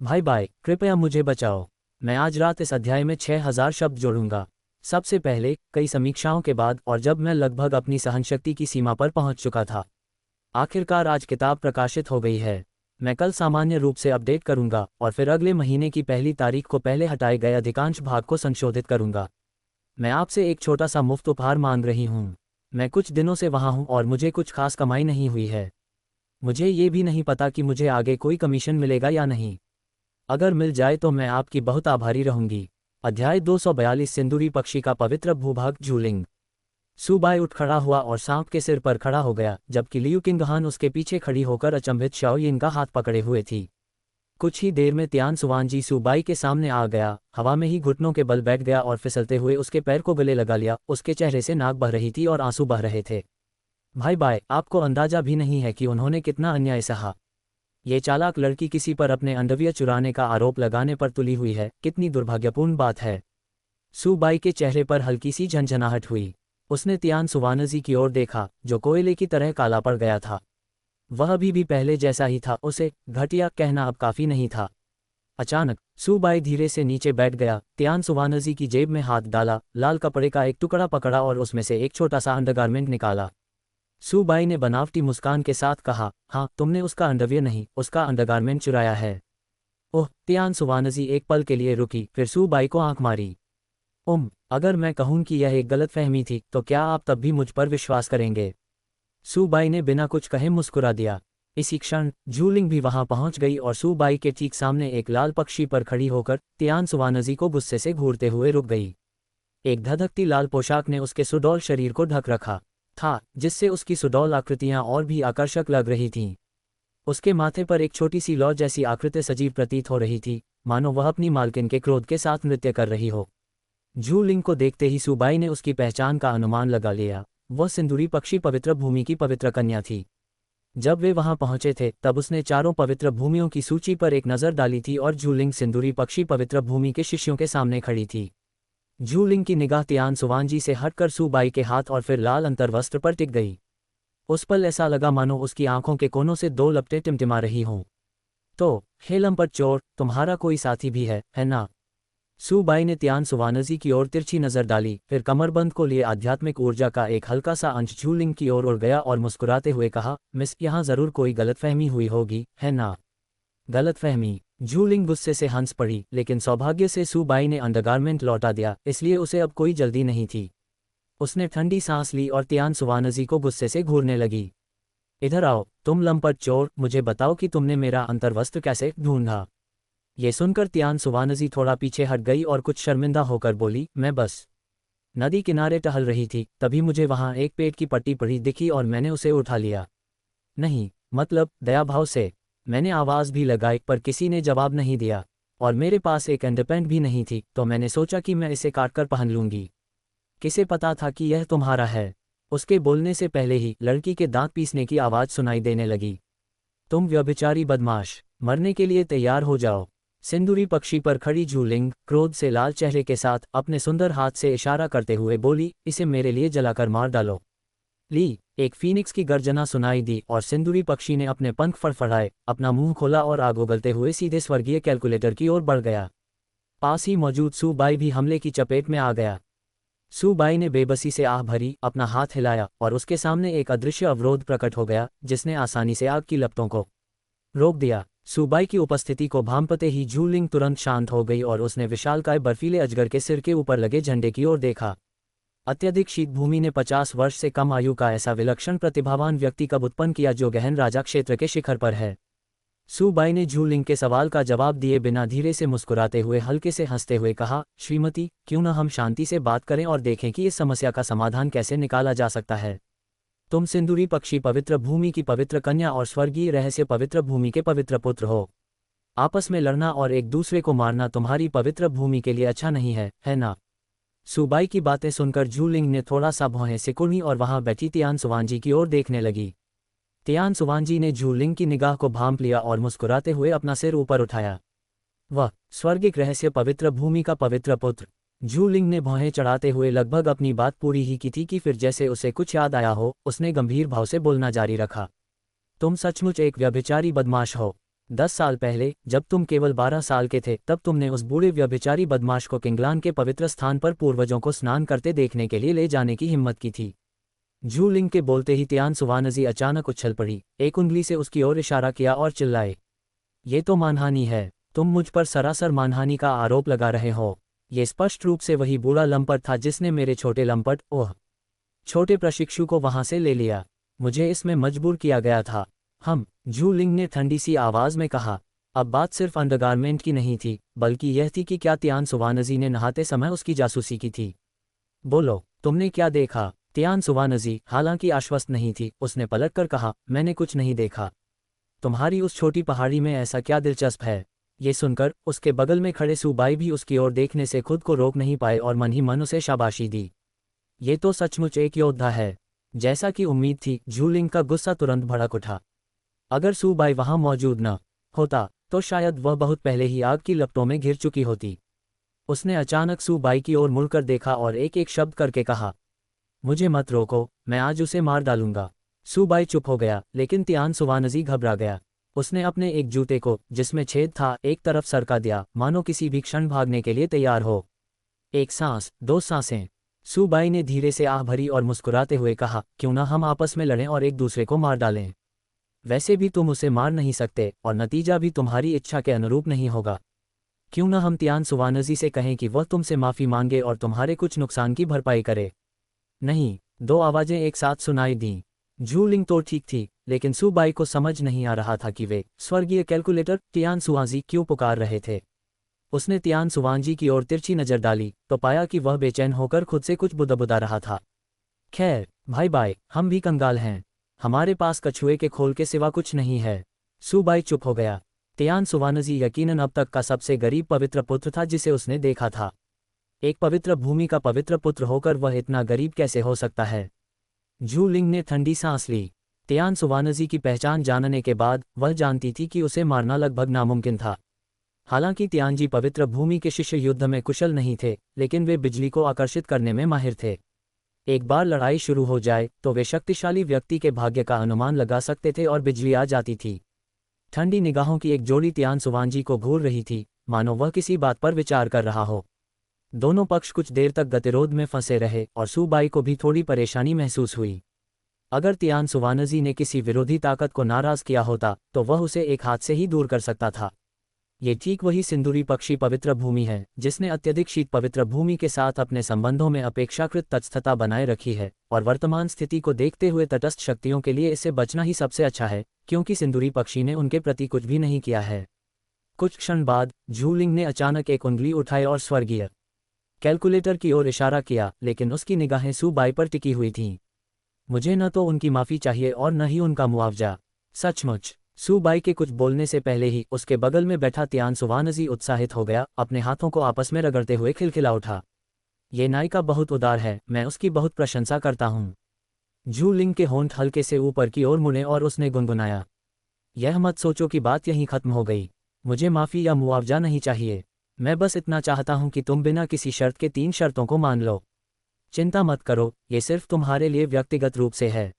भाई बाई, कृपया मुझे बचाओ। मैं आज रात इस अध्याय में 6000 शब्द जोड़ूंगा। सबसे पहले, कई समीक्षाओं के बाद और जब मैं लगभग अपनी सहनशक्ति की सीमा पर पहुंच चुका था। आखिरकार आज किताब प्रकाशित हो गई है। मैं कल सामान्य रूप से अपडेट करूंगा और फिर अगले महीने की पहली तारीख को पहले हटाए गए अधिकांश भाग को संशोधित करूंगा। मैं आपसे एक छोटा सा मुफ्त उपहार मांग रही हूँ। मैं कुछ दिनों से वहाँ हूँ और मुझे कुछ खास कमाई नहीं हुई है। मुझे ये भी नहीं पता कि मुझे आगे कोई कमीशन मिलेगा या नहीं। अगर मिल जाए तो मैं आपकी बहुत आभारी रहूंगी। अध्याय 242 सिंदूरी पक्षी का पवित्र भूभाग झूलिंग। सूबाई उठ खड़ा हुआ और सांप के सिर पर खड़ा हो गया, जबकि लियू किंगहान उसके पीछे खड़ी होकर अचंभित शाओयिन का हाथ पकड़े हुए थी। कुछ ही देर में तियान सुवानजी सूबाई के सामने आ गया, हवा में ही घुटनों के बल बैठ गया और फिसलते हुए उसके पैर को गले लगा लिया। उसके चेहरे से नाक बह रही थी और आंसू बह रहे थे। भाई बाय, आपको अंदाजा भी नहीं है कि उन्होंने कितना अन्याय सहा। ये चालाक लड़की किसी पर अपने अंडरवियर चुराने का आरोप लगाने पर तुली हुई है। कितनी दुर्भाग्यपूर्ण बात है। सूबाई के चेहरे पर हल्की सी झंझनाहट हुई। उसने तियान सुवानजी की ओर देखा, जो कोयले की तरह काला पड़ गया था। वह अभी भी पहले जैसा ही था। उसे घटिया कहना अब काफी नहीं था। अचानक सूबाई धीरे से नीचे बैठ गया, तियान सुवानजी की जेब में हाथ डाला, लाल कपड़े का एक टुकड़ा पकड़ा और उसमें से एक छोटा सा अंडरगारमेंट निकाला। सूबाई ने बनावटी मुस्कान के साथ कहा, हाँ, तुमने उसका अंडरवियर नहीं, उसका अंडरगारमेंट चुराया है। ओह, तियान सुवानजी एक पल के लिए रुकी, फिर सूबाई को आंख मारी। अगर मैं कहूं कि यह एक गलतफहमी थी, तो क्या आप तब भी मुझ पर विश्वास करेंगे? सूबाई ने बिना कुछ कहे मुस्कुरा दिया। इसी क्षण झूलिंग भी वहां पहुंच गई और सूबाई के ठीक सामने एक लाल पक्षी पर खड़ी होकर तियान सुवानजी को गुस्से से घूरते हुए रुक गई। एक धधकती लाल पोशाक ने उसके सुडौल शरीर को ढक रखा था, जिससे उसकी सुडौल आकृतियां और भी आकर्षक लग रही थीं। उसके माथे पर एक छोटी सी लौ जैसी आकृति सजीव प्रतीत हो रही थी, मानो वह अपनी मालकिन के क्रोध के साथ नृत्य कर रही हो। झूलिंग को देखते ही सूबाई ने उसकी पहचान का अनुमान लगा लिया। वह सिंदूरी पक्षी पवित्र भूमि की पवित्र कन्या थी। जब वे वहां पहुंचे थे तब उसने चारों पवित्र भूमियों की सूची पर एक नज़र डाली थी और झूलिंग सिंदूरी पक्षी पवित्र भूमि के शिष्यों के सामने खड़ी थी। झूलिंग की निगाह तियान सुवानजी से हटकर सूबाई के हाथ और फिर लाल अंतर्वस्त्र पर टिक गई। उस पल ऐसा लगा मानो उसकी आंखों के कोनों से 2 लपटें टिमटिमा रही हों। तो हेलम पर चोर, तुम्हारा कोई साथी भी है ना? सूबाई ने तियान सुवानजी की ओर तिरछी नजर डाली, फिर कमरबंद को लिए आध्यात्मिक ऊर्जा का एक हल्का सा अंश झूलिंग की ओर उड़ गया और मुस्कुराते हुए कहा, मिस, यहाँ जरूर कोई गलतफहमी हुई होगी, है ना? गलतफहमी? झूलिंग गुस्से से हंस पड़ी, लेकिन सौभाग्य से सूबाई ने अंडरगारमेंट लौटा दिया, इसलिए उसे अब कोई जल्दी नहीं थी। उसने ठंडी सांस ली और तियान सुवानजी को गुस्से से घूरने लगी। इधर आओ, तुम लंपट चोर, मुझे बताओ कि तुमने मेरा अंतर्वस्त्र कैसे ढूंढा? ये सुनकर तियान सुवानजी थोड़ा पीछे हट गई और कुछ शर्मिंदा होकर बोली, मैं बस नदी किनारे टहल रही थी, तभी मुझे वहां एक पेट की पट्टी पड़ी दिखी और मैंने उसे उठा लिया। नहीं, मतलब दयाभाव से। मैंने आवाज़ भी लगाई पर किसी ने जवाब नहीं दिया, और मेरे पास एक अंडरपैंट भी नहीं थी, तो मैंने सोचा कि मैं इसे काटकर पहन लूंगी। किसे पता था कि यह तुम्हारा है? उसके बोलने से पहले ही लड़की के दांत पीसने की आवाज़ सुनाई देने लगी। तुम व्यभिचारी बदमाश, मरने के लिए तैयार हो जाओ। सिंदूरी पक्षी पर खड़ी झूलिंग क्रोध से लाल चेहरे के साथ अपने सुंदर हाथ से इशारा करते हुए बोली, इसे मेरे लिए जलाकर मार डालो। ली, एक फीनिक्स की गर्जना सुनाई दी और सिंदूरी पक्षी ने अपने पंख फड़फड़ाए, अपना मुंह खोला और आग उगलते हुए सीधे स्वर्गीय कैलकुलेटर की ओर बढ़ गया। पास ही मौजूद सूबाई भी हमले की चपेट में आ गया। सूबाई ने बेबसी से आह भरी, अपना हाथ हिलाया और उसके सामने एक अदृश्य अवरोध प्रकट हो गया, जिसने आसानी से आग की लपटों को रोक दिया। सूबाई की उपस्थिति को भांपते ही झूलिंग तुरंत शांत हो गई और उसने विशालकाय बर्फीले अजगर के सिर के ऊपर लगे झंडे की ओर देखा। अत्यधिक शीत भूमि ने 50 वर्ष से कम आयु का ऐसा विलक्षण प्रतिभावान व्यक्ति कब उत्पन्न किया जो गहन राजा क्षेत्र के शिखर पर है? सूबाई ने झूलिंग के सवाल का जवाब दिए बिना धीरे से मुस्कुराते हुए हल्के से हंसते हुए कहा, श्रीमती, क्यों न हम शांति से बात करें और देखें कि इस समस्या का समाधान कैसे निकाला जा सकता है। तुम सिंदूरी पक्षी पवित्र भूमि की पवित्र कन्या और स्वर्गीय रहस्य पवित्र भूमि के पवित्र पुत्र हो। आपस में लड़ना और एक दूसरे को मारना तुम्हारी पवित्र भूमि के लिए अच्छा नहीं है ना? सूबाई की बातें सुनकर झूलिंग ने थोड़ा सा भौहें सिकुड़ी और वहां बैठी तियान सुवानजी की ओर देखने लगी। तियान सुवानजी ने झूलिंग की निगाह को भांप लिया और मुस्कुराते हुए अपना सिर ऊपर उठाया। वह स्वर्गिक रहस्य पवित्र भूमि का पवित्र पुत्र। जू लिंग ने भौहें चढ़ाते हुए लगभग अपनी बात पूरी ही की थी कि फिर जैसे उसे कुछ याद आया हो, उसने गंभीर भाव से बोलना जारी रखा। तुम सचमुच एक व्यभिचारी बदमाश हो। 10 साल पहले, जब तुम केवल 12 साल के थे, तब तुमने उस बूढ़े व्यभिचारी बदमाश को किंगलान के पवित्र स्थान पर पूर्वजों को स्नान करते देखने के लिए ले जाने की हिम्मत की थी। जू लिंग के बोलते ही तियान सुवानजी अचानक उछल पड़ी, एक उंगली से उसकी ओर इशारा किया और चिल्लाए, ये तो मानहानि है। तुम मुझ पर सरासर मानहानि का आरोप लगा रहे हो। ये स्पष्ट रूप से वही बूढ़ा लंपट था जिसने मेरे छोटे प्रशिक्षु को वहां से ले लिया। मुझे इसमें मजबूर किया गया था। जू लिंग ने ठंडी सी आवाज में कहा। अब बात सिर्फ अंडरगारमेंट की नहीं थी, बल्कि यह थी कि क्या तियान सुवानजी ने नहाते समय उसकी जासूसी की थी। बोलो, तुमने क्या देखा? तियान सुवानजी, हालांकि आश्वस्त नहीं थी, उसने पलटकर कहा, मैंने कुछ नहीं देखा। तुम्हारी उस छोटी पहाड़ी में ऐसा क्या दिलचस्प है? ये सुनकर उसके बगल में खड़े सूबाई भी उसकी ओर देखने से खुद को रोक नहीं पाए और मन ही मन उसे शाबाशी दी। ये तो सचमुच एक योद्धा है। जैसा कि उम्मीद थी, जू लिंग का गुस्सा तुरंत भड़क उठा। अगर सूबाई वहां मौजूद न होता तो शायद वह बहुत पहले ही आग की लपटों में घिर चुकी होती। उसने अचानक सूबाई की ओर मुड़कर देखा और एक एक शब्द करके कहा, मुझे मत रोको, मैं आज उसे मार डालूंगा। सूबाई चुप हो गया, लेकिन तियान सुवानजी घबरा गया। उसने अपने एक जूते को, जिसमें छेद था, एक तरफ सरका दिया, मानो किसी भी क्षण भागने के लिए तैयार हो। एक सांस, 2 सांसें। सूबाई ने धीरे से आह भरी और मुस्कुराते हुए कहा, क्यों ना हम आपस में लड़ें और एक दूसरे को मार डालें। वैसे भी तुम उसे मार नहीं सकते और नतीजा भी तुम्हारी इच्छा के अनुरूप नहीं होगा। क्यों ना हम तियान सुवानजी से कहें कि वह तुमसे माफ़ी मांगे और तुम्हारे कुछ नुकसान की भरपाई करे। नहीं, 2 आवाज़ें एक साथ सुनाई दीं। जू लिंग तो ठीक थी, लेकिन सूबाई को समझ नहीं आ रहा था कि वे स्वर्गीय कैलकुलेटर तियान सुवांजी क्यों पुकार रहे थे। उसने तियान सुवांजी की ओर तिरछी नज़र डाली तो पाया कि वह बेचैन होकर खुद से कुछ बुदबुदा रहा था। खैर भाई बाई, हम भी कंगाल हैं। हमारे पास कछुए के खोल के सिवा कुछ नहीं है। सूबाई चुप हो गया। तियान सुवानजी यकीनन अब तक का सबसे गरीब पवित्र पुत्र था जिसे उसने देखा था। एक पवित्र भूमि का पवित्र पुत्र होकर वह इतना गरीब कैसे हो सकता है? जू लिंग ने ठंडी सांस ली। तियान सुवानजी की पहचान जानने के बाद वह जानती थी कि उसे मारना लगभग नामुमकिन था। हालांकि तियानजी पवित्र भूमि के शिष्य युद्ध में कुशल नहीं थे, लेकिन वे बिजली को आकर्षित करने में माहिर थे। एक बार लड़ाई शुरू हो जाए तो वे शक्तिशाली व्यक्ति के भाग्य का अनुमान लगा सकते थे और बिजली आ जाती थी। ठंडी निगाहों की एक जोड़ी तियान सुवांजी को घूर रही थी, मानो वह किसी बात पर विचार कर रहा हो। दोनों पक्ष कुछ देर तक गतिरोध में फंसे रहे और सूबाई को भी थोड़ी परेशानी महसूस हुई। अगर तियान सुवानजी ने किसी विरोधी ताकत को नाराज किया होता तो वह उसे एक हाथ से ही दूर कर सकता था। ये ठीक वही सिंदूरी पक्षी पवित्र भूमि है जिसने अत्यधिक शीत पवित्र भूमि के साथ अपने संबंधों में अपेक्षाकृत तटस्थता बनाए रखी है, और वर्तमान स्थिति को देखते हुए तटस्थ शक्तियों के लिए इससे बचना ही सबसे अच्छा है, क्योंकि सिंदूरी पक्षी ने उनके प्रति कुछ भी नहीं किया है। कुछ क्षण बाद जू लिंग ने अचानक एक उंगली उठाई और स्वर्गीय कैलकुलेटर की ओर इशारा किया, लेकिन उसकी निगाहें सूबाई पर टिकी हुई थीं। मुझे न तो उनकी माफ़ी चाहिए और न ही उनका मुआवजा। सचमुच। सूबाई के कुछ बोलने से पहले ही उसके बगल में बैठा तियान सुवानजी उत्साहित हो गया, अपने हाथों को आपस में रगड़ते हुए खिलखिला उठा। ये नायिका बहुत उदार है, मैं उसकी बहुत प्रशंसा करता हूँ। जू लिंग के होंठ हल्के से ऊपर की ओर मुड़े और उसने गुनगुनाया, यह मत सोचो कि बात यहीं खत्म हो गई। मुझे माफ़ी या मुआवजा नहीं चाहिए। मैं बस इतना चाहता हूं कि तुम बिना किसी शर्त के 3 शर्तों को मान लो। चिंता मत करो, ये सिर्फ तुम्हारे लिए व्यक्तिगत रूप से है।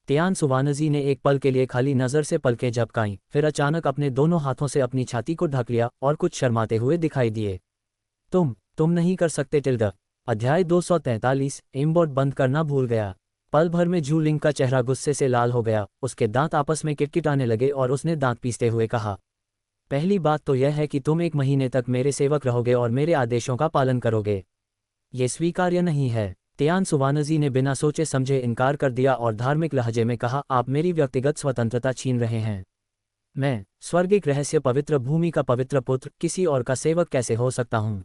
तियान सुवानजी ने एक पल के लिए खाली नज़र से पलकें झपकाईं, फिर अचानक अपने दोनों हाथों से अपनी छाती को ढक लिया और कुछ शर्माते हुए दिखाई दिए। तुम नहीं कर सकते टिल्डा। अध्याय 243। एमबोर्ड बंद करना भूल गया। पल भर में जू लिंग का चेहरा गुस्से से लाल हो गया, उसके दांत आपस में किटकिटाने लगे और उसने दांत पीसते हुए कहा, पहली बात तो यह है कि तुम 1 महीने तक मेरे सेवक रहोगे और मेरे आदेशों का पालन करोगे। ये स्वीकार्य नहीं है। तियान सुवानजी ने बिना सोचे समझे इनकार कर दिया और धार्मिक लहजे में कहा, आप मेरी व्यक्तिगत स्वतंत्रता छीन रहे हैं। मैं, स्वर्गिक रहस्य पवित्र भूमि का पवित्र पुत्र, किसी और का सेवक कैसे हो सकता हूँ?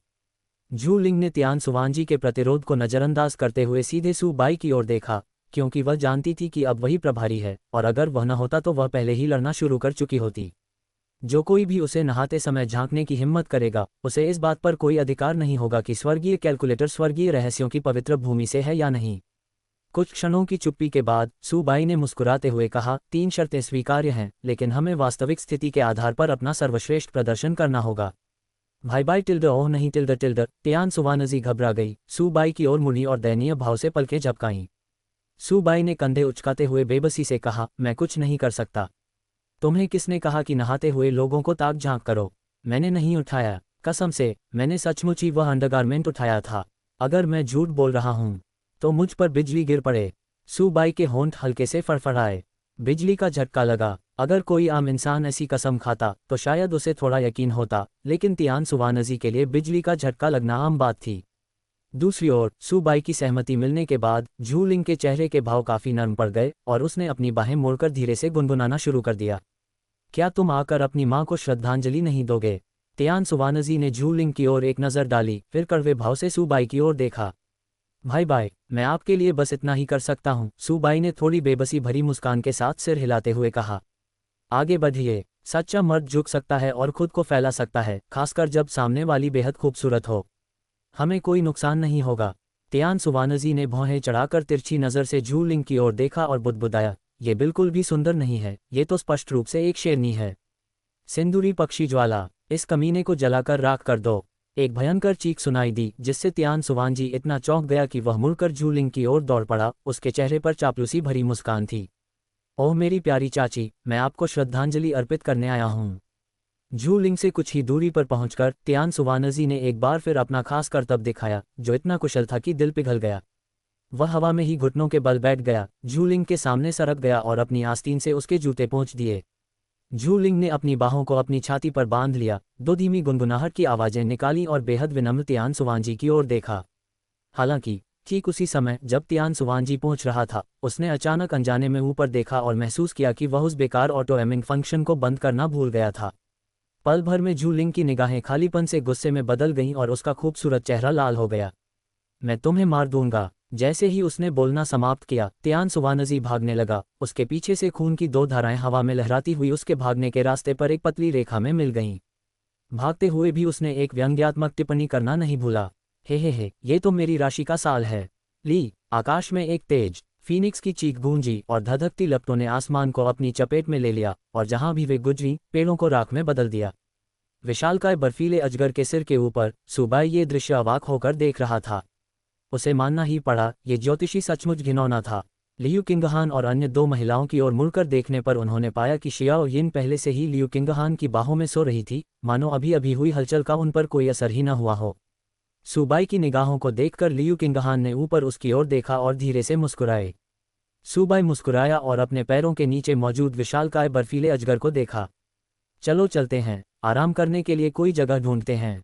जू लिंग ने तियान सुवांजी के प्रतिरोध को नज़रअंदाज करते हुए सीधे सूबाई की ओर देखा, क्योंकि वह जानती थी कि अब वही प्रभारी है, और अगर वह न होता तो वह पहले ही लड़ना शुरू कर चुकी होती। जो कोई भी उसे नहाते समय झांकने की हिम्मत करेगा, उसे इस बात पर कोई अधिकार नहीं होगा कि स्वर्गीय कैलकुलेटर स्वर्गीय रहस्यों की पवित्र भूमि से है या नहीं। कुछ क्षणों की चुप्पी के बाद सूबाई ने मुस्कुराते हुए कहा, 3 शर्तें स्वीकार्य हैं, लेकिन हमें वास्तविक स्थिति के आधार पर अपना सर्वश्रेष्ठ प्रदर्शन करना होगा। भाई बाई टिल्ड ओह नहीं टिल्ड टिल्ड। तियान सुवानजी घबरा गई, सूबाई की ओर मुड़ी और दयनीय भाव से पलकें झपकाईं। सूबाई ने कंधे उचकाते हुए बेबसी से कहा, मैं कुछ नहीं कर सकता। तुम्हें किसने कहा कि नहाते हुए लोगों को ताक झांक करो? मैंने नहीं उठाया, कसम से, मैंने सचमुच ही वह अंडरगारमेंट उठाया था। अगर मैं झूठ बोल रहा हूं तो मुझ पर बिजली गिर पड़े। सूबाई के होंठ हल्के से फड़फड़ाए। बिजली का झटका लगा। अगर कोई आम इंसान ऐसी कसम खाता तो शायद उसे थोड़ा यकीन होता, लेकिन तियान सुवानजी के लिए बिजली का झटका लगना आम बात थी। दूसरी ओर सूबाई की सहमति मिलने के बाद झू लिंग के चेहरे के भाव काफी नरम पड़ गए और उसने अपनी बाहें मोड़कर धीरे से गुनगुनाना शुरू कर दिया। क्या तुम आकर अपनी माँ को श्रद्धांजलि नहीं दोगे? तियान सुवानजी ने झू लिंग की ओर एक नज़र डाली, फिर कड़वे भाव से सूबाई की ओर देखा। भाई बाई, मैं आपके लिए बस इतना ही कर सकता हूँ, सूबाई ने थोड़ी बेबसी भरी मुस्कान के साथ सिर हिलाते हुए कहा। आगे बढ़िए। सच्चा मर्द झुक सकता है और खुद को फैला सकता है, खासकर जब सामने वाली बेहद खूबसूरत हो। हमें कोई नुकसान नहीं होगा। तियान सुवानजी ने भौहें चढ़ाकर तिरछी नज़र से झू लिंग की ओर देखा और बुदबुदाया, ये बिल्कुल भी सुंदर नहीं है, ये तो स्पष्ट रूप से एक शेरनी है। सिंदूरी पक्षी ज्वाला, इस कमीने को जलाकर राख कर दो। एक भयंकर चीख सुनाई दी, जिससे तियान सुवानजी इतना चौंक गया कि वह मुड़कर झू लिंग की ओर दौड़ पड़ा। उसके चेहरे पर चापलूसी भरी मुस्कान थी। ओह मेरी प्यारी चाची, मैं आपको श्रद्धांजलि अर्पित करने आया हूँ। झू लिंग से कुछ ही दूरी पर पहुंचकर तियान सुवानजी ने एक बार फिर अपना खास करतब दिखाया, जो इतना कुशल था कि दिल पिघल गया। वह हवा में ही घुटनों के बल बैठ गया, झू लिंग के सामने सरक गया और अपनी आस्तीन से उसके जूते पोंछ दिए। झू लिंग ने अपनी बाहों को अपनी छाती पर बांध लिया, दो धीमी गुनगुनाहट की आवाजें निकाली और बेहद विनम्र तियान सुवानजी की ओर देखा। हालांकि ठीक उसी समय जब तियान सुवानजी पहुंच रहा था, उसने अचानक अनजाने में ऊपर देखा और महसूस किया कि वह उस बेकार ऑटो एमिंग फंक्शन को बंद करना भूल गया था। पल भर में झू लिंग की निगाहें खालीपन से गुस्से में बदल गईं और उसका खूबसूरत चेहरा लाल हो गया। मैं तुम्हें मार दूंगा। जैसे ही उसने बोलना समाप्त किया, तियान सुवानजी भागने लगा। उसके पीछे से खून की दो धाराएं हवा में लहराती हुई उसके भागने के रास्ते पर एक पतली रेखा में मिल गईं। भागते हुए भी उसने एक व्यंग्यात्मक टिप्पणी करना नहीं भूला। हे, ये तो मेरी राशि का साल है। ली, आकाश में एक तेज फीनिक्स की चीख गूंजी और धधकती लपटों ने आसमान को अपनी चपेट में ले लिया और जहां भी वे गुजरी, पेड़ों को राख में बदल दिया। विशालकाय बर्फीले अजगर के सिर के ऊपर सूबाई ये दृश्य अवाक होकर देख रहा था। उसे मानना ही पड़ा, ये ज्योतिषी सचमुच घिनौना था। लियू किंगहान और अन्य दो महिलाओं की ओर मुड़कर देखने पर उन्होंने पाया कि शियाओ यिन पहले से ही लियू किंगहान की बाहों में सो रही थी, मानो अभी अभी हुई हलचल का उन पर कोई असर ही न हुआ हो। सूबाई की निगाहों को देखकर लियू किंगहान ने ऊपर उसकी ओर देखा और धीरे से मुस्कुराए। सूबाई मुस्कुराया और अपने पैरों के नीचे मौजूद विशालकाय बर्फीले अजगर को देखा। चलो चलते हैं, आराम करने के लिए कोई जगह ढूंढते हैं।